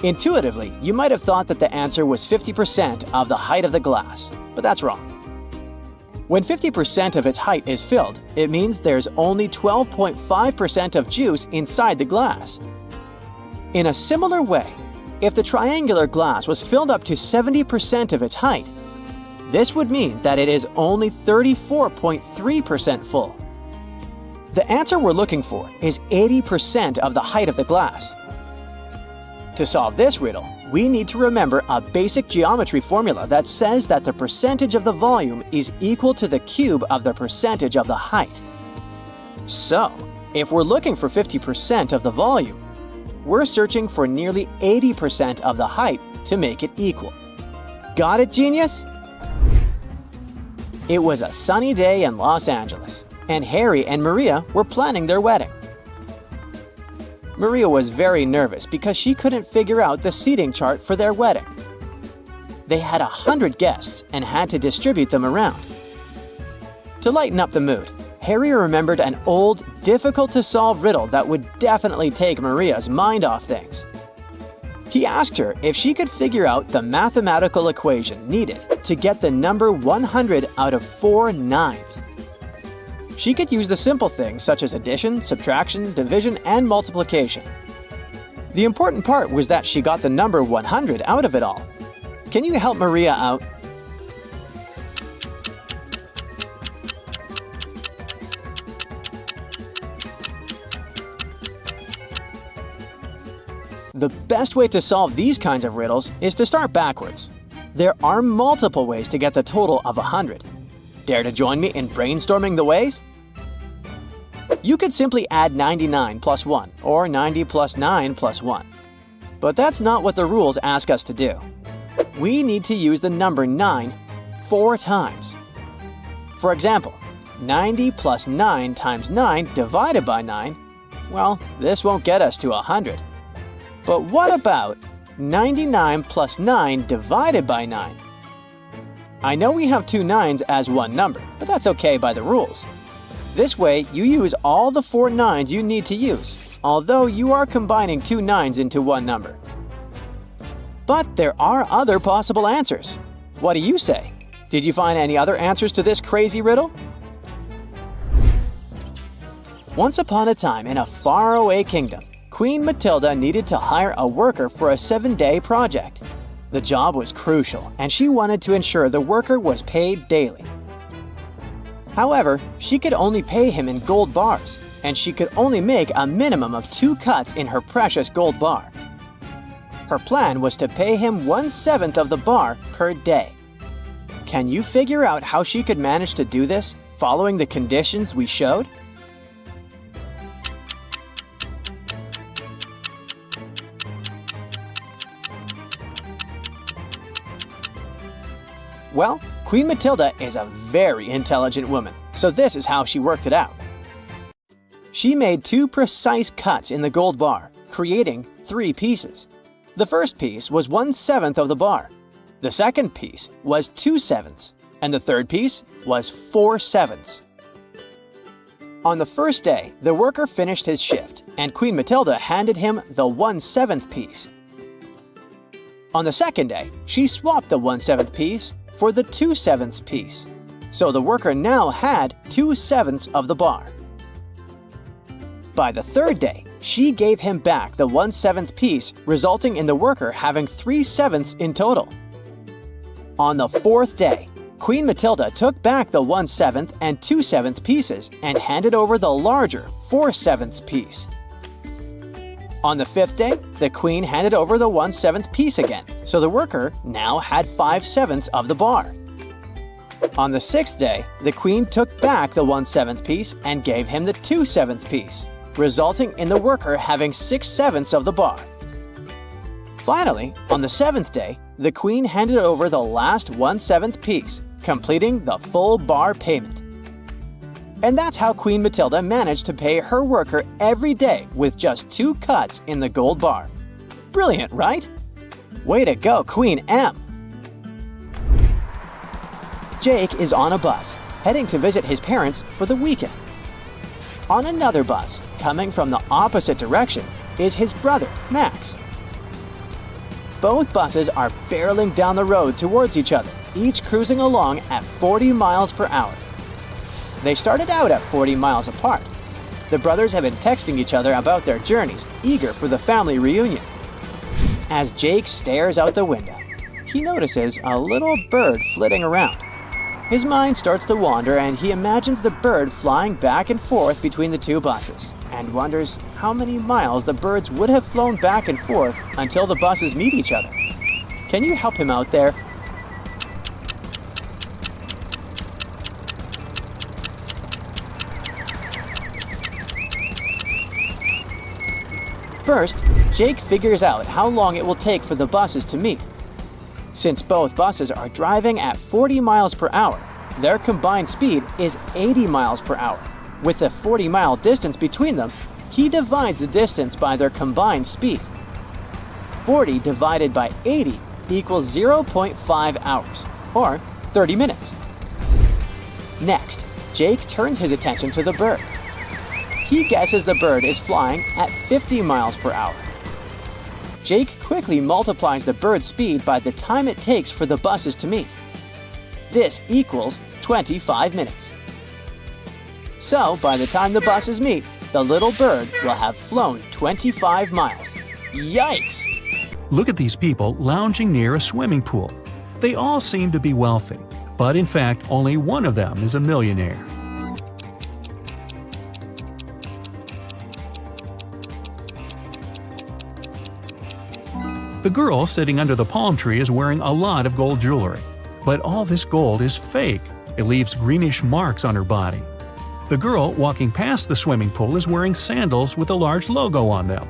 Intuitively, you might have thought that the answer was 50% of the height of the glass, but that's wrong. When 50% of its height is filled, it means there's only 12.5% of juice inside the glass. In a similar way, if the triangular glass was filled up to 70% of its height, this would mean that it is only 34.3% full. The answer we're looking for is 80% of the height of the glass. To solve this riddle, we need to remember a basic geometry formula that says that the percentage of the volume is equal to the cube of the percentage of the height. So, if we're looking for 50% of the volume, we're searching for nearly 80% of the height to make it equal. Got it, genius? It was a sunny day in Los Angeles, and Harry and Maria were planning their wedding. Maria was very nervous because she couldn't figure out the seating chart for their wedding. They had 100 guests and had to distribute them around. To lighten up the mood, Harry remembered an old, difficult-to-solve riddle that would definitely take Maria's mind off things. He asked her if she could figure out the mathematical equation needed to get the number 100 out of 4 nines. She could use the simple things such as addition, subtraction, division, and multiplication. The important part was that she got the number 100 out of it all. Can you help Maria out? The best way to solve these kinds of riddles is to start backwards. There are multiple ways to get the total of 100. Dare to join me in brainstorming the ways? You could simply add 99 plus 1 or 90 plus 9 plus 1. But that's not what the rules ask us to do. We need to use the number 9 4 times. For example, 90 plus 9 times 9 divided by 9, well, this won't get us to 100. But what about 99 plus 9 divided by 9? I know we have two 9s as one number, but that's okay by the rules. This way, you use all the 4 9s you need to use, although you are combining two 9s into one number. But there are other possible answers. What do you say? Did you find any other answers to this crazy riddle? Once upon a time in a faraway kingdom, Queen Matilda needed to hire a worker for a 7-day project. The job was crucial, and she wanted to ensure the worker was paid daily. However, she could only pay him in gold bars, and she could only make a minimum of 2 cuts in her precious gold bar. Her plan was to pay him 1/7 of the bar per day. Can you figure out how she could manage to do this, following the conditions we showed? Well, Queen Matilda is a very intelligent woman, so this is how she worked it out. She made 2 precise cuts in the gold bar, creating 3 pieces. The first piece was 1/7 of the bar. The second piece was 2/7, and the third piece was 4/7. On the first day, the worker finished his shift, and Queen Matilda handed him the 1/7 piece. On the second day, she swapped the 1/7 piece for the 2/7 piece, so the worker now had 2/7 of the bar. By the third day, she gave him back the 1/7 piece, resulting in the worker having 3/7 in total. On the fourth day, Queen Matilda took back the 1/7 and 2/7 pieces and handed over the larger 4/7 piece. On the fifth day, the Queen handed over the 1/7 piece again, so the worker now had 5/7 of the bar. On the sixth day, the Queen took back the 1/7 piece and gave him the 2/7 piece, resulting in the worker having 6/7 of the bar. Finally, on the seventh day, the Queen handed over the last 1/7 piece, completing the full bar payment. And that's how Queen Matilda managed to pay her worker every day with just 2 cuts in the gold bar. Brilliant, right? Way to go, Queen M! Jake is on a bus, heading to visit his parents for the weekend. On another bus, coming from the opposite direction, is his brother, Max. Both buses are barreling down the road towards each other, each cruising along at 40 miles per hour. They started out at 40 miles apart. The brothers have been texting each other about their journeys, eager for the family reunion. As Jake stares out the window, he notices a little bird flitting around. His mind starts to wander and he imagines the bird flying back and forth between the 2 buses, and wonders how many miles the birds would have flown back and forth until the buses meet each other. Can you help him out there? First, Jake figures out how long it will take for the buses to meet. Since both buses are driving at 40 miles per hour, their combined speed is 80 miles per hour. With a 40-mile distance between them, he divides the distance by their combined speed. 40 divided by 80 equals 0.5 hours, or 30 minutes. Next, Jake turns his attention to the bird. He guesses the bird is flying at 50 miles per hour. Jake quickly multiplies the bird's speed by the time it takes for the buses to meet. This equals 25 minutes. So, by the time the buses meet, the little bird will have flown 25 miles. Yikes! Look at these people lounging near a swimming pool. They all seem to be wealthy, but in fact, only one of them is a millionaire. The girl sitting under the palm tree is wearing a lot of gold jewelry. But all this gold is fake. It leaves greenish marks on her body. The girl walking past the swimming pool is wearing sandals with a large logo on them.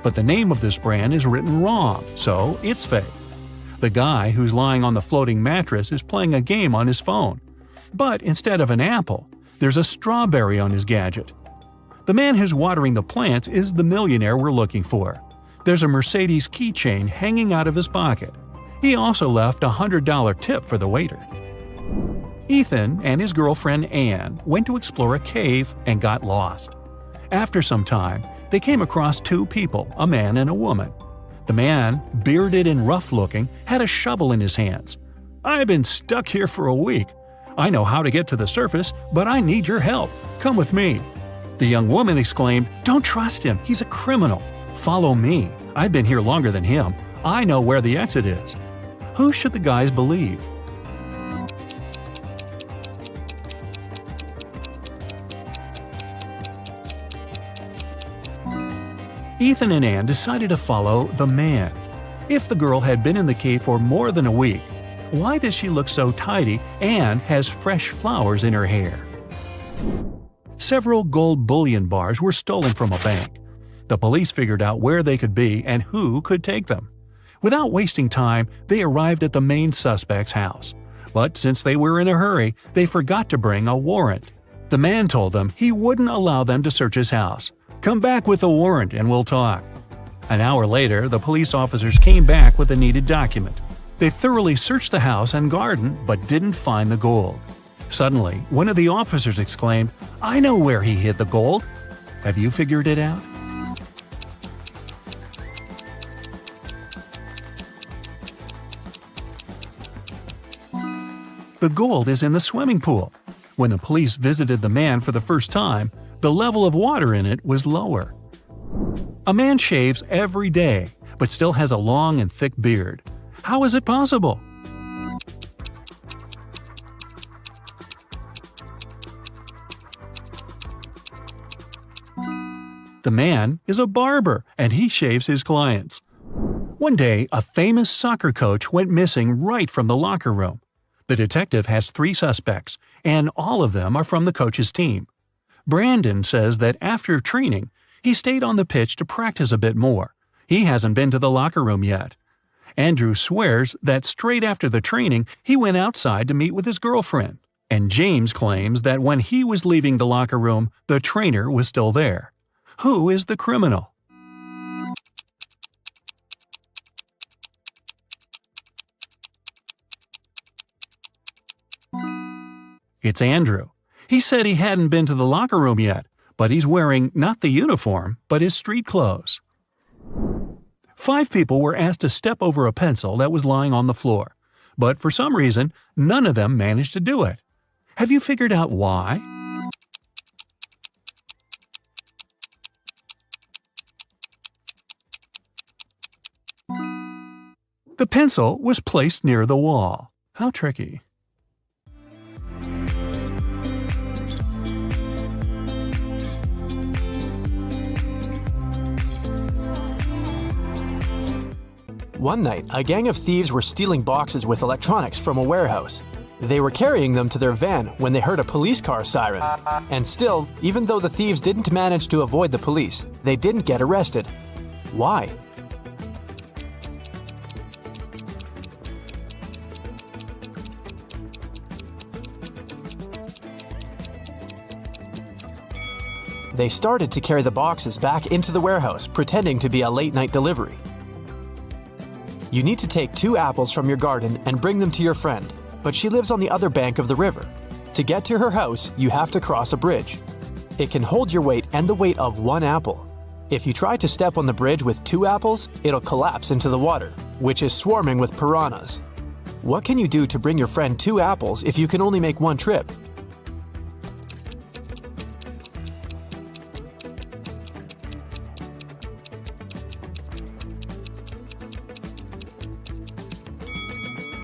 But the name of this brand is written wrong, so it's fake. The guy who's lying on the floating mattress is playing a game on his phone. But instead of an apple, there's a strawberry on his gadget. The man who's watering the plants is the millionaire we're looking for. There's a Mercedes keychain hanging out of his pocket. He also left a $100 tip for the waiter. Ethan and his girlfriend Anne went to explore a cave and got lost. After some time, they came across two people, a man and a woman. The man, bearded and rough-looking, had a shovel in his hands. "I've been stuck here for a week. I know how to get to the surface, but I need your help. Come with me." The young woman exclaimed, "Don't trust him. He's a criminal. Follow me. I've been here longer than him. I know where the exit is." Who should the guys believe? Ethan and Anne decided to follow the man. If the girl had been in the cave for more than a week, why does she look so tidy and has fresh flowers in her hair? Several gold bullion bars were stolen from a bank. The police figured out where they could be and who could take them. Without wasting time, they arrived at the main suspect's house. But since they were in a hurry, they forgot to bring a warrant. The man told them he wouldn't allow them to search his house. "Come back with a warrant and we'll talk." An hour later, the police officers came back with the needed document. They thoroughly searched the house and garden but didn't find the gold. Suddenly, one of the officers exclaimed, "I know where he hid the gold." Have you figured it out? The gold is in the swimming pool. When the police visited the man for the first time, the level of water in it was lower. A man shaves every day, but still has a long and thick beard. How is it possible? The man is a barber, and he shaves his clients. One day, a famous soccer coach went missing right from the locker room. The detective has 3 suspects, and all of them are from the coach's team. Brandon says that after training, he stayed on the pitch to practice a bit more. He hasn't been to the locker room yet. Andrew swears that straight after the training, he went outside to meet with his girlfriend. And James claims that when he was leaving the locker room, the trainer was still there. Who is the criminal? It's Andrew. He said he hadn't been to the locker room yet, but he's wearing not the uniform, but his street clothes. 5 people were asked to step over a pencil that was lying on the floor, but for some reason, none of them managed to do it. Have you figured out why? The pencil was placed near the wall. How tricky. One night, a gang of thieves were stealing boxes with electronics from a warehouse. They were carrying them to their van when they heard a police car siren. And still, even though the thieves didn't manage to avoid the police, they didn't get arrested. Why? They started to carry the boxes back into the warehouse, pretending to be a late-night delivery. You need to take 2 apples from your garden and bring them to your friend, but she lives on the other bank of the river. To get to her house, you have to cross a bridge. It can hold your weight and the weight of 1 apple. If you try to step on the bridge with 2 apples, it'll collapse into the water, which is swarming with piranhas. What can you do to bring your friend 2 apples if you can only make 1 trip?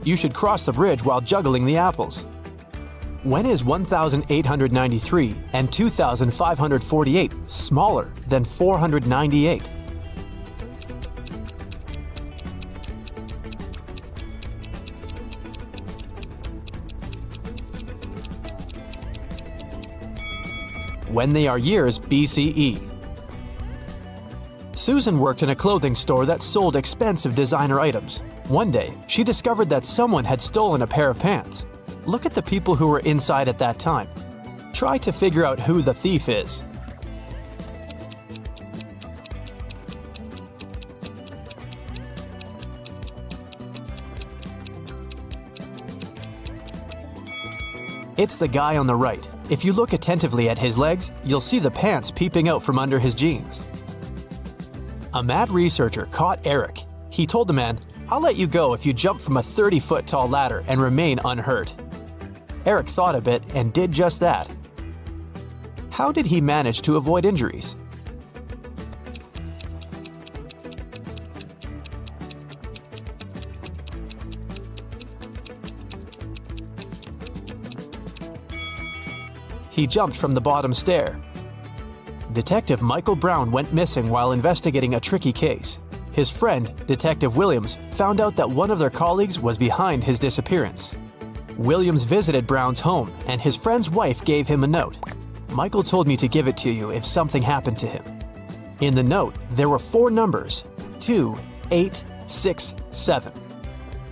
You should cross the bridge while juggling the apples. When is 1,893 and 2,548 smaller than 498? When they are years BCE. Susan worked in a clothing store that sold expensive designer items. One day, she discovered that someone had stolen a pair of pants. Look at the people who were inside at that time. Try to figure out who the thief is. It's the guy on the right. If you look attentively at his legs, you'll see the pants peeping out from under his jeans. A mad researcher caught Eric. He told the man, "I'll let you go if you jump from a 30-foot tall ladder and remain unhurt." Eric thought a bit and did just that. How did he manage to avoid injuries? He jumped from the bottom stair. Detective Michael Brown went missing while investigating a tricky case. His friend, Detective Williams, found out that one of their colleagues was behind his disappearance. Williams visited Brown's home, and his friend's wife gave him a note. "Michael told me to give it to you if something happened to him." In the note, there were 4 numbers: 2, 8, 6, 7.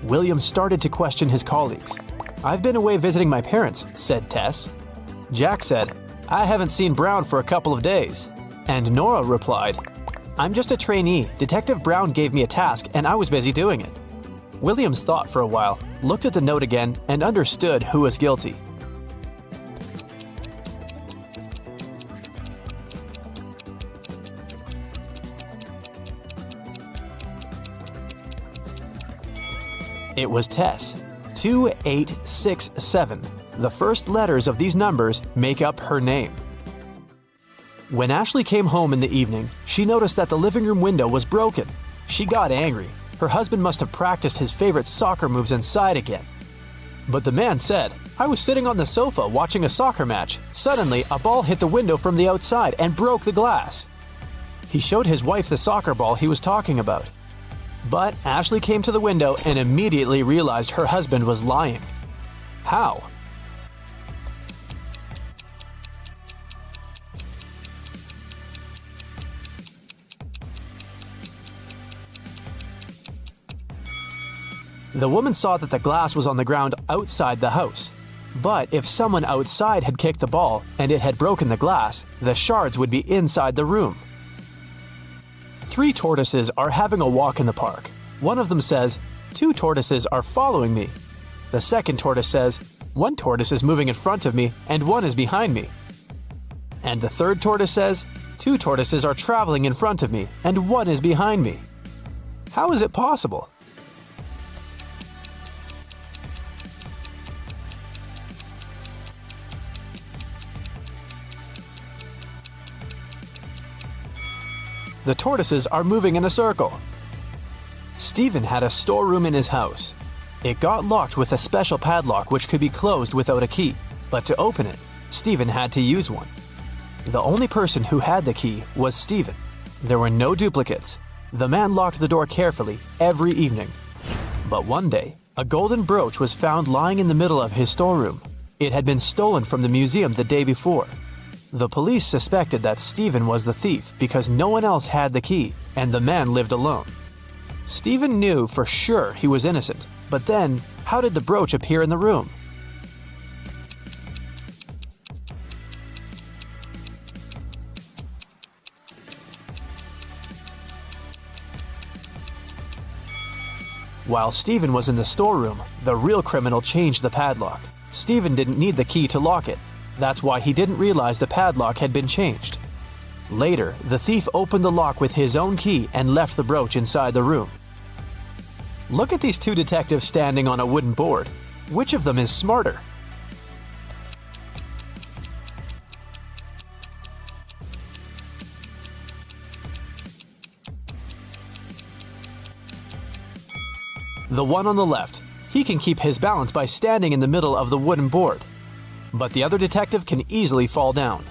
Williams started to question his colleagues. "I've been away visiting my parents," said Tess. Jack said, "I haven't seen Brown for a couple of days." And Nora replied, "I'm just a trainee. Detective Brown gave me a task and I was busy doing it." Williams thought for a while, looked at the note again, and understood who was guilty. It was Tess. 2867. The first letters of these numbers make up her name. When Ashley came home in the evening, she noticed that the living room window was broken. She got angry. Her husband must have practiced his favorite soccer moves inside again. But the man said, "I was sitting on the sofa watching a soccer match. Suddenly, a ball hit the window from the outside and broke the glass." He showed his wife the soccer ball he was talking about. But Ashley came to the window and immediately realized her husband was lying. How? The woman saw that the glass was on the ground outside the house. But if someone outside had kicked the ball and it had broken the glass, the shards would be inside the room. 3 tortoises are having a walk in the park. One of them says, "2 tortoises are following me." The second tortoise says, "1 tortoise is moving in front of me and 1 is behind me." And the third tortoise says, "2 tortoises are traveling in front of me and 1 is behind me." How is it possible? The tortoises are moving in a circle. Stephen had a storeroom in his house. It got locked with a special padlock which could be closed without a key, but to open it, Stephen had to use one. The only person who had the key was Stephen. There were no duplicates. The man locked the door carefully every evening. But one day, a golden brooch was found lying in the middle of his storeroom. It had been stolen from the museum the day before. The police suspected that Stephen was the thief because no one else had the key, and the man lived alone. Stephen knew for sure he was innocent, but then, how did the brooch appear in the room? While Stephen was in the storeroom, the real criminal changed the padlock. Stephen didn't need the key to lock it. That's why he didn't realize the padlock had been changed. Later, the thief opened the lock with his own key and left the brooch inside the room. Look at these 2 detectives standing on a wooden board. Which of them is smarter? The one on the left. He can keep his balance by standing in the middle of the wooden board. But the other detective can easily fall down.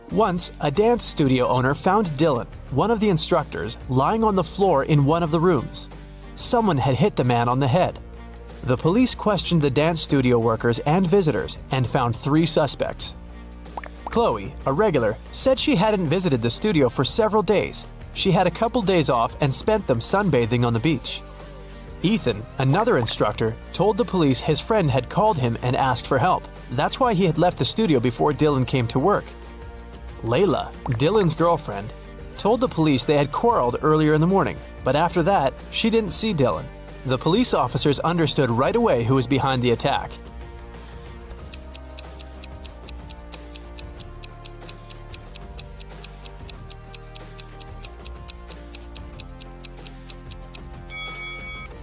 Once, a dance studio owner found Dylan, one of the instructors, lying on the floor in one of the rooms. Someone had hit the man on the head. The police questioned the dance studio workers and visitors and found 3 suspects. Chloe, a regular, said she hadn't visited the studio for several days. She had a couple days off and spent them sunbathing on the beach. Ethan, another instructor, told the police his friend had called him and asked for help. That's why he had left the studio before Dylan came to work. Layla, Dylan's girlfriend, told the police they had quarreled earlier in the morning, but after that, she didn't see Dylan. The police officers understood right away who was behind the attack.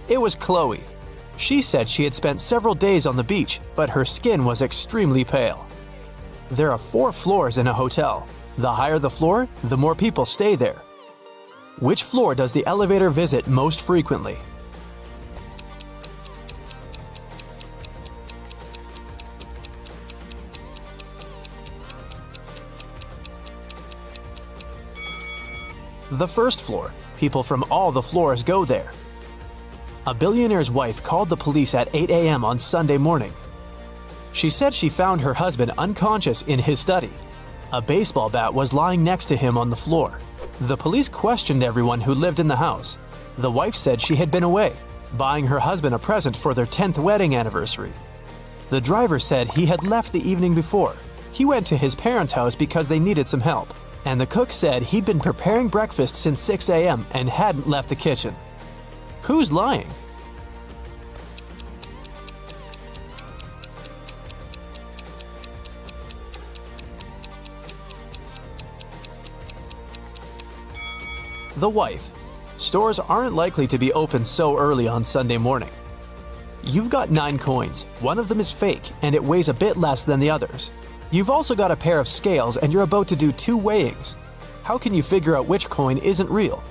It was Chloe. She said she had spent several days on the beach, but her skin was extremely pale. There are 4 floors in a hotel. The higher the floor, the more people stay there. Which floor does the elevator visit most frequently? The first floor. People from all the floors go there. A billionaire's wife called the police at 8 a.m. on Sunday morning. She said she found her husband unconscious in his study. A baseball bat was lying next to him on the floor. The police questioned everyone who lived in the house. The wife said she had been away, buying her husband a present for their 10th wedding anniversary. The driver said he had left the evening before. He went to his parents' house because they needed some help. And the cook said he'd been preparing breakfast since 6 a.m. and hadn't left the kitchen. Who's lying? The wife. Stores aren't likely to be open so early on Sunday morning. You've got 9 coins. One of them is fake, and it weighs a bit less than the others. You've also got a pair of scales, and you're about to do 2 weighings. How can you figure out which coin isn't real?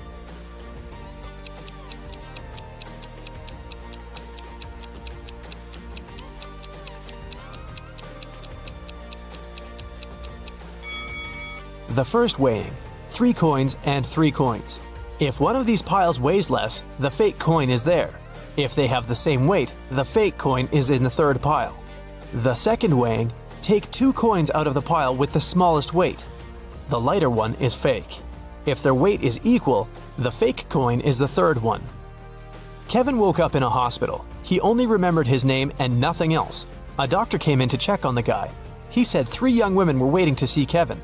The first weighing. 3 coins and 3 coins. If one of these piles weighs less, the fake coin is there. If they have the same weight, the fake coin is in the 3rd pile. The second weighing, take 2 coins out of the pile with the smallest weight. The lighter one is fake. If their weight is equal, the fake coin is the 3rd one. Kevin woke up in a hospital. He only remembered his name and nothing else. A doctor came in to check on the guy. He said 3 young women were waiting to see Kevin.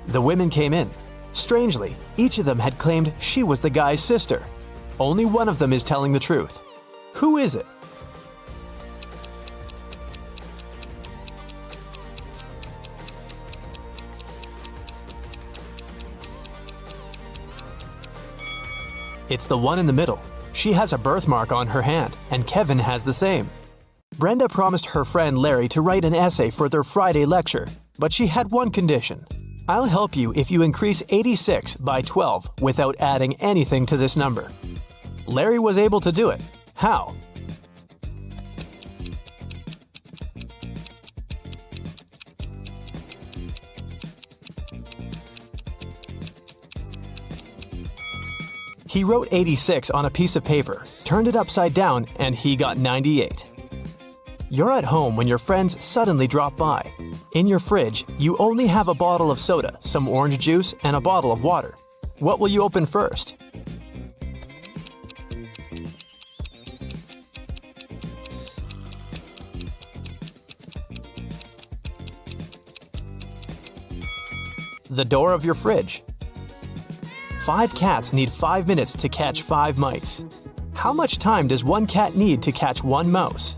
The women came in. Strangely, each of them had claimed she was the guy's sister. Only one of them is telling the truth. Who is it? It's the one in the middle. She has a birthmark on her hand, and Kevin has the same. Brenda promised her friend Larry to write an essay for their Friday lecture, but she had one condition. I'll help you if you increase 86 by 12 without adding anything to this number. Larry was able to do it. How? He wrote 86 on a piece of paper, turned it upside down, and he got 98. You're at home when your friends suddenly drop by. In your fridge, you only have a bottle of soda, some orange juice, and a bottle of water. What will you open first? The door of your fridge. 5 cats need 5 minutes to catch 5 mice. How much time does 1 cat need to catch 1 mouse?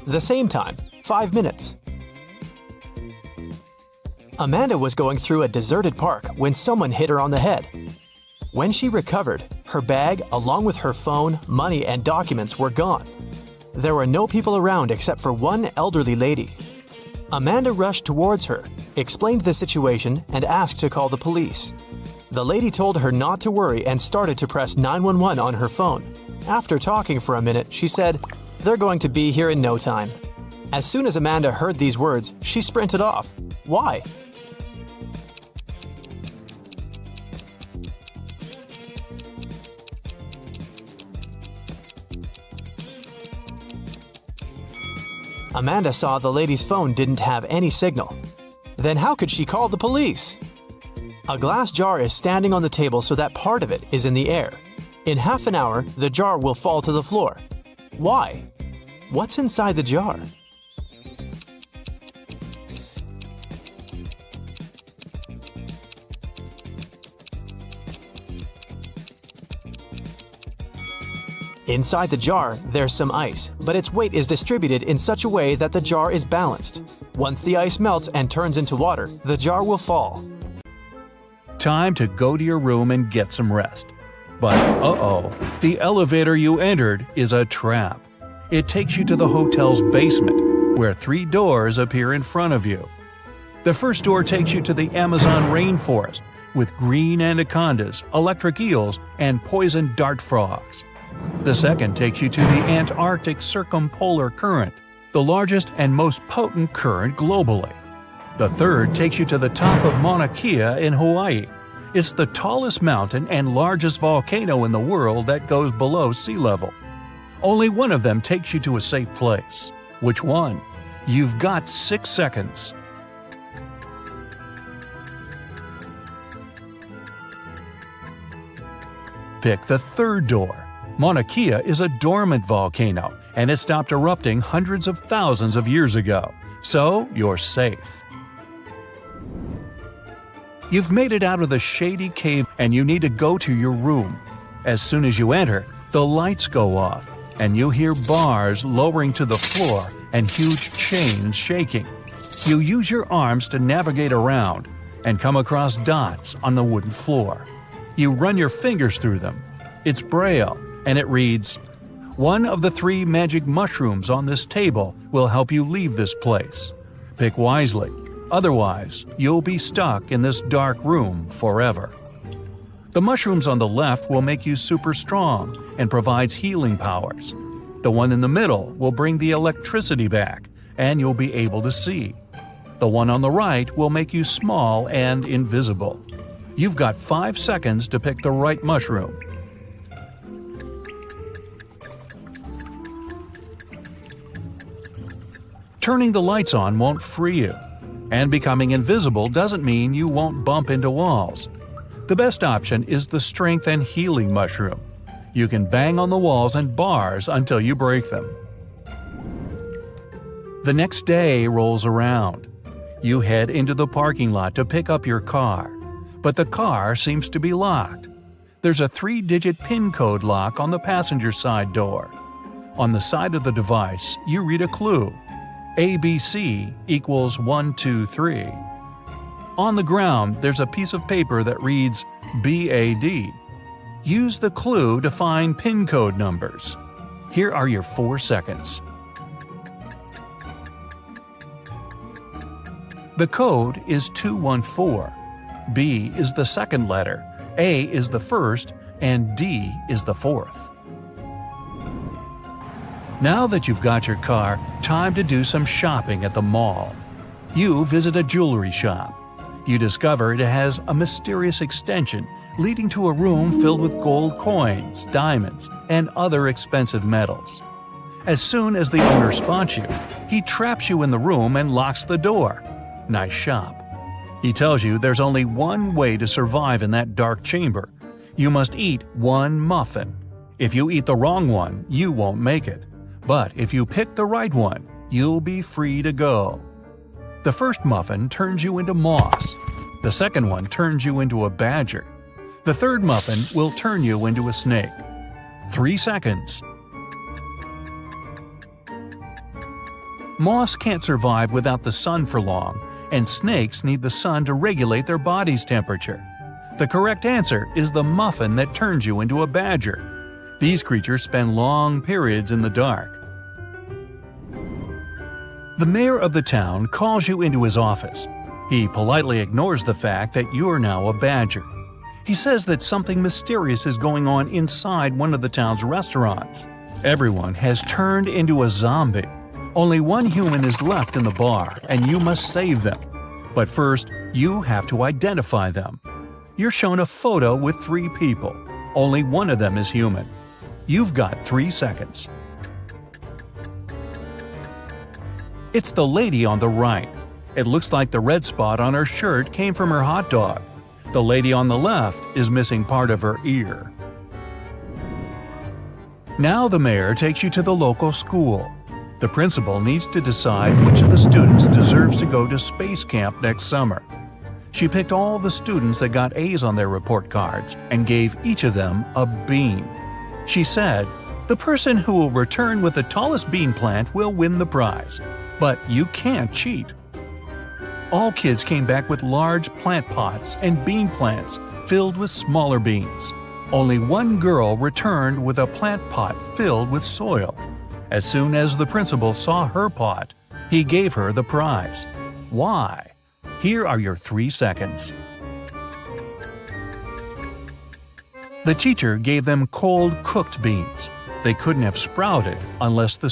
The same time, 5 minutes. Amanda was going through a deserted park when someone hit her on the head. When she recovered, her bag, along with her phone, money, and documents were gone. There were no people around except for one elderly lady. Amanda rushed towards her, explained the situation, and asked to call the police. The lady told her not to worry and started to press 911 on her phone. After talking for a minute, she said, "They're going to be here in no time." As soon as Amanda heard these words, she sprinted off. Why? Amanda saw the lady's phone didn't have any signal. Then how could she call the police? A glass jar is standing on the table so that part of it is in the air. In half an hour, the jar will fall to the floor. Why? What's inside the jar? Inside the jar, there's some ice, but its weight is distributed in such a way that the jar is balanced. Once the ice melts and turns into water, the jar will fall. Time to go to your room and get some rest. But the elevator you entered is a trap. It takes you to the hotel's basement, where 3 doors appear in front of you. The first door takes you to the Amazon rainforest, with green anacondas, electric eels, and poison dart frogs. The second takes you to the Antarctic Circumpolar Current, the largest and most potent current globally. The third takes you to the top of Mauna Kea in Hawaii. It's the tallest mountain and largest volcano in the world that goes below sea level. Only one of them takes you to a safe place. Which one? You've got 6 seconds. Pick the third door. Mauna Kea is a dormant volcano, and it stopped erupting hundreds of thousands of years ago, so you're safe. You've made it out of the shady cave and you need to go to your room. As soon as you enter, the lights go off, and you hear bars lowering to the floor and huge chains shaking. You use your arms to navigate around and come across dots on the wooden floor. You run your fingers through them. It's Braille, and it reads, "One of the 3 magic mushrooms on this table will help you leave this place. Pick wisely, otherwise you'll be stuck in this dark room forever." The mushrooms on the left will make you super strong and provides healing powers. The one in the middle will bring the electricity back, and you'll be able to see. The one on the right will make you small and invisible. You've got 5 seconds to pick the right mushroom. Turning the lights on won't free you, and becoming invisible doesn't mean you won't bump into walls. The best option is the strength and healing mushroom. You can bang on the walls and bars until you break them. The next day rolls around. You head into the parking lot to pick up your car, but the car seems to be locked. There's a 3-digit PIN code lock on the passenger side door. On the side of the device, you read a clue. ABC equals 123. On the ground, there's a piece of paper that reads BAD. Use the clue to find PIN code numbers. Here are your 4 seconds. The code is 214. B is the second letter, A is the first, and D is the fourth. Now that you've got your car, time to do some shopping at the mall. You visit a jewelry shop. You discover it has a mysterious extension leading to a room filled with gold coins, diamonds, and other expensive metals. As soon as the owner spots you, he traps you in the room and locks the door. Nice shop. He tells you there's only one way to survive in that dark chamber. You must eat 1 muffin. If you eat the wrong one, you won't make it. But if you pick the right one, you'll be free to go. The first muffin turns you into moss. The second one turns you into a badger. The third muffin will turn you into a snake. 3 seconds. Moss can't survive without the sun for long, and snakes need the sun to regulate their body's temperature. The correct answer is the muffin that turns you into a badger. These creatures spend long periods in the dark. The mayor of the town calls you into his office. He politely ignores the fact that you're now a badger. He says that something mysterious is going on inside one of the town's restaurants. Everyone has turned into a zombie. Only one human is left in the bar, and you must save them. But first, you have to identify them. You're shown a photo with 3 people. Only one of them is human. You've got 3 seconds. It's the lady on the right. It looks like the red spot on her shirt came from her hot dog. The lady on the left is missing part of her ear. Now the mayor takes you to the local school. The principal needs to decide which of the students deserves to go to space camp next summer. She picked all the students that got A's on their report cards and gave each of them a bean. She said, "The person who will return with the tallest bean plant will win the prize, but you can't cheat." All kids came back with large plant pots and bean plants filled with smaller beans. Only one girl returned with a plant pot filled with soil. As soon as the principal saw her pot, he gave her the prize. Why? Here are your 3 seconds. The teacher gave them cold cooked beans. They couldn't have sprouted unless the